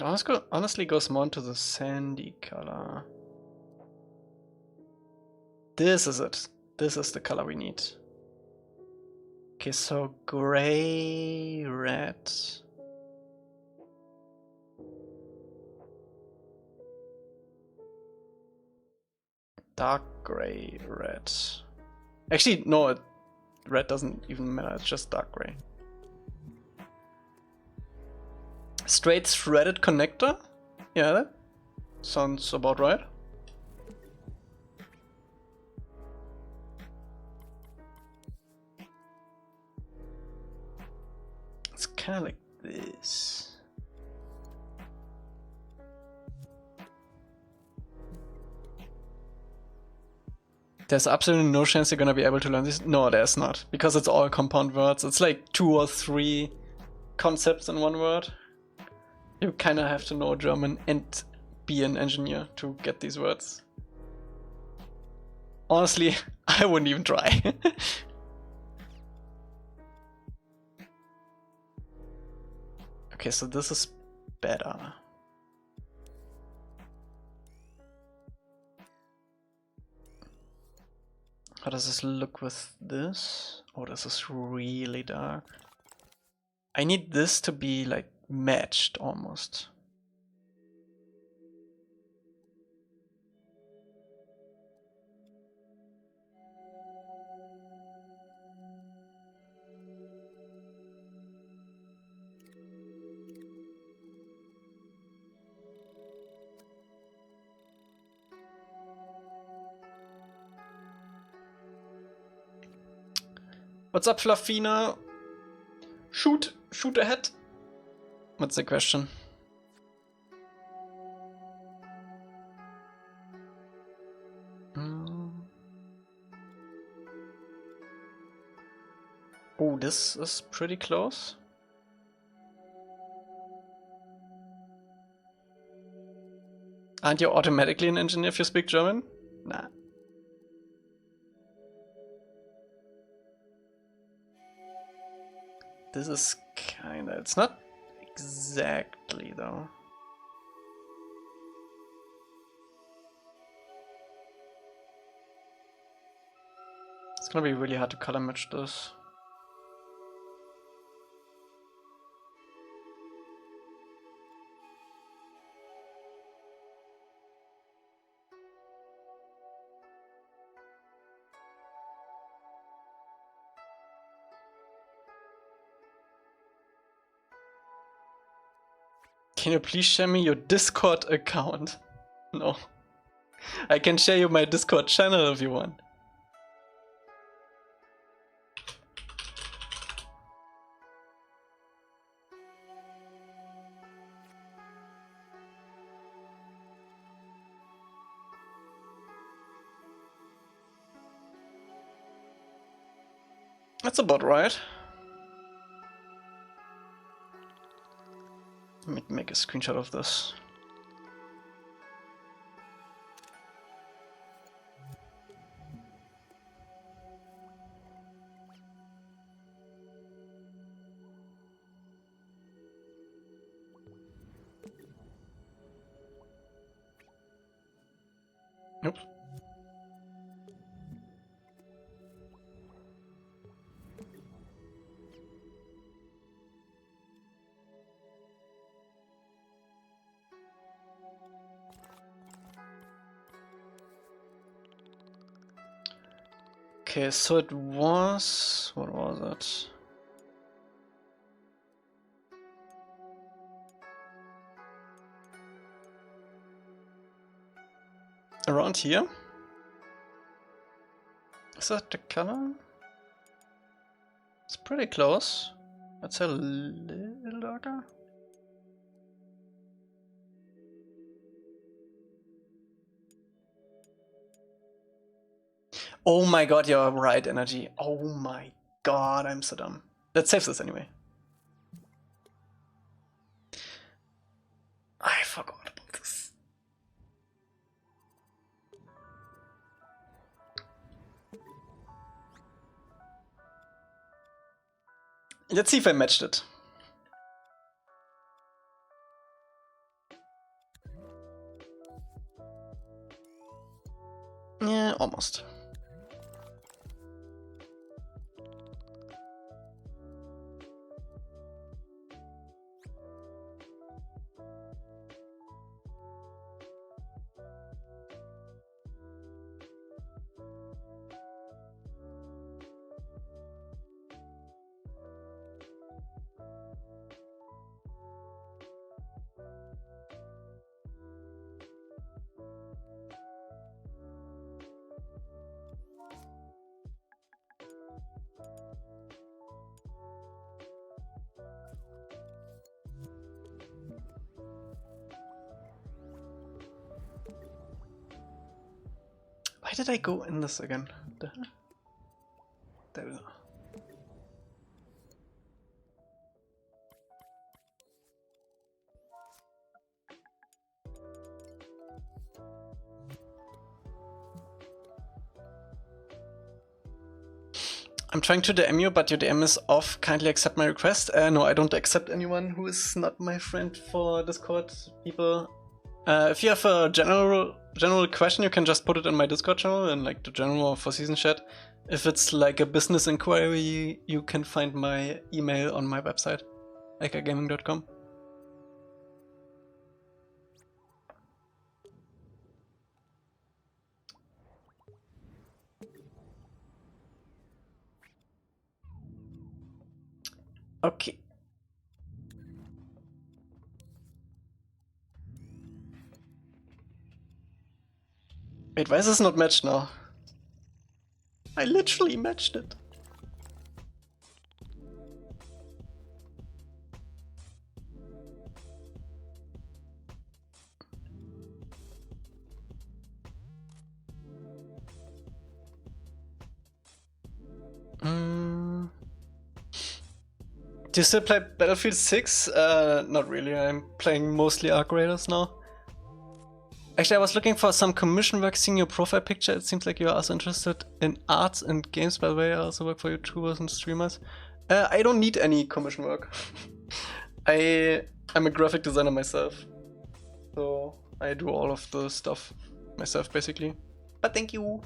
It honestly goes more into the sandy color. This is it. This is the color we need. Okay, so gray, red. Dark gray, red. Actually, no, red doesn't even matter, it's just dark gray. Straight threaded connector? Yeah, that sounds about right. It's kind of like this. There's absolutely no chance you're gonna be able to learn this. No, there's not, because it's all compound words. It's like 2 or 3 concepts in one word. You kind of have to know German and be an engineer to get these words. Honestly, I wouldn't even try. Okay, so this is better. How does this look with this? Oh, this is really dark. I need this to be like matched almost. What's up, Fluffina? Shoot ahead. What's the question? Oh, this is pretty close. Aren't you automatically an engineer if you speak German? Nah. This is kinda... It's not exactly though. It's gonna be really hard to color match this. Can you please share me your Discord account? No. I can share you my Discord channel if you want. That's about right. Let me make a screenshot of this. Oops. Okay, so it was... what was it? Around here? Is that the color? It's pretty close. That's a little darker. Oh my god, you're right, energy. Oh my god, I'm so dumb. Let's save this anyway. I forgot about this. Let's see if I matched it. Yeah, almost. Why did I go in this again? There we go. I'm trying to DM you, but your DM is off. Kindly accept my request. No, I don't accept anyone who is not my friend for Discord people. If you have a general question, you can just put it in my Discord channel in like the general for season chat. If it's like a business inquiry, you can find my email on my website, elcagaming.com. Okay. Wait, why is this not matched now? I literally matched it. Do you still play Battlefield 6? Not really, I'm playing mostly Arc Raiders now. Actually, I was looking for some commission work, seeing your profile picture. It seems like you're also interested in arts and games. By the way, I also work for YouTubers and streamers. I don't need any commission work. I'm a graphic designer myself. So I do all of the stuff myself, basically. But thank you.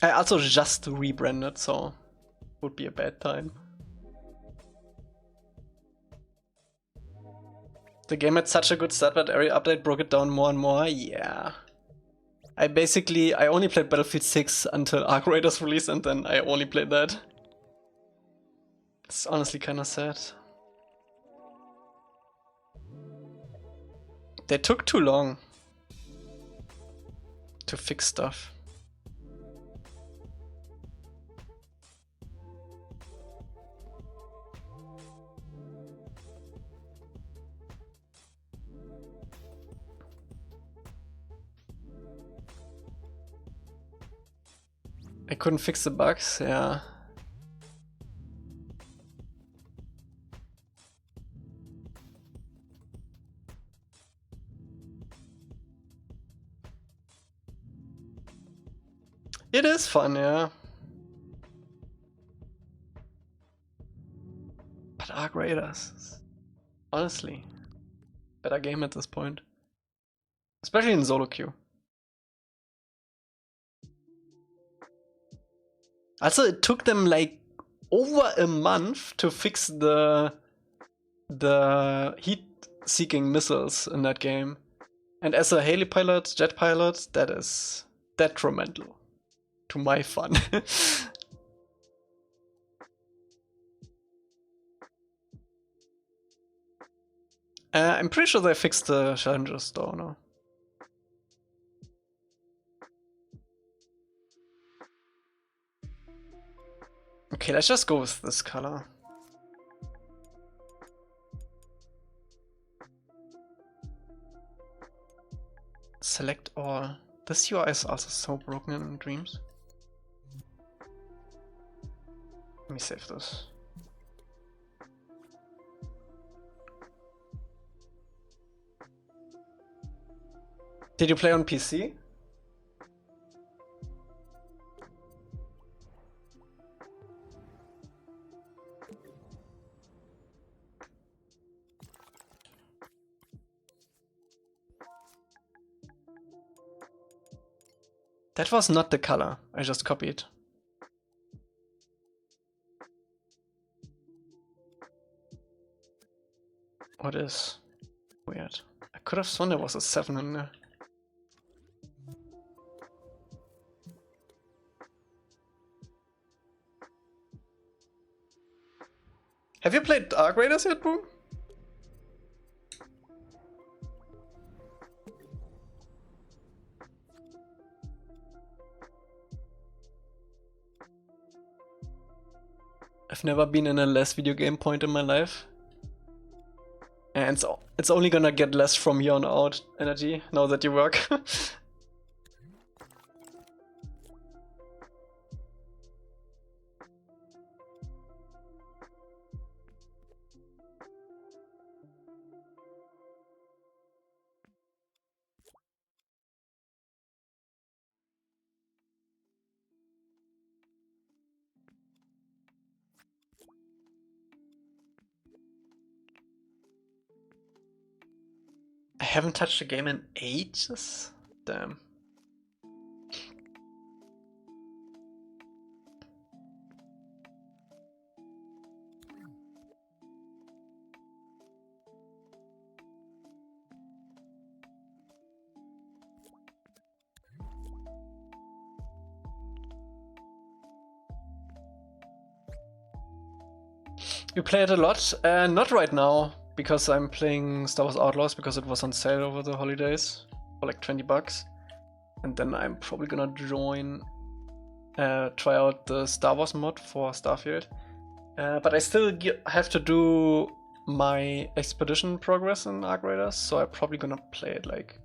I also just rebranded, so would be a bad time. The game had such a good start, but every update broke it down more and more. Yeah. I only played Battlefield 6 until Arc Raiders released, and then I only played that. It's honestly kind of sad. They took too long to fix stuff. I couldn't fix the bugs, yeah. It is fun, yeah. But Arc Raiders, honestly, better game at this point. Especially in solo queue. Also, it took them like over a month to fix the heat-seeking missiles in that game. And as a heli pilot, jet pilot, that is detrimental to my fun. I'm pretty sure they fixed the challenges though, no? Okay, let's just go with this color. Select all. This UI is also so broken in Dreams. Let me save this. Did you play on PC? That was not the color, I just copied. What is weird? I could have sworn there was a 7 in there. Have you played Arc Raiders yet, Boom? I've never been in a less video game point in my life. And it's only gonna get less from here on out energy now that you work. I haven't touched a game in ages? Damn. You play it a lot? Not right now. Because I'm playing Star Wars Outlaws because it was on sale over the holidays for like 20 bucks. And then I'm probably gonna try out the Star Wars mod for Starfield. But I still have to do my expedition progress in Arc Raiders, so I'm probably gonna play it like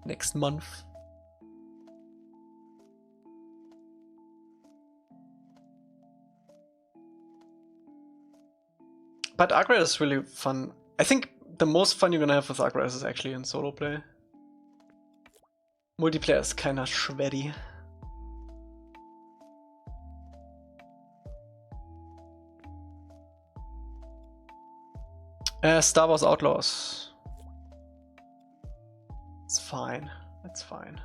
next month. But Arc Raiders is really fun. I think the most fun you're gonna have with Arc Raiders is actually in solo play. Multiplayer is kinda shreddy. Star Wars Outlaws. It's fine. It's fine.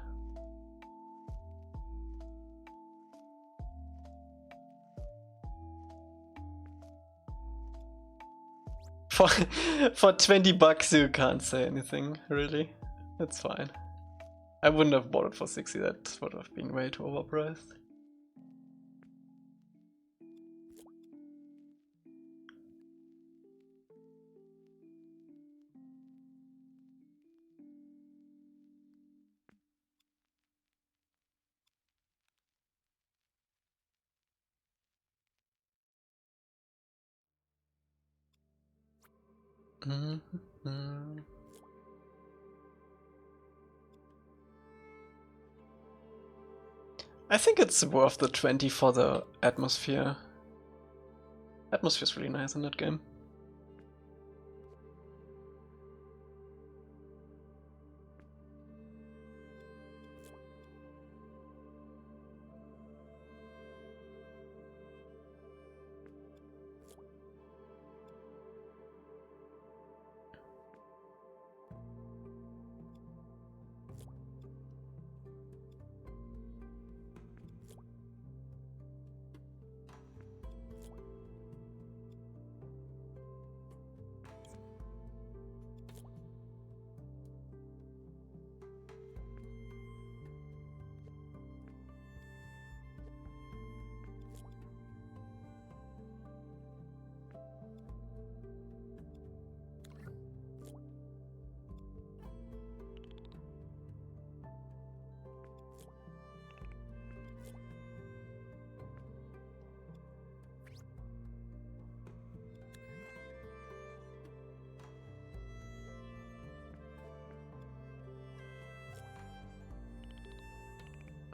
For 20 bucks you can't say anything, really. That's fine. I wouldn't have bought it for 60, that would have been way too overpriced. Mm-hmm. I think it's worth the 20 for the atmosphere. Atmosphere's really nice in that game.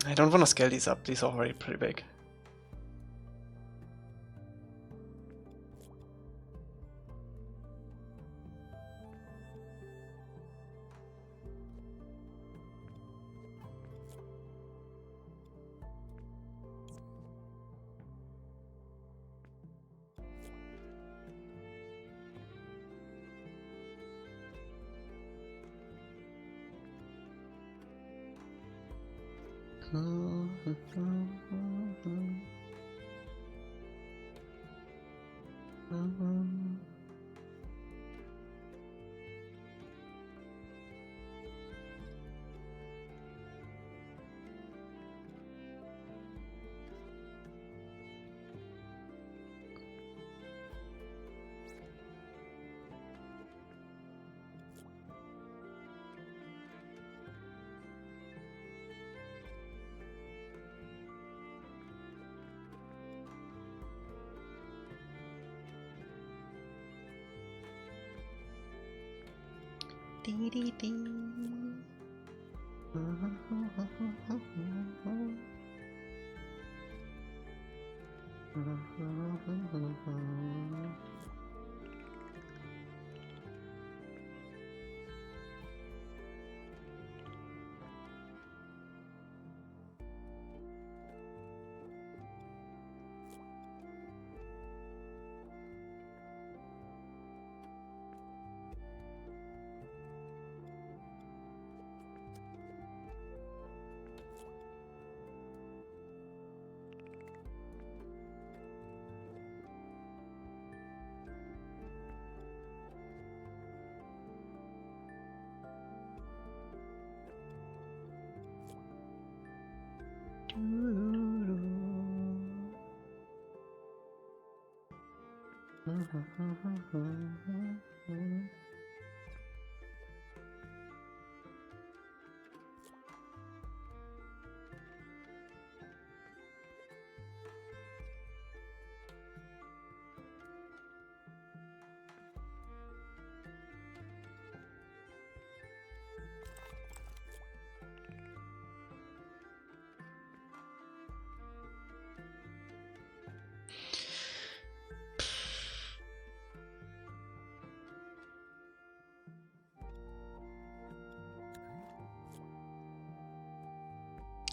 I don't want to scale these up, these are already pretty big.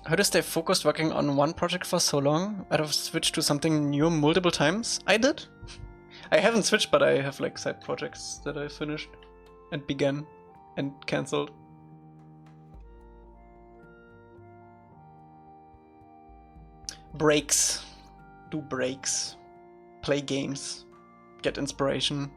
How to stay focused working on one project for so long? I'd have switched to something new multiple times. I did. I haven't switched, but I have like side projects that I finished and began and cancelled. Breaks. Do breaks. Play games. Get inspiration.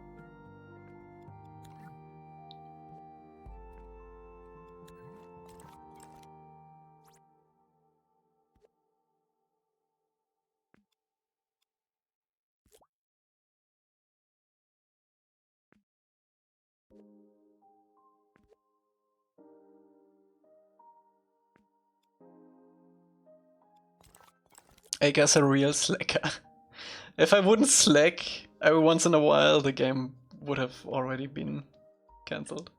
I guess a real slacker. If I wouldn't slack every once in a while, the game would have already been cancelled.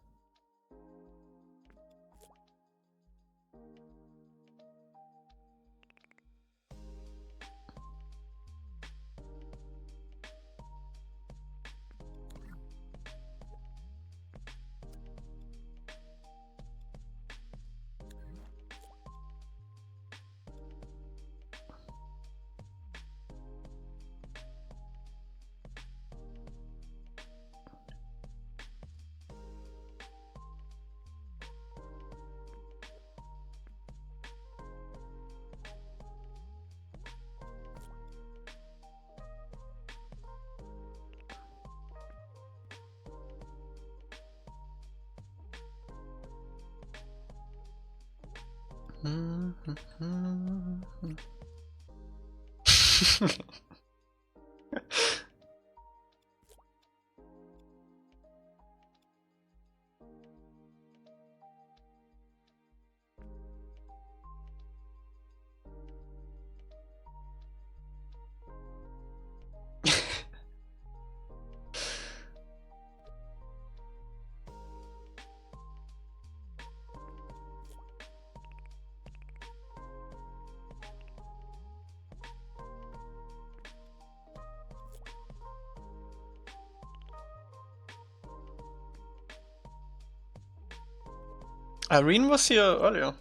Irene was here earlier.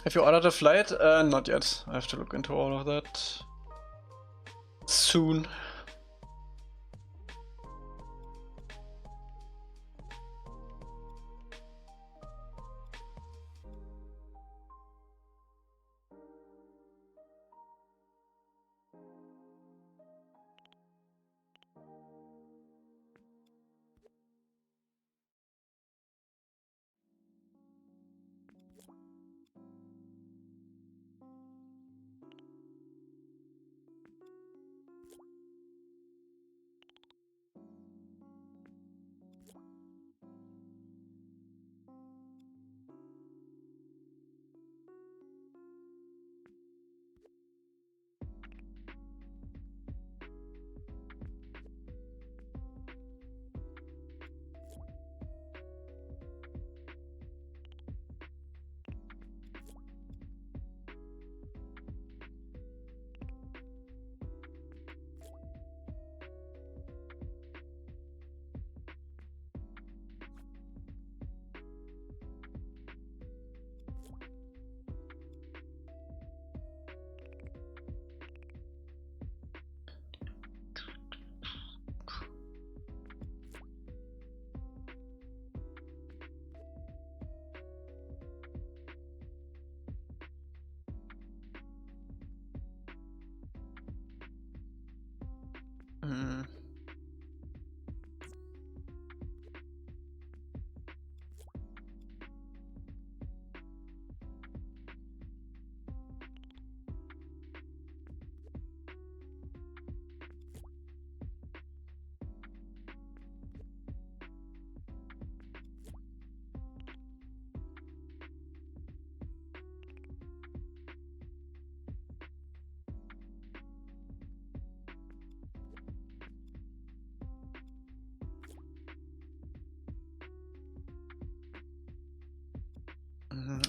Have you ordered a flight? Not yet. I have to look into all of that soon.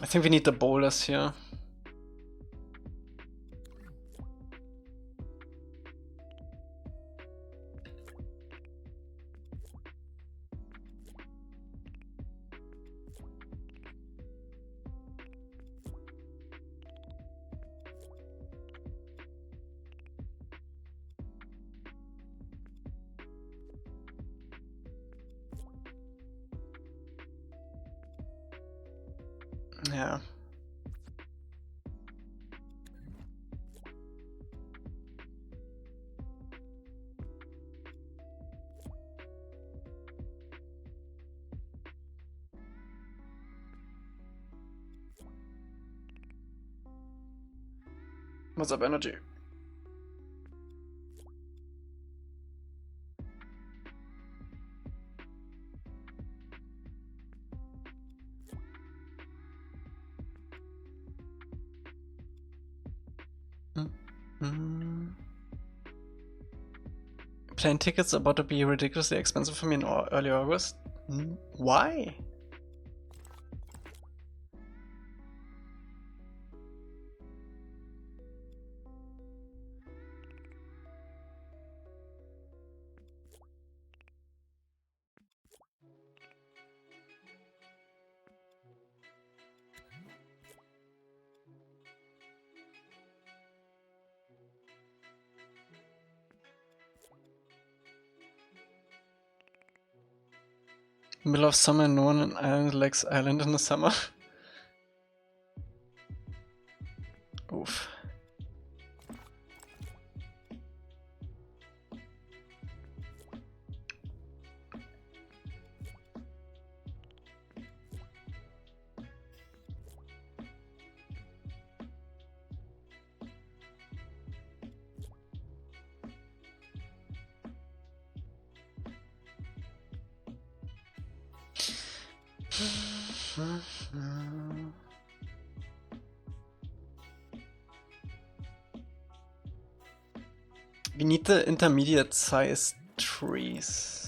I think we need the boulders here. Yeah. What's up, energy? Plane tickets are about to be ridiculously expensive for me in early August. Why? Middle of summer, no one in Ireland likes Ireland in the summer. Oof. We need the intermediate size trees.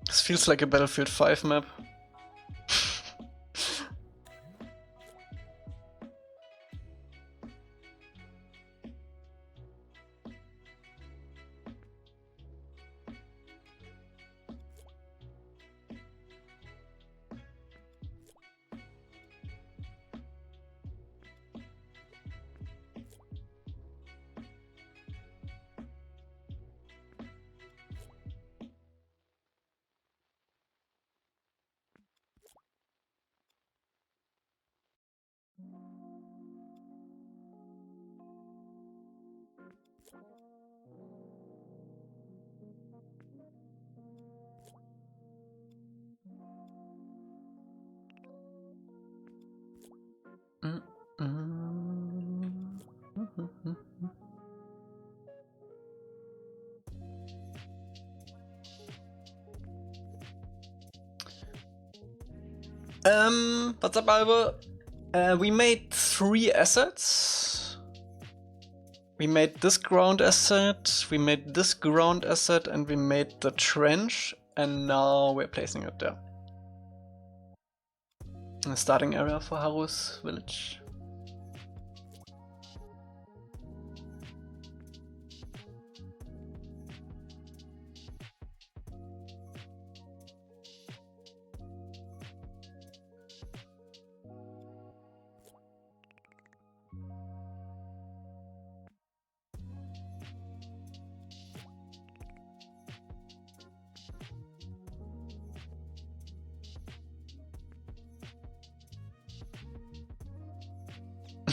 This feels like a Battlefield 5 map. What's up, Alba? We made 3 assets. We made this ground asset, we made this ground asset, and we made the trench, and now we're placing it there. A starting area for Haru's village.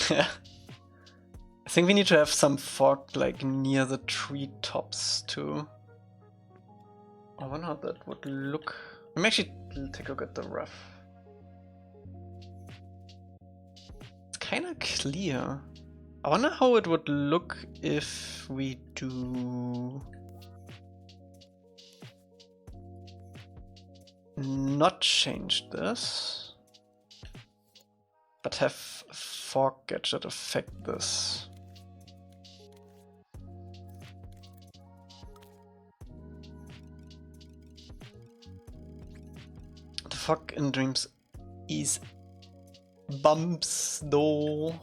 I think we need to have some fog like near the treetops too. I wonder how that would look. Let me actually take a look at the rough. It's kind of clear. I wonder how it would look if we do not change this, but have fog gadget affect this. The fog in Dreams is bumps though.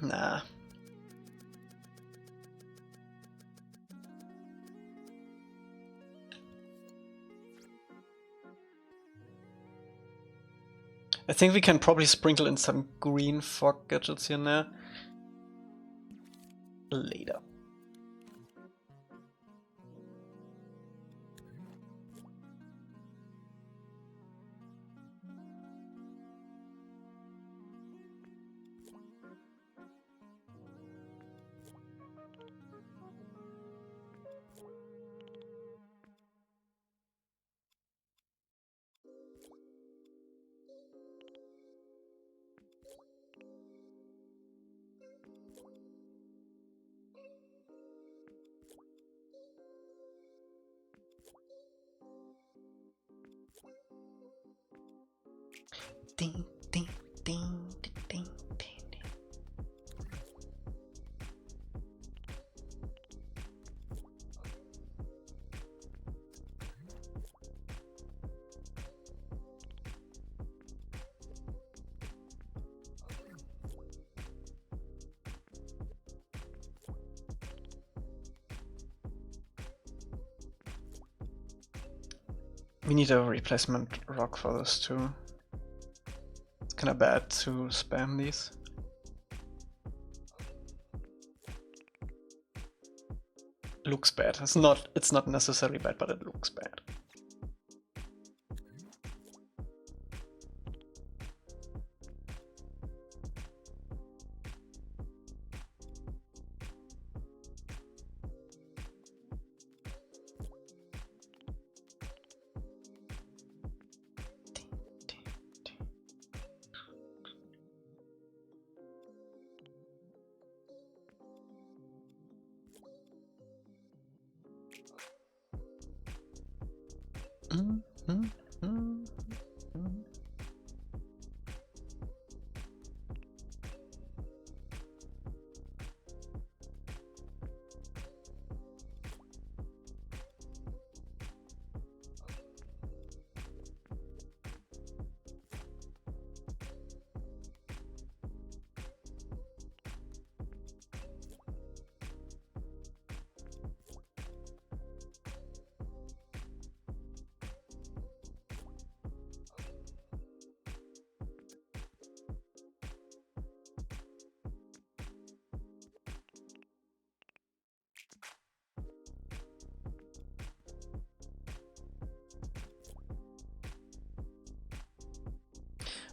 Nah. I think we can probably sprinkle in some green fog gadgets here and there. Later. Ding, ding, ding, ding, ding, ding. We need a replacement rock for this too. It's kinda bad to spam these. Looks bad. It's not necessarily bad, but it looks bad.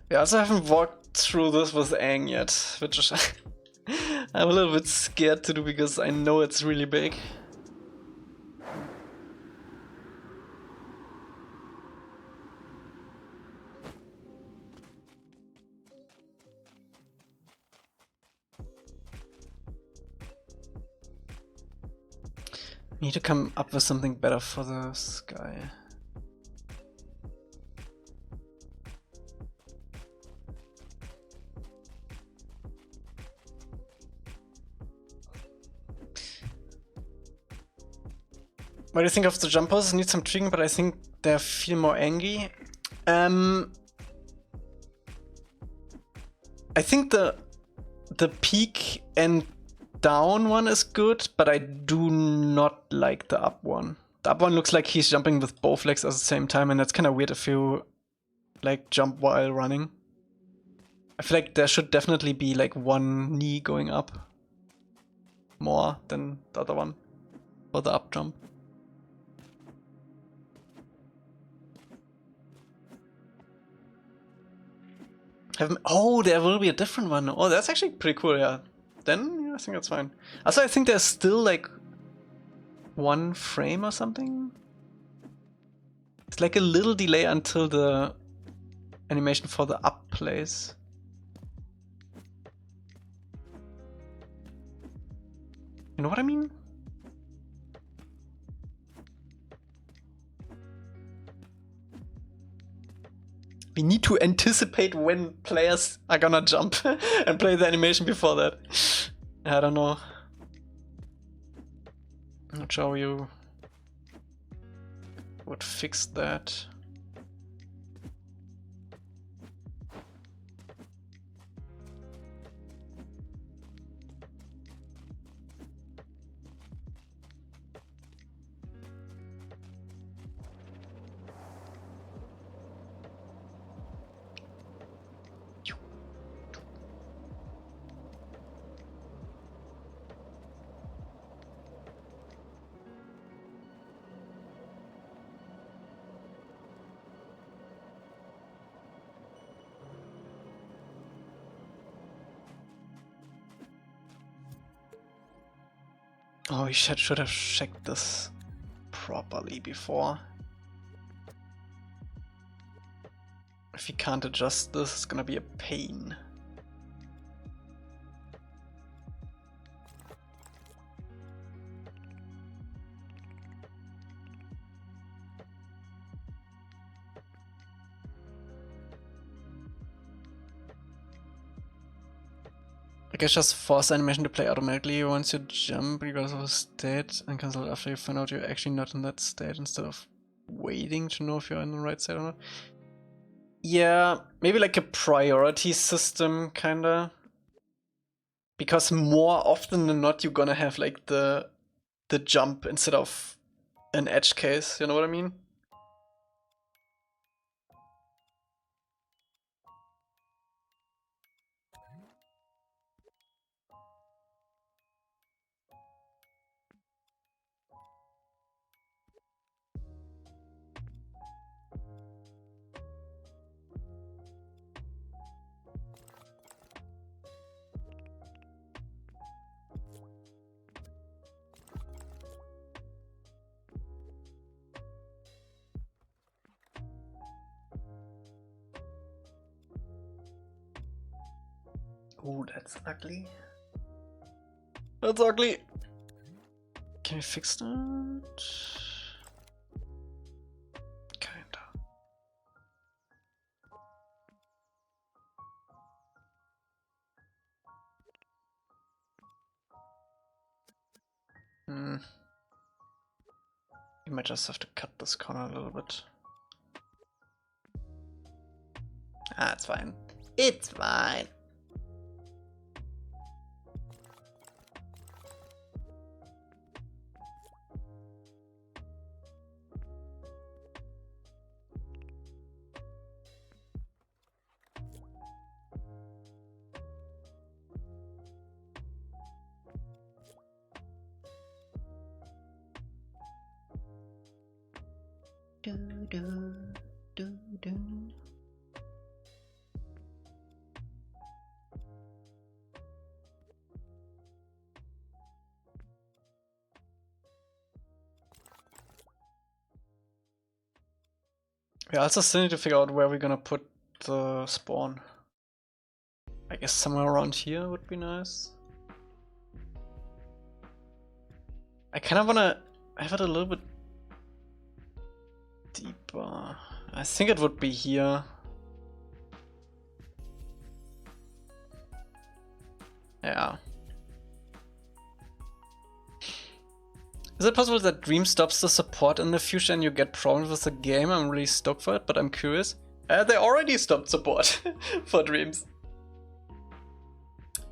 We also haven't walked through this with Aang yet, which is I'm a little bit scared to do because I know it's really big. Need to come up with something better for the sky. What do you think of the jumpers? Need some tweaking, but I think they feel more angry. I think the peak and down one is good, but I do not like the up one. The up one looks like he's jumping with both legs at the same time, and that's kind of weird if you like jump while running. I feel like there should definitely be like one knee going up more than the other one for the up jump. Oh, there will be a different one. Oh, that's actually pretty cool, yeah. Then yeah, I think that's fine. Also, I think there's still like 1 frame or something. It's like a little delay until the animation for the up plays. You know what I mean? We need to anticipate when players are gonna jump and play the animation before that. I don't know. I'm not sure you would fix that. Oh, we should have checked this properly before. If you can't adjust this, it's gonna be a pain. I guess just force the animation to play automatically once you jump because of a state and cancel it after you find out you're actually not in that state instead of waiting to know if you're in the right state or not. Yeah, maybe like a priority system kinda. Because more often than not you're gonna have like the jump instead of an edge case, you know what I mean? Oh, that's ugly. That's ugly. Can we fix that? Kinda. You might just have to cut this corner a little bit. Ah, it's fine. It's fine. We also still need to figure out where we're gonna put the spawn. I guess somewhere around here would be nice. I kind of wanna have it a little bit deeper. I think it would be here. Yeah. Is it possible that Dreams stops the support in the future and you get problems with the game? I'm really stoked for it, but I'm curious. They already stopped support for Dreams.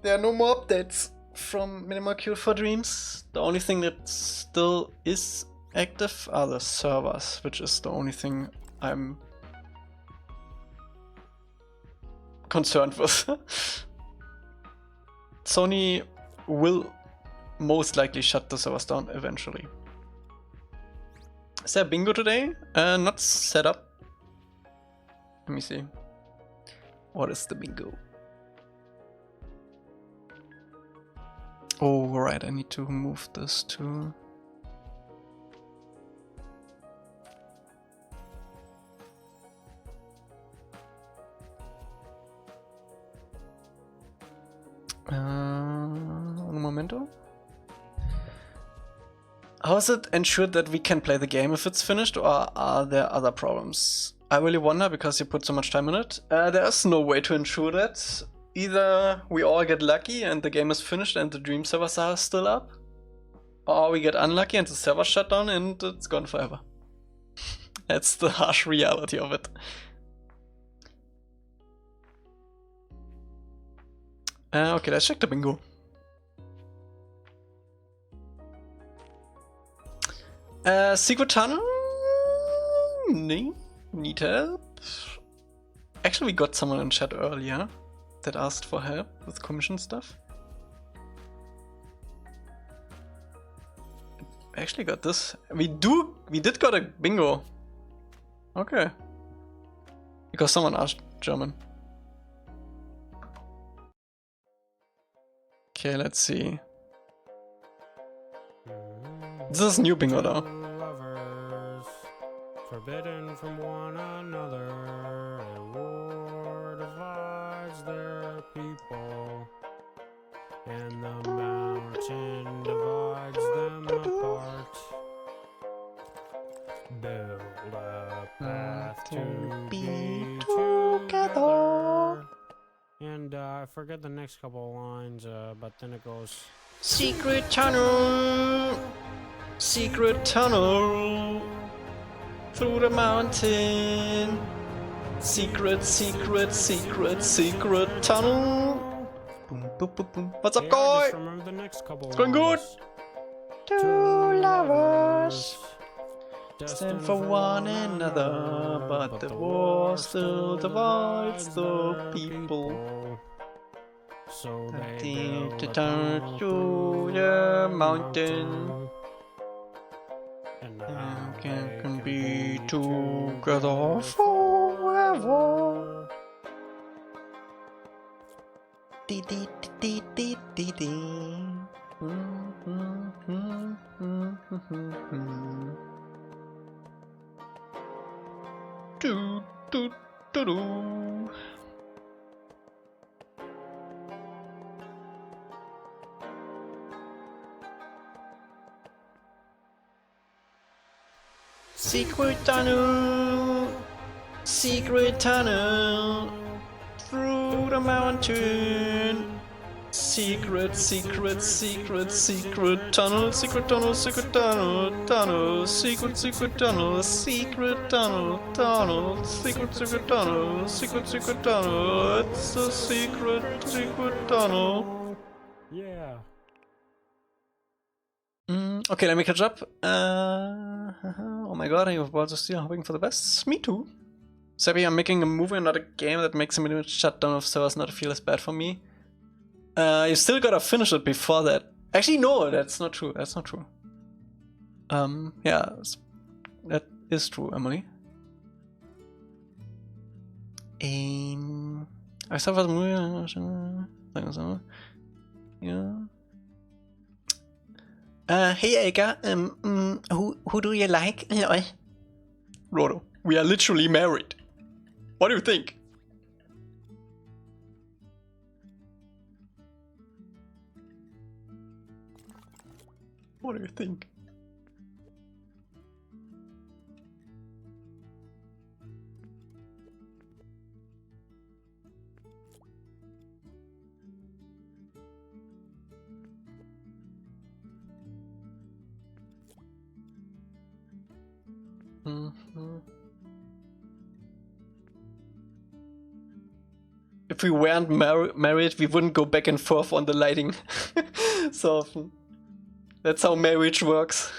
There are no more updates from Minimal Q for Dreams. The only thing that still is active are the servers, which is the only thing I'm concerned with. Sony will most likely shut the servers down eventually. Is there bingo today? Not set up. Let me see. What is the bingo? Oh, right, I need to move this too. Un momento. How is it ensured that we can play the game if it's finished, or are there other problems? I really wonder because you put so much time in it. There's no way to ensure that. Either we all get lucky and the game is finished and the Dream servers are still up, or we get unlucky and the server shut down and it's gone forever. That's the harsh reality of it. Okay, let's check the bingo. Secret tunnel? Need help? Actually, we got someone in chat earlier that asked for help with commission stuff. I actually got this. We did got a bingo. Okay. Because someone asked German. Okay, let's see. This is new bingo though. Lovers, forbidden from one another, a war divides their people, and the mountain divides them apart. Build a path to be together. And I forget the next couple of lines, but then it goes... Secret tunnel, secret tunnel, through the mountain. Secret, secret, secret, secret tunnel. Boom, boom, boom, boom. What's up, guy? Just remember the next couple It's going good. lines. Two lovers stand for one another, but the war still divides the people. So I they think build to a turn tunnel to the mountain. And And now can be together forever. Dee dee dee dee dee dee. Do do do do. Secret tunnel, secret tunnel, through the mountain. Secret, secret, secret, secret tunnel, secret tunnel, secret tunnel, tunnel, secret, secret tunnel, secret tunnel, tunnel, secret, secret tunnel, secret, secret tunnel. It's a secret, secret tunnel. Yeah. Okay, let me catch up. Oh my god, you've bought still hoping for the best? Me too. Sabi, I'm making a movie, not a game that makes a minute shutdown of servers not feel as bad for me. You still gotta finish it before that. Actually, no, that's not true. That's not true. Yeah, that is true, Emily. I saw the movie. Yeah. Hey Elca, who do you like? Lol. Rodo, we are literally married. What do you think? What do you think? If we weren't married, we wouldn't go back and forth on the lighting so often. That's how marriage works.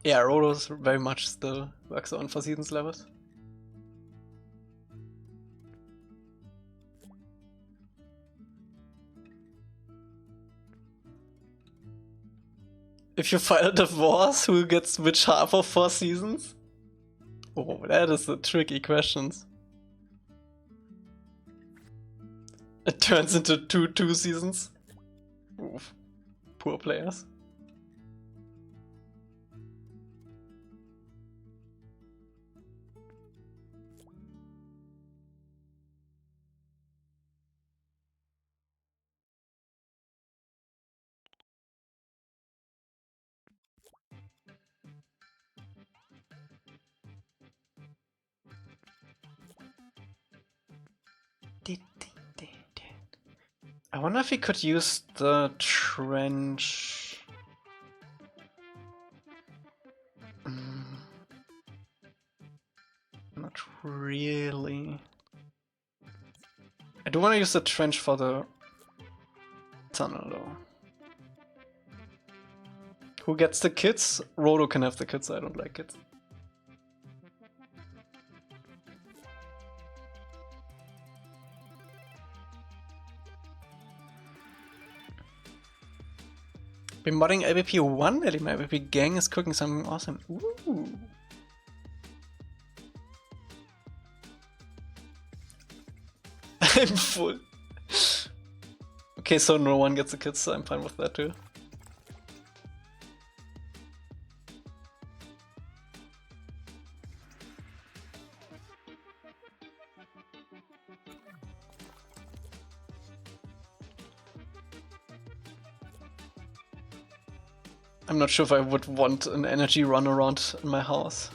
Yeah, Rodo's very much still works on for seasons levels. If you file a divorce, who gets which half of 4 seasons? Oh, that is a tricky question. It turns into two seasons. Oof. Poor players. I wonder if we could use the trench. Not really. I do want to use the trench for the tunnel though. Who gets the kids? Rodo can have the kids, I don't like kids. Been modding LBP 1, really? My LBP gang is cooking something awesome. Ooh. I'm full. Okay, so no one gets the kids, so I'm fine with that too. I'm not sure if I would want an energy run around in my house.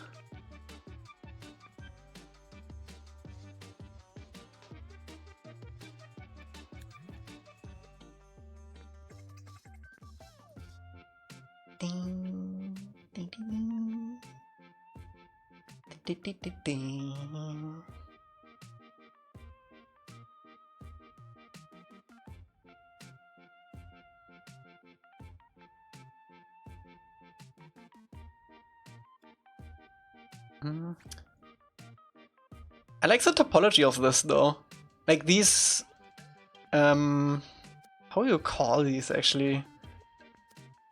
Ding, ding, ding. Ding, ding, ding, ding. I like the topology of this though. Like these, how do you call these actually?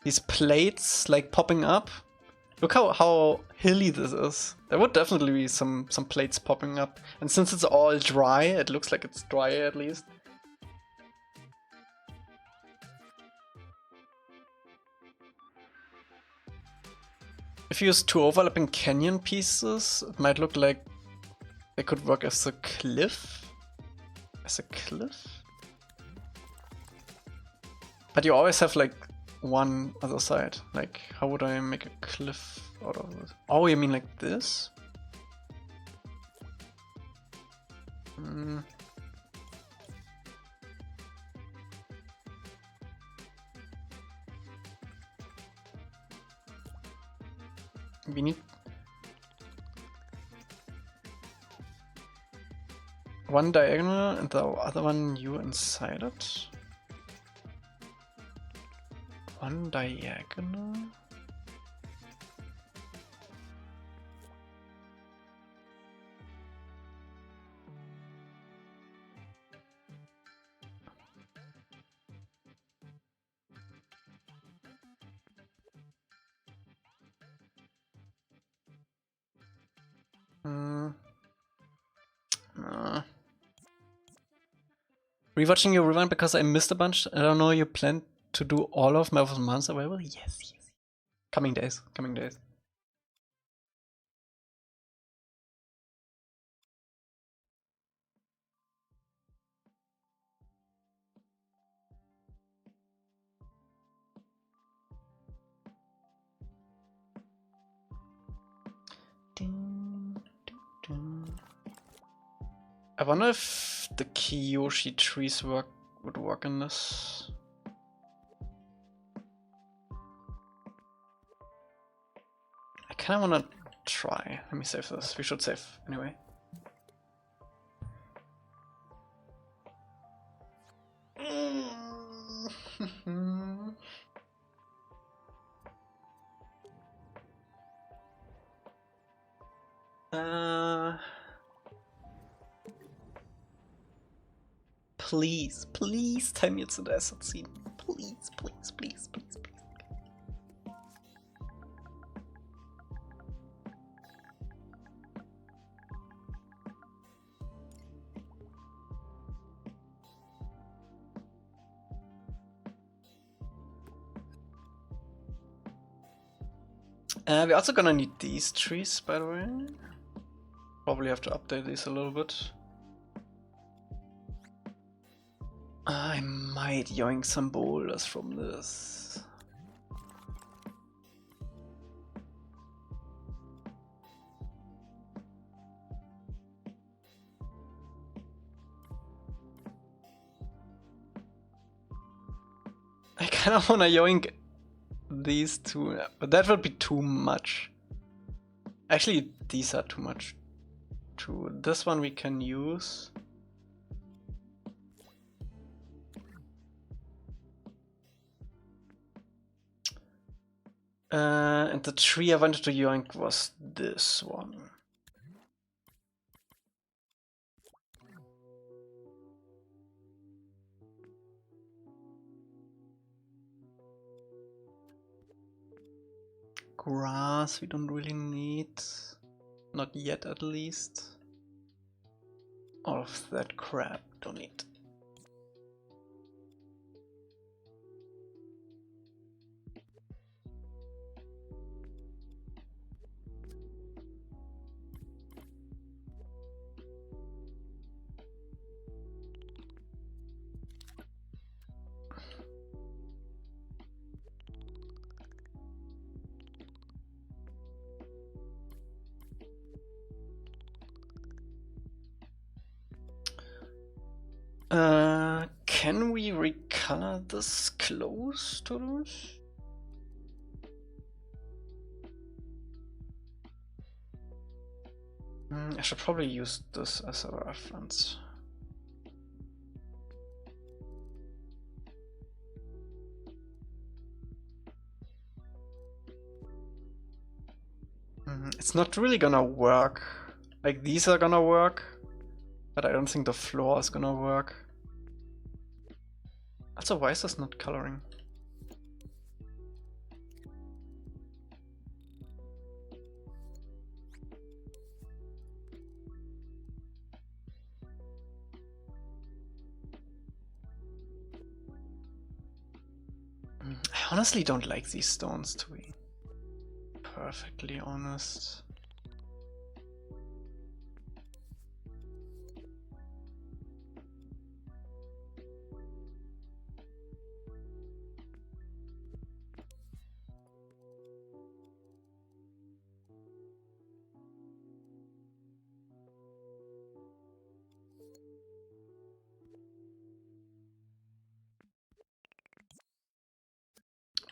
These plates like popping up. Look how hilly this is. There would definitely be some plates popping up. And since it's all dry, it looks like it's dry at least. If you use two overlapping canyon pieces, it might look like they could work as a cliff. As a cliff? But you always have like one other side. Like, how would I make a cliff out of this? Oh, you mean like this? We need one diagonal and the other one new inside it. One diagonal. Rewatching your rewind because I missed a bunch. I don't know, you plan to do all of Marvel's Months available? Yes, yes. Coming days, coming days. I wonder if the Kiyoshi trees would work in this. I kind of want to try. Let me save this. We should save anyway. Please, please tell me it's an asset scene. Please, please, please, please, please. We're also gonna need these trees, by the way. Probably have to update these a little bit. I might yoink some boulders from this. I kind of want to yoink these two, but that would be too much. Actually, these are too much too. This one we can use. And the tree I wanted to yoink was this one. Grass we don't really need. Not yet, at least. All of that crap don't need. Can we recolor this close to this? I should probably use this as a reference. It's not really gonna work. Like, these are gonna work, but I don't think the floor is gonna work. Also, why is this not coloring? I honestly don't like these stones, to be perfectly honest.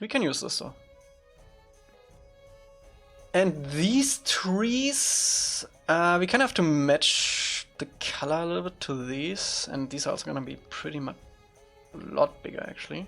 We can use this though. And these trees, we kind of have to match the color a little bit to these, and these are also gonna be pretty much a lot bigger actually.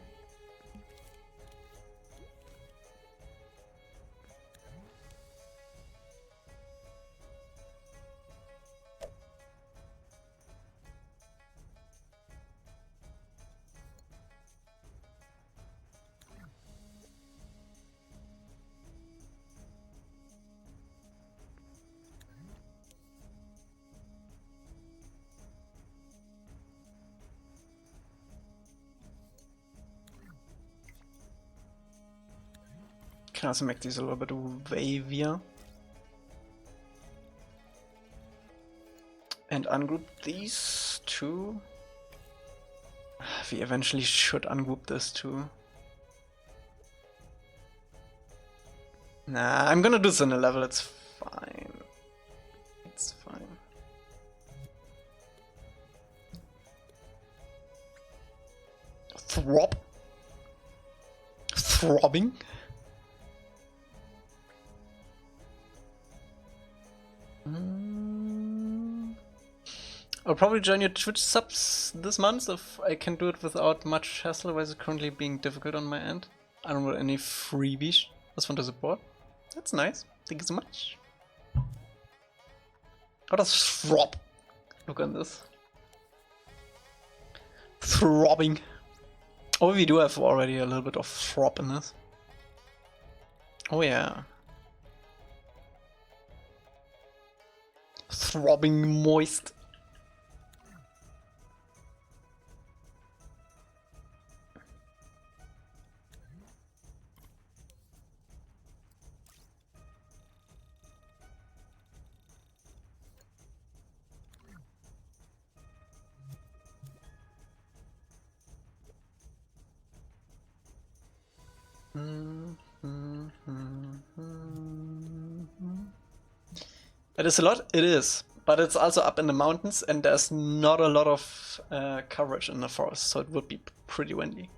Can also make these a little bit wavier. And ungroup these two. We eventually should ungroup this too. Nah, I'm gonna do this in a level, it's fine. It's fine. Throbbing? I'll probably join your Twitch subs this month if I can do it without much hassle, otherwise it's currently being difficult on my end. I don't want any freebies. Just want to support. That's nice. Thank you so much. How does throb look on this? Throbbing. Oh, we do have already a little bit of throb in this. Oh yeah. Throbbing moist. It is a lot, it is, but it's also up in the mountains and there's not a lot of coverage in the forest, so it would be pretty windy.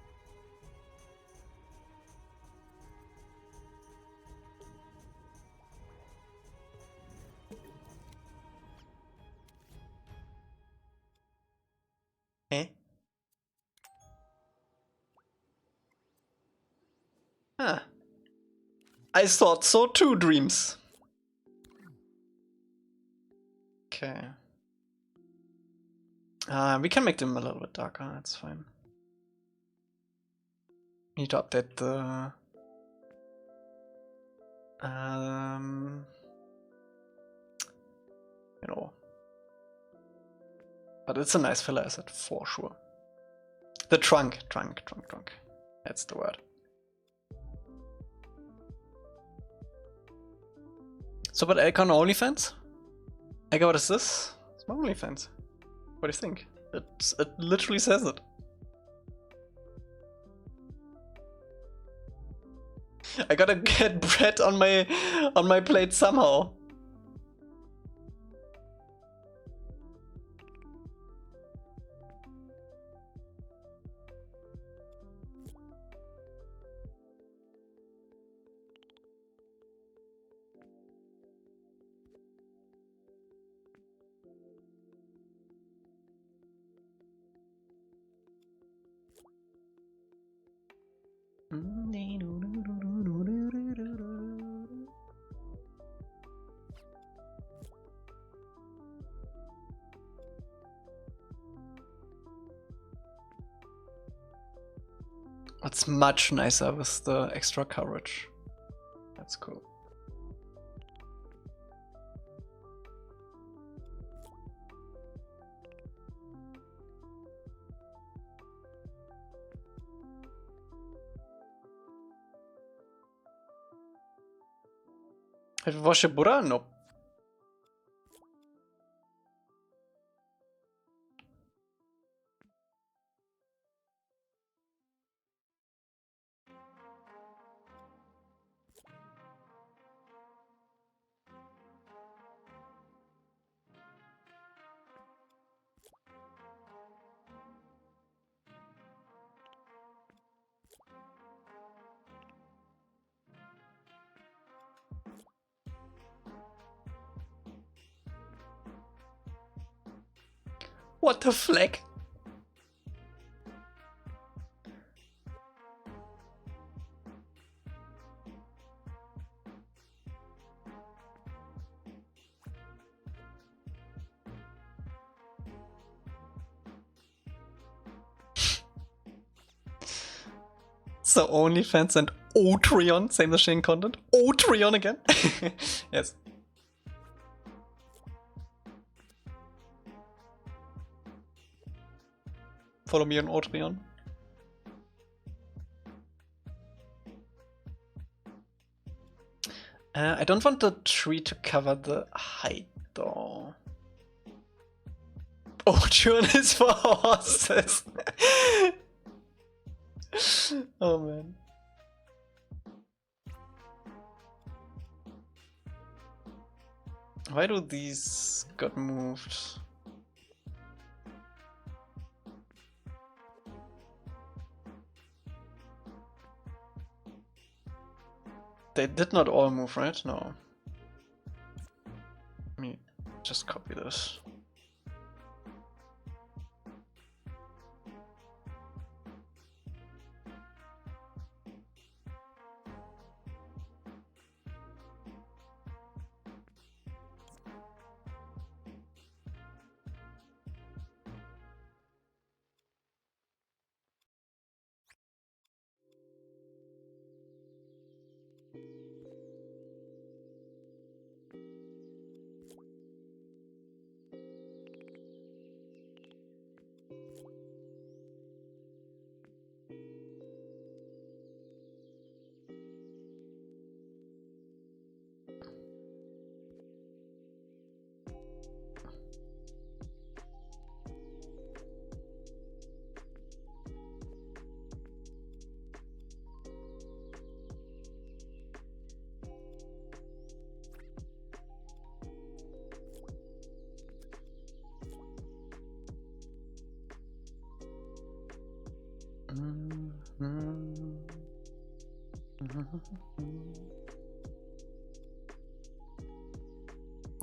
Eh? Ah. I thought so too, Dreams. Okay. We can make them a little bit darker, that's fine. Need to update the... you know. But it's a nice filler asset, for sure. The trunk. That's the word. So, but Elca on OnlyFans? Elca, what is this? It's my OnlyFans. What do you think? It literally says it. I gotta get bread on my plate somehow. It's much nicer with the extra coverage. That's cool. Have you watched a Buddha? Nope. What the fleck? So OnlyFans and Otreon, same machine content. Otreon again? Yes. Follow me on Otreon. I don't want the tree to cover the height though. Otreon is for horses. Oh man. Why do these got moved? They did not all move, right? No. Let me just copy this.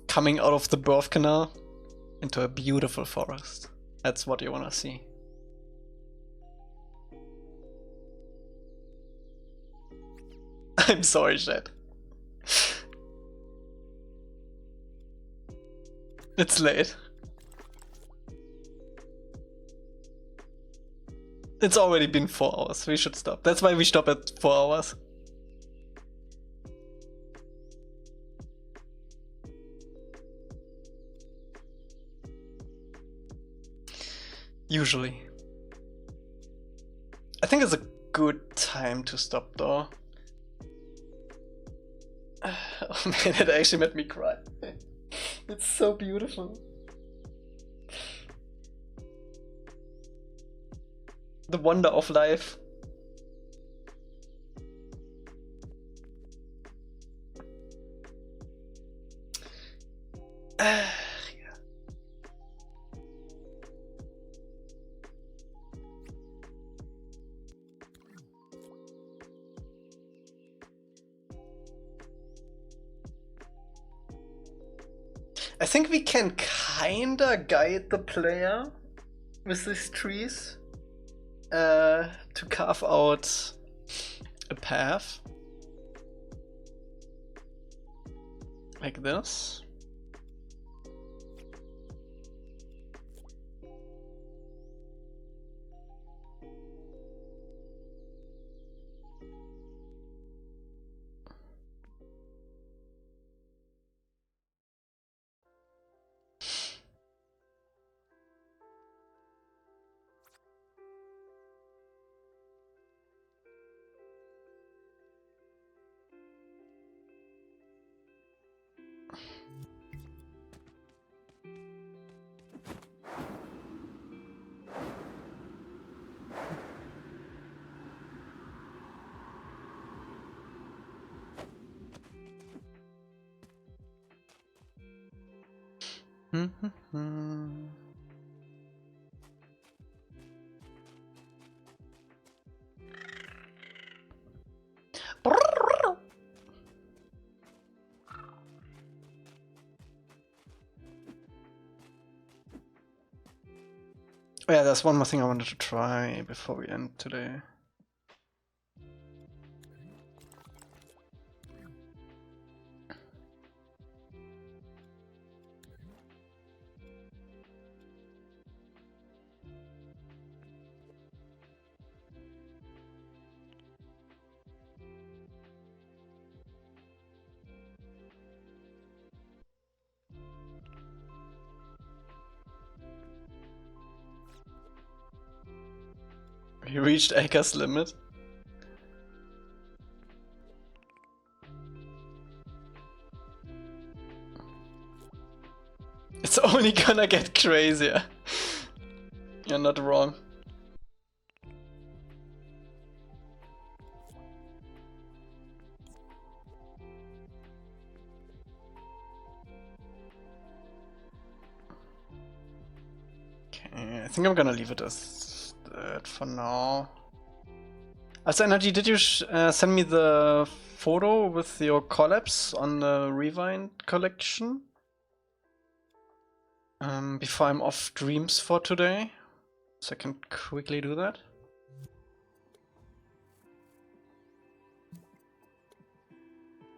Coming out of the birth canal into a beautiful forest. That's what you wanna see. I'm sorry, Chad. It's late. It's already been 4 hours. We should stop. That's why we stop at 4 hours. Usually. I think it's a good time to stop though. Oh man, it actually made me cry. It's so beautiful. The wonder of life. I think we can kinda guide the player with these trees to carve out a path like this. Oh yeah, there's one more thing I wanted to try before we end today. We reached Acre's limit. It's only gonna get crazier. You're not wrong. Okay, I think I'm gonna leave it as that for now. Also, Energy, did you send me the photo with your collabs on the Rewind collection? Before I'm off Dreams for today, so I can quickly do that.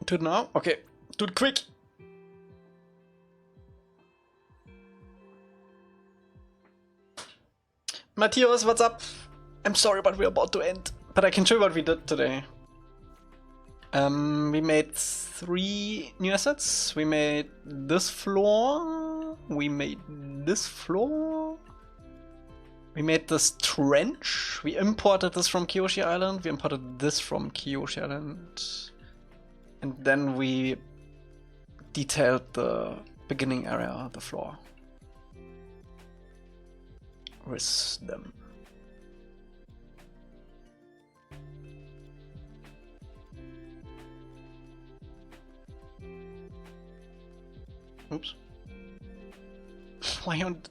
Do it now? Okay, do it quick! Matthias, what's up? I'm sorry, but we're about to end. But I can show you what we did today. We made 3 new assets. We made this floor. We made this floor. We made this trench. We imported this from Kyoshi Island. We imported this from Kyoshi Island. And then we detailed the beginning area of the floor with them. Oops. Why on...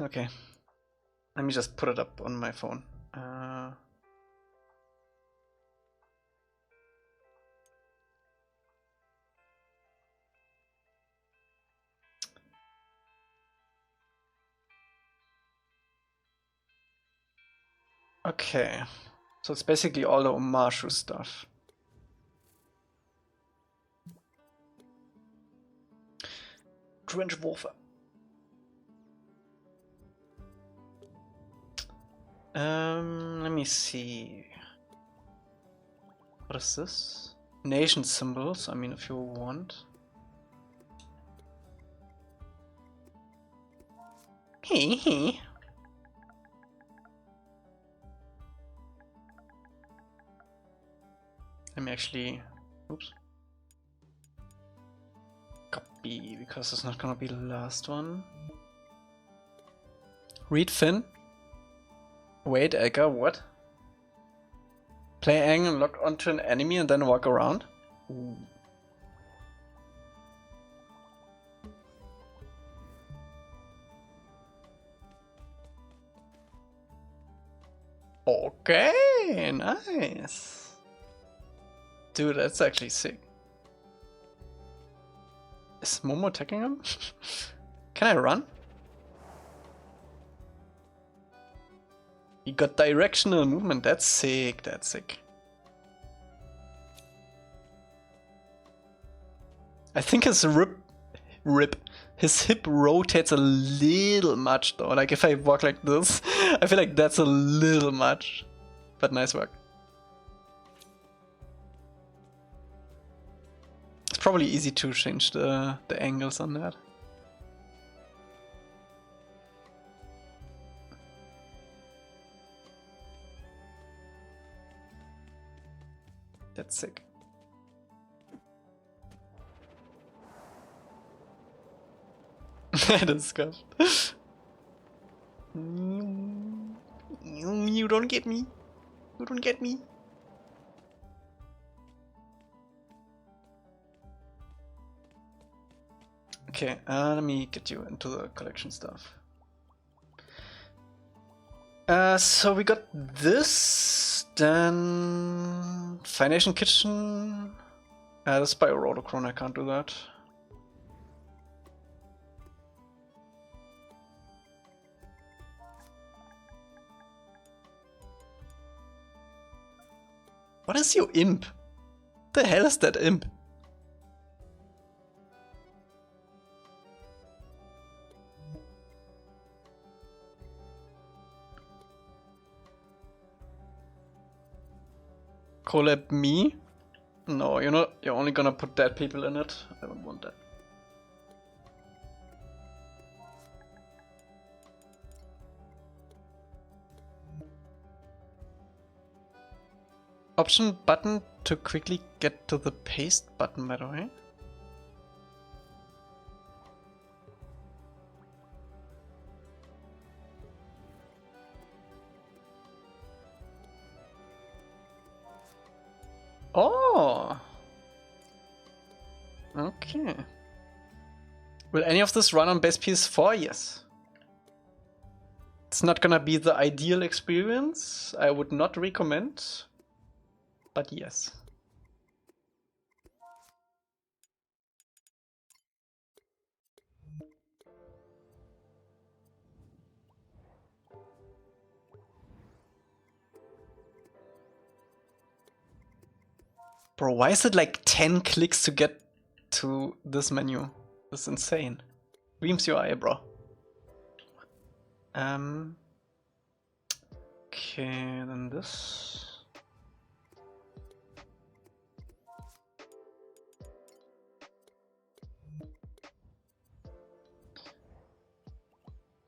Okay. Let me just put it up on my phone. Okay. So it's basically all the Omashu stuff. trench warfare. Let me see. What is this? Nation symbols. I mean, if you want. Hee. Let me actually. Oops. Copy, because it's not gonna be the last one. Read Finn. Wait, Elca, what? Play angle and lock onto an enemy and then walk around? Ooh. Okay, nice. Dude, that's actually sick. Is Momo attacking him? Can I run? He got directional movement. That's sick. That's sick. I think his his hip rotates a little much though. Like if I walk like this, I feel like that's a little much. But nice work. It's probably easy to change the angles on that. That's sick. That is scuffed. You don't get me. You don't get me. Okay, let me get you into the collection stuff. So we got this, then Foundation Kitchen. This is by Rotochrome, I can't do that. What is your imp? The hell is that imp? Collab me? No, you're not. You're only gonna put dead people in it. I don't want that. Option button to quickly get to the paste button, by the way. Oh! Okay. Will any of this run on base PS4? Yes. It's not gonna be the ideal experience. I would not recommend. But yes. Bro, why is it like 10 clicks to get to this menu? This is insane. Dreams UI, bro. Okay, then this.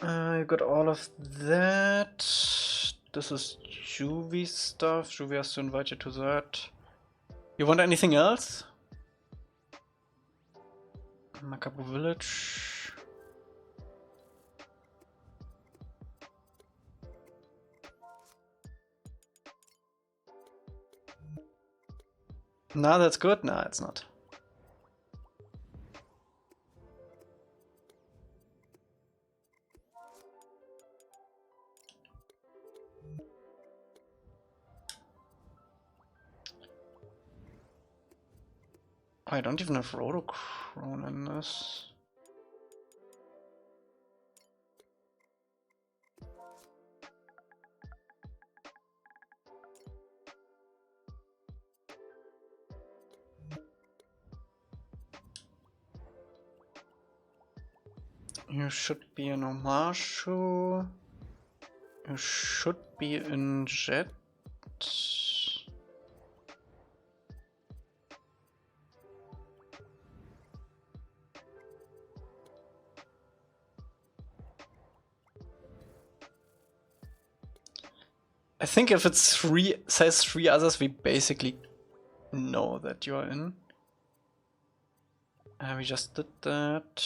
I got all of that. This is Juvie stuff. Juvie has to invite you to that. You want anything else? Makabu Village. Nah, that's good. Nah, it's not. I don't even have Rotochrome in this. You should be in Omashu. You should be in Jet. I think if it's says 3 others, we basically know that you're in. We just did that.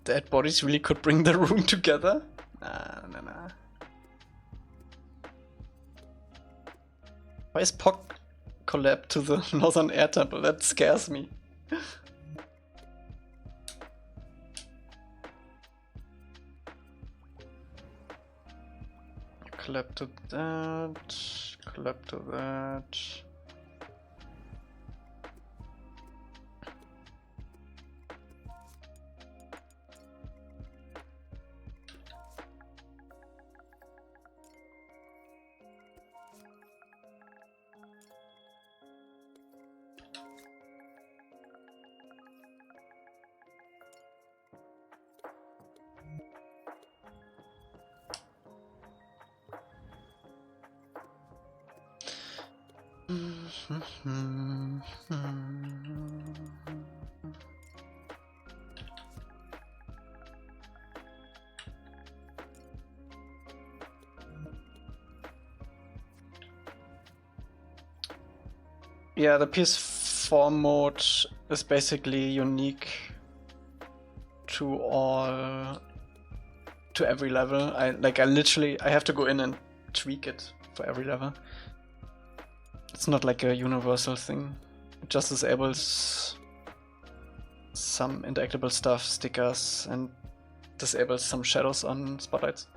Dead bodies really could bring the room together? Nah. Why is Pock collab to the Northern Air Temple? That scares me. Collab to that. Collab to that. Yeah, the PS4 mode is basically unique to every level. I have to go in and tweak it for every level. It's not like a universal thing. It just disables some interactable stuff, stickers, and disables some shadows on spotlights.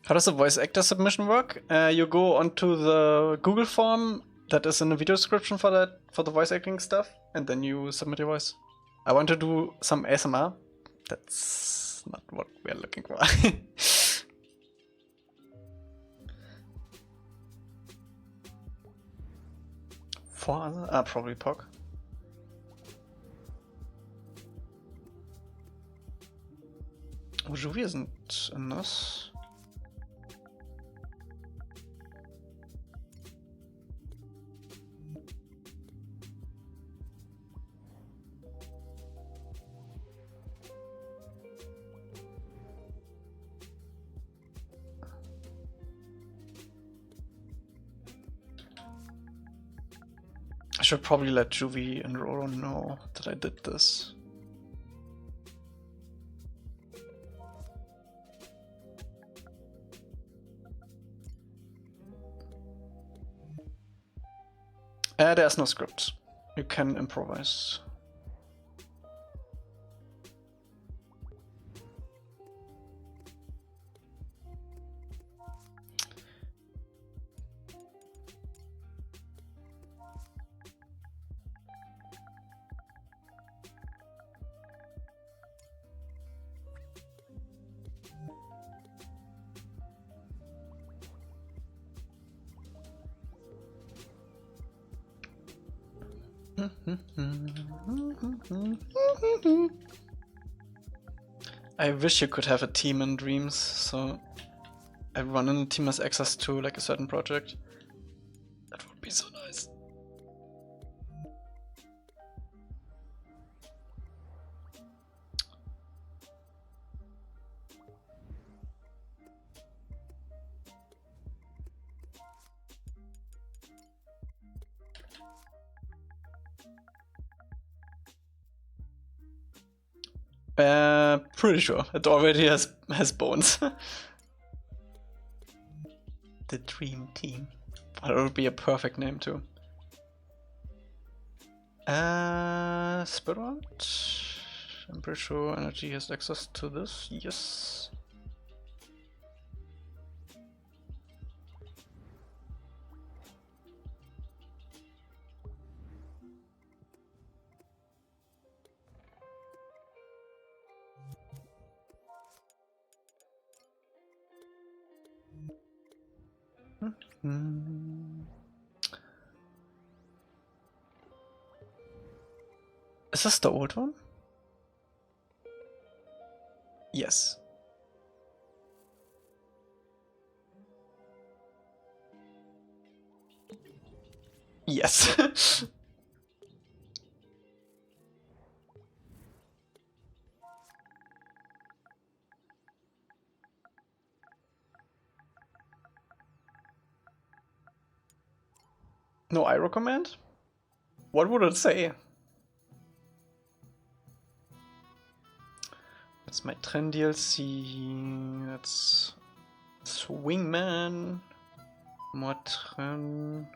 How does the voice actor submission work? You go onto the Google form that is in the video description for the voice acting stuff, and then you submit your voice. I want to do some ASMR. That's not what we're looking for. Four other? Probably POC. Juvi isn't in this. I should probably let Juvie and Roro know that I did this. There's no script. You can improvise. I wish you could have a team in Dreams, so everyone in the team has access to like a certain project. That would be be so nice. Pretty sure it already has bones. The Dream Team. That would be a perfect name too. Spirit Round? I'm pretty sure Energy has access to this. Yes. Is this the old one? Yes. Yes. No IRO command? What would it say? That's my trend DLC. That's Swingman. More trend.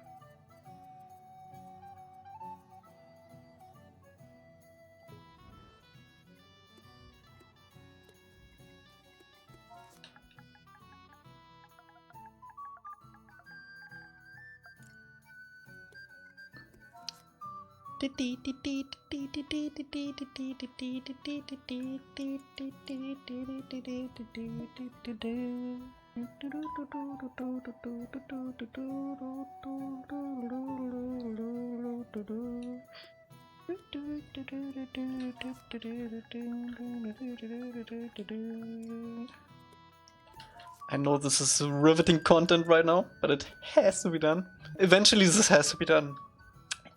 I know this is riveting content right now, but it has to be done. Eventually this has to be done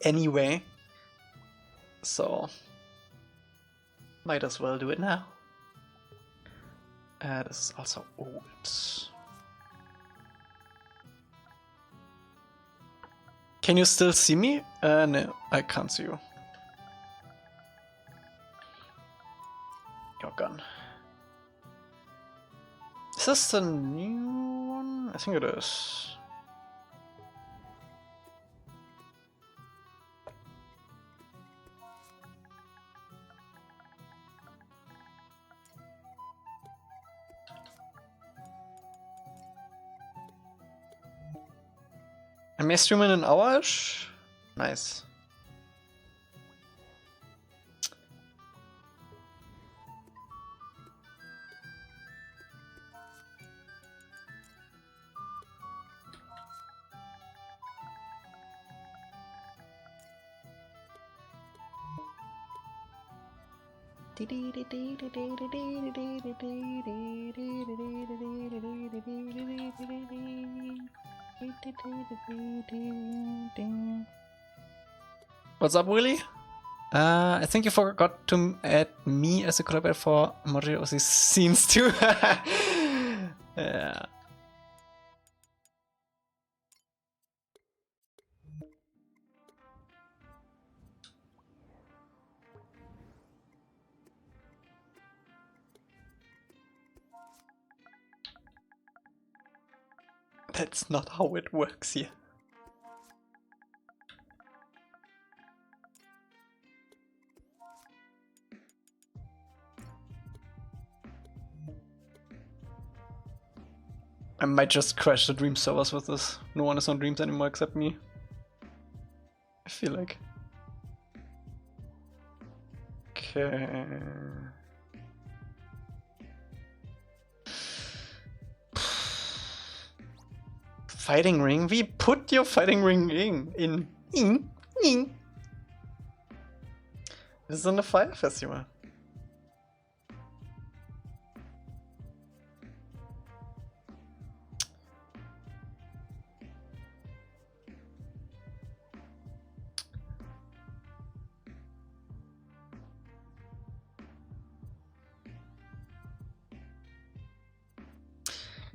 anyway. So, might as well do it now. This is also old. Can you still see me? No, I can't see you. You're gone. Is this the new one? I think it is. I may stream in an hour-ish? Nice. What's up, Willie? I think you forgot to add me as a collaborator for Mojo of these scenes too. Yeah. That's not how it works here. I might just crash the Dreams servers with this. No one is on Dreams anymore except me. I feel like. Okay. Fighting ring? We put your fighting ring in. This is on the Fire Festival.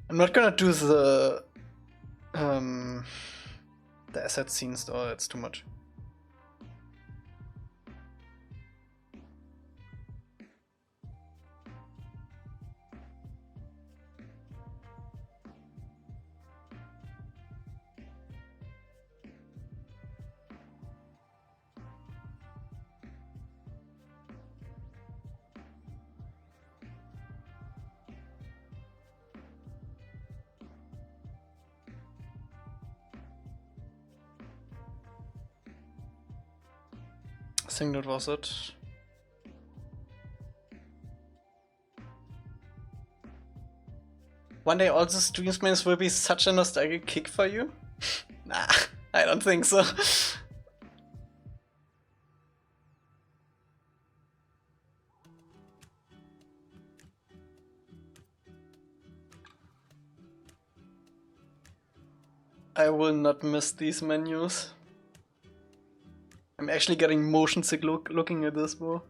I'm not gonna do the asset scenes though, it's too much. think that was it. One day all the stream space will be such a nostalgic kick for you? Nah, I don't think so. I will not miss these menus. I'm actually getting motion sick looking at this, bro.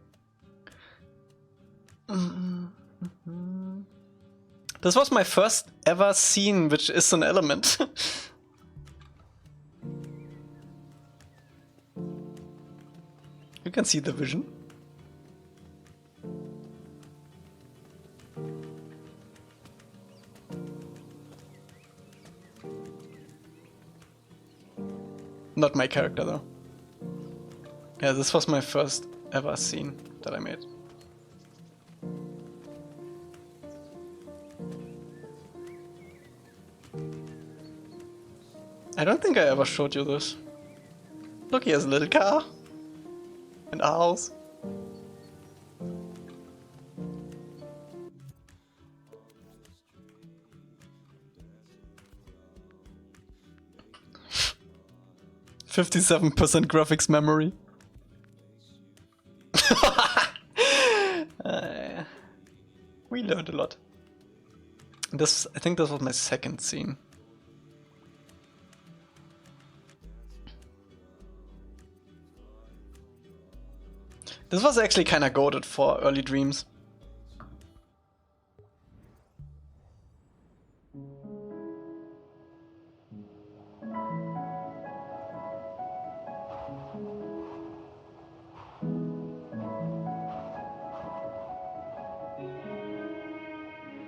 This was my first ever scene, which is an element. You can see the vision. Not my character though. Yeah, this was my first ever scene that I made. I don't think I ever showed you this. Look, he has a little car. And a house. %57 graphics memory. We learned a lot. I think this was my second scene. This was actually kinda goated for early Dreams.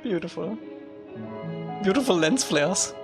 Beautiful. Beautiful lens flares.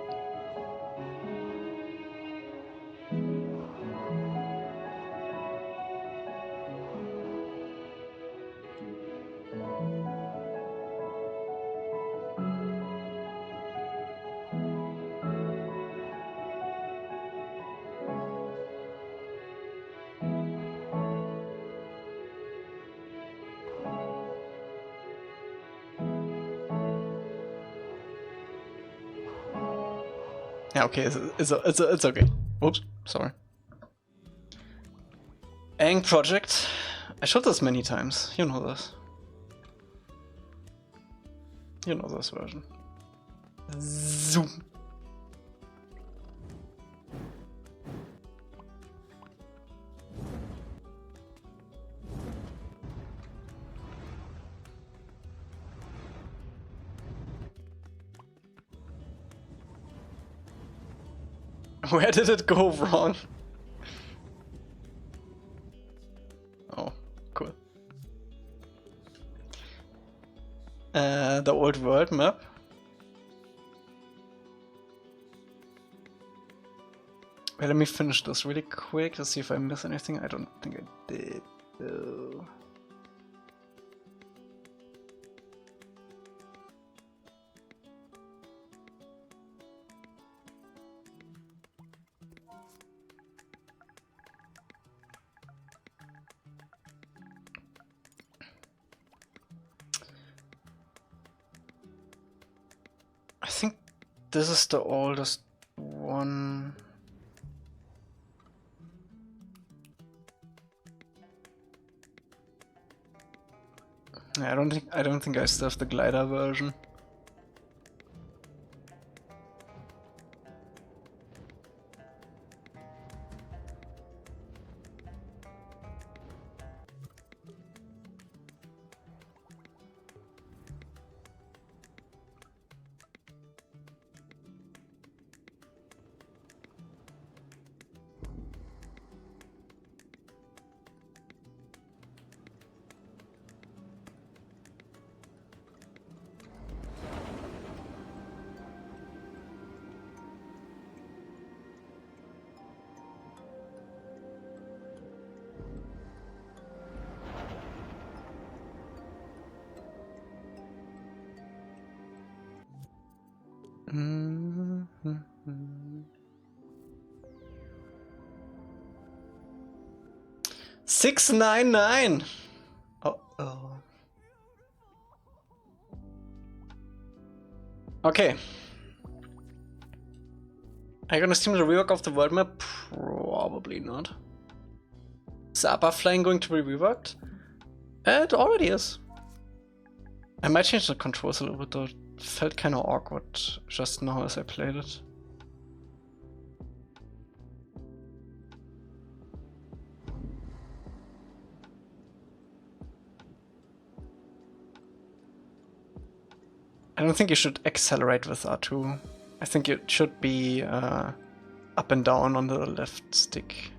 Yeah, okay, it's okay. Oops, sorry. Ang Project. I showed this many times. You know this. You know this version. Zoom. Where did it go wrong? Oh, cool. The old world map. Wait, let me finish this really quick to see if I miss anything. I don't think I did, though. I think this is the oldest one. I don't think I still have the glider version. 699. Uh-oh. Okay. Are you gonna stream the rework of the world map? Probably not. Is the upper flying going to be reworked? It already is. I might change the controls a little bit though. It felt kind of awkward just now as I played it. I don't think you should accelerate with R2. I think it should be up and down on the left stick.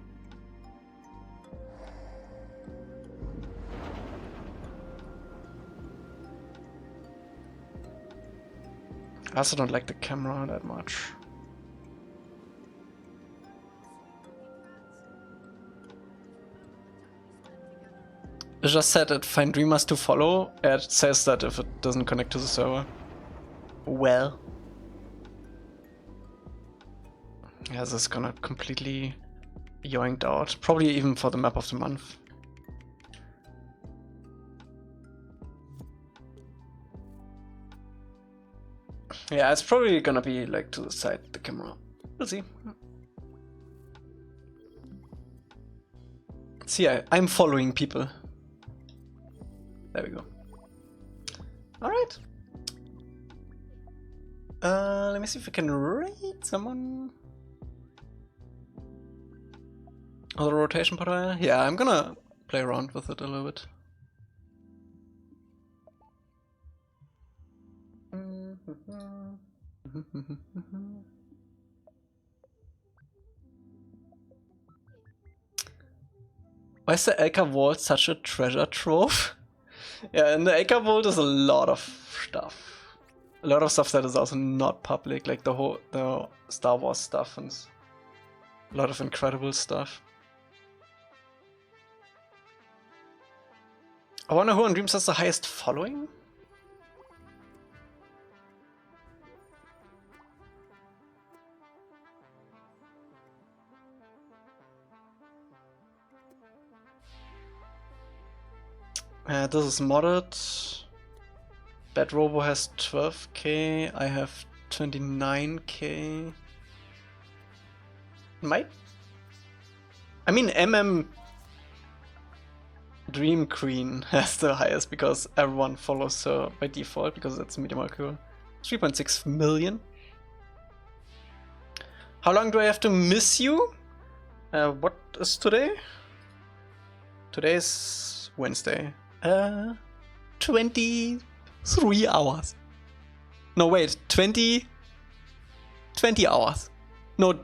I also don't like the camera that much. It just said that find dreamers to follow. It says that if it doesn't connect to the server. Well. Yeah, this is gonna completely be yoinked out. Probably even for the map of the month. Yeah, it's probably gonna be like to the side, the camera. We'll see. See, I'm following people. There we go. Alright. Let me see if I can rate someone. Oh, the rotation portal? Yeah, I'm gonna play around with it a little bit. Why is the Elca Vault such a treasure trove? Yeah, in the Elca Vault is a lot of stuff. A lot of stuff that is also not public, like the Star Wars stuff and a lot of incredible stuff. I wonder who on Dreams has the highest following? This is modded. Bad Robo has 12k, I have 29k. Might... I mean, Dream Queen has the highest because everyone follows her by default because it's Media Molecule. 3.6 million. How long do I have to miss you? What is today? Today is Wednesday. 23 hours. No, wait, 20 hours. No,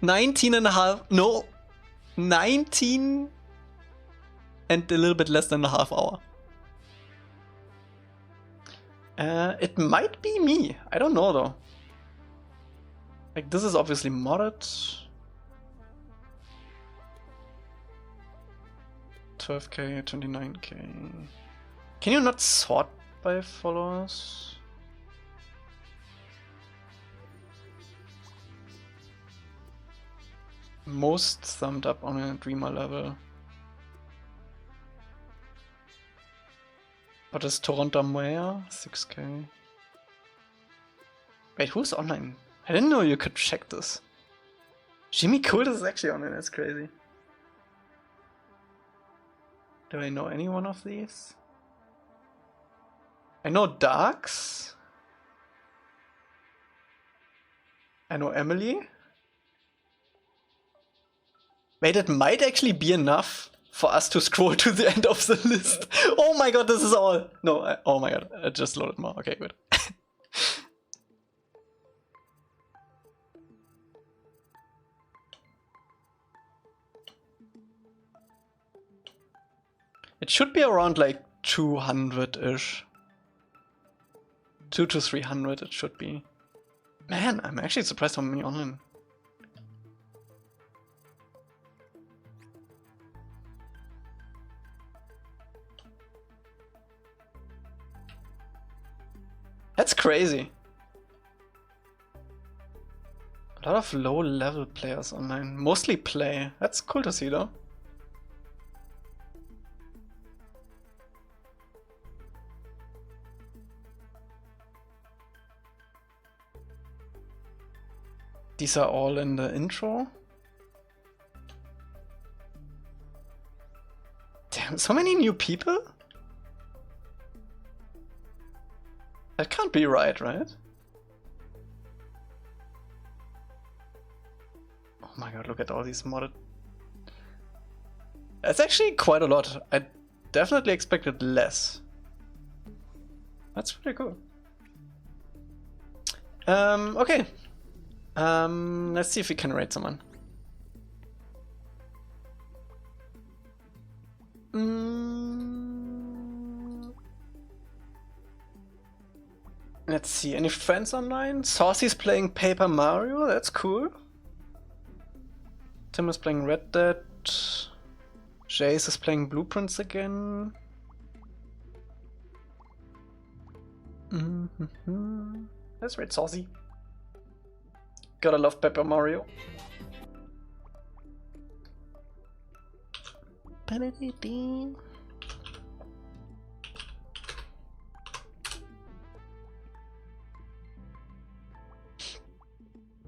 19 and a half. No, 19 and a little bit less than a half hour. It might be me. I don't know though. Like, this is obviously modded. 12k, 29k. Can you not sort by followers? Most thumbed up on a Dreamer level. What is Toronto Moya? 6k. Wait, who's online? I didn't know you could check this. Jimmy Cool is actually online, that's crazy. Do I know any one of these? I know Darks. I know Emily. Wait, it might actually be enough for us to scroll to the end of the list. Oh my god, this is all. No, oh my god, I just loaded more. Okay, good. It should be around like 200-ish. 200 to 300 it should be. Man, I'm actually surprised how many online. That's crazy. A lot of low level players online. Mostly play. That's cool to see though. These are all in the intro. Damn, so many new people? That can't be right? Oh my god, look at all these modded. That's actually quite a lot. I definitely expected less. That's pretty cool. Okay. Let's see if we can raid someone. Let's see, any friends online? Saucy's playing Paper Mario, that's cool. Tim is playing Red Dead. Jace is playing Blueprints again. Let's raid Saucy. Gotta love Paper Mario.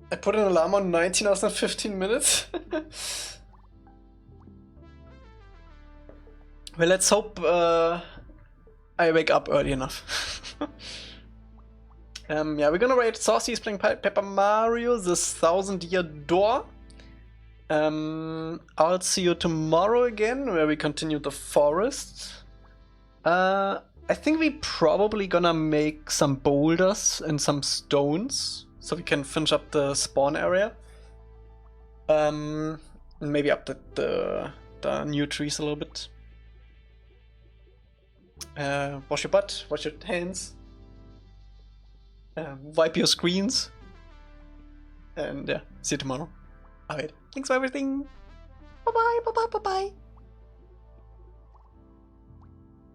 I put an alarm on 19 hours and 15 minutes. Well, let's hope I wake up early enough. Yeah, we're gonna raid Saucy is playing Paper Mario, the 1000-Year Door. I'll see you tomorrow again, where we continue the forest. I think we probably gonna make some boulders and some stones, so we can finish up the spawn area. Maybe update the new trees a little bit. Wash your butt, wash your hands. Wipe your screens. And yeah, see you tomorrow. Alright, thanks for everything. Bye bye, bye bye, bye bye.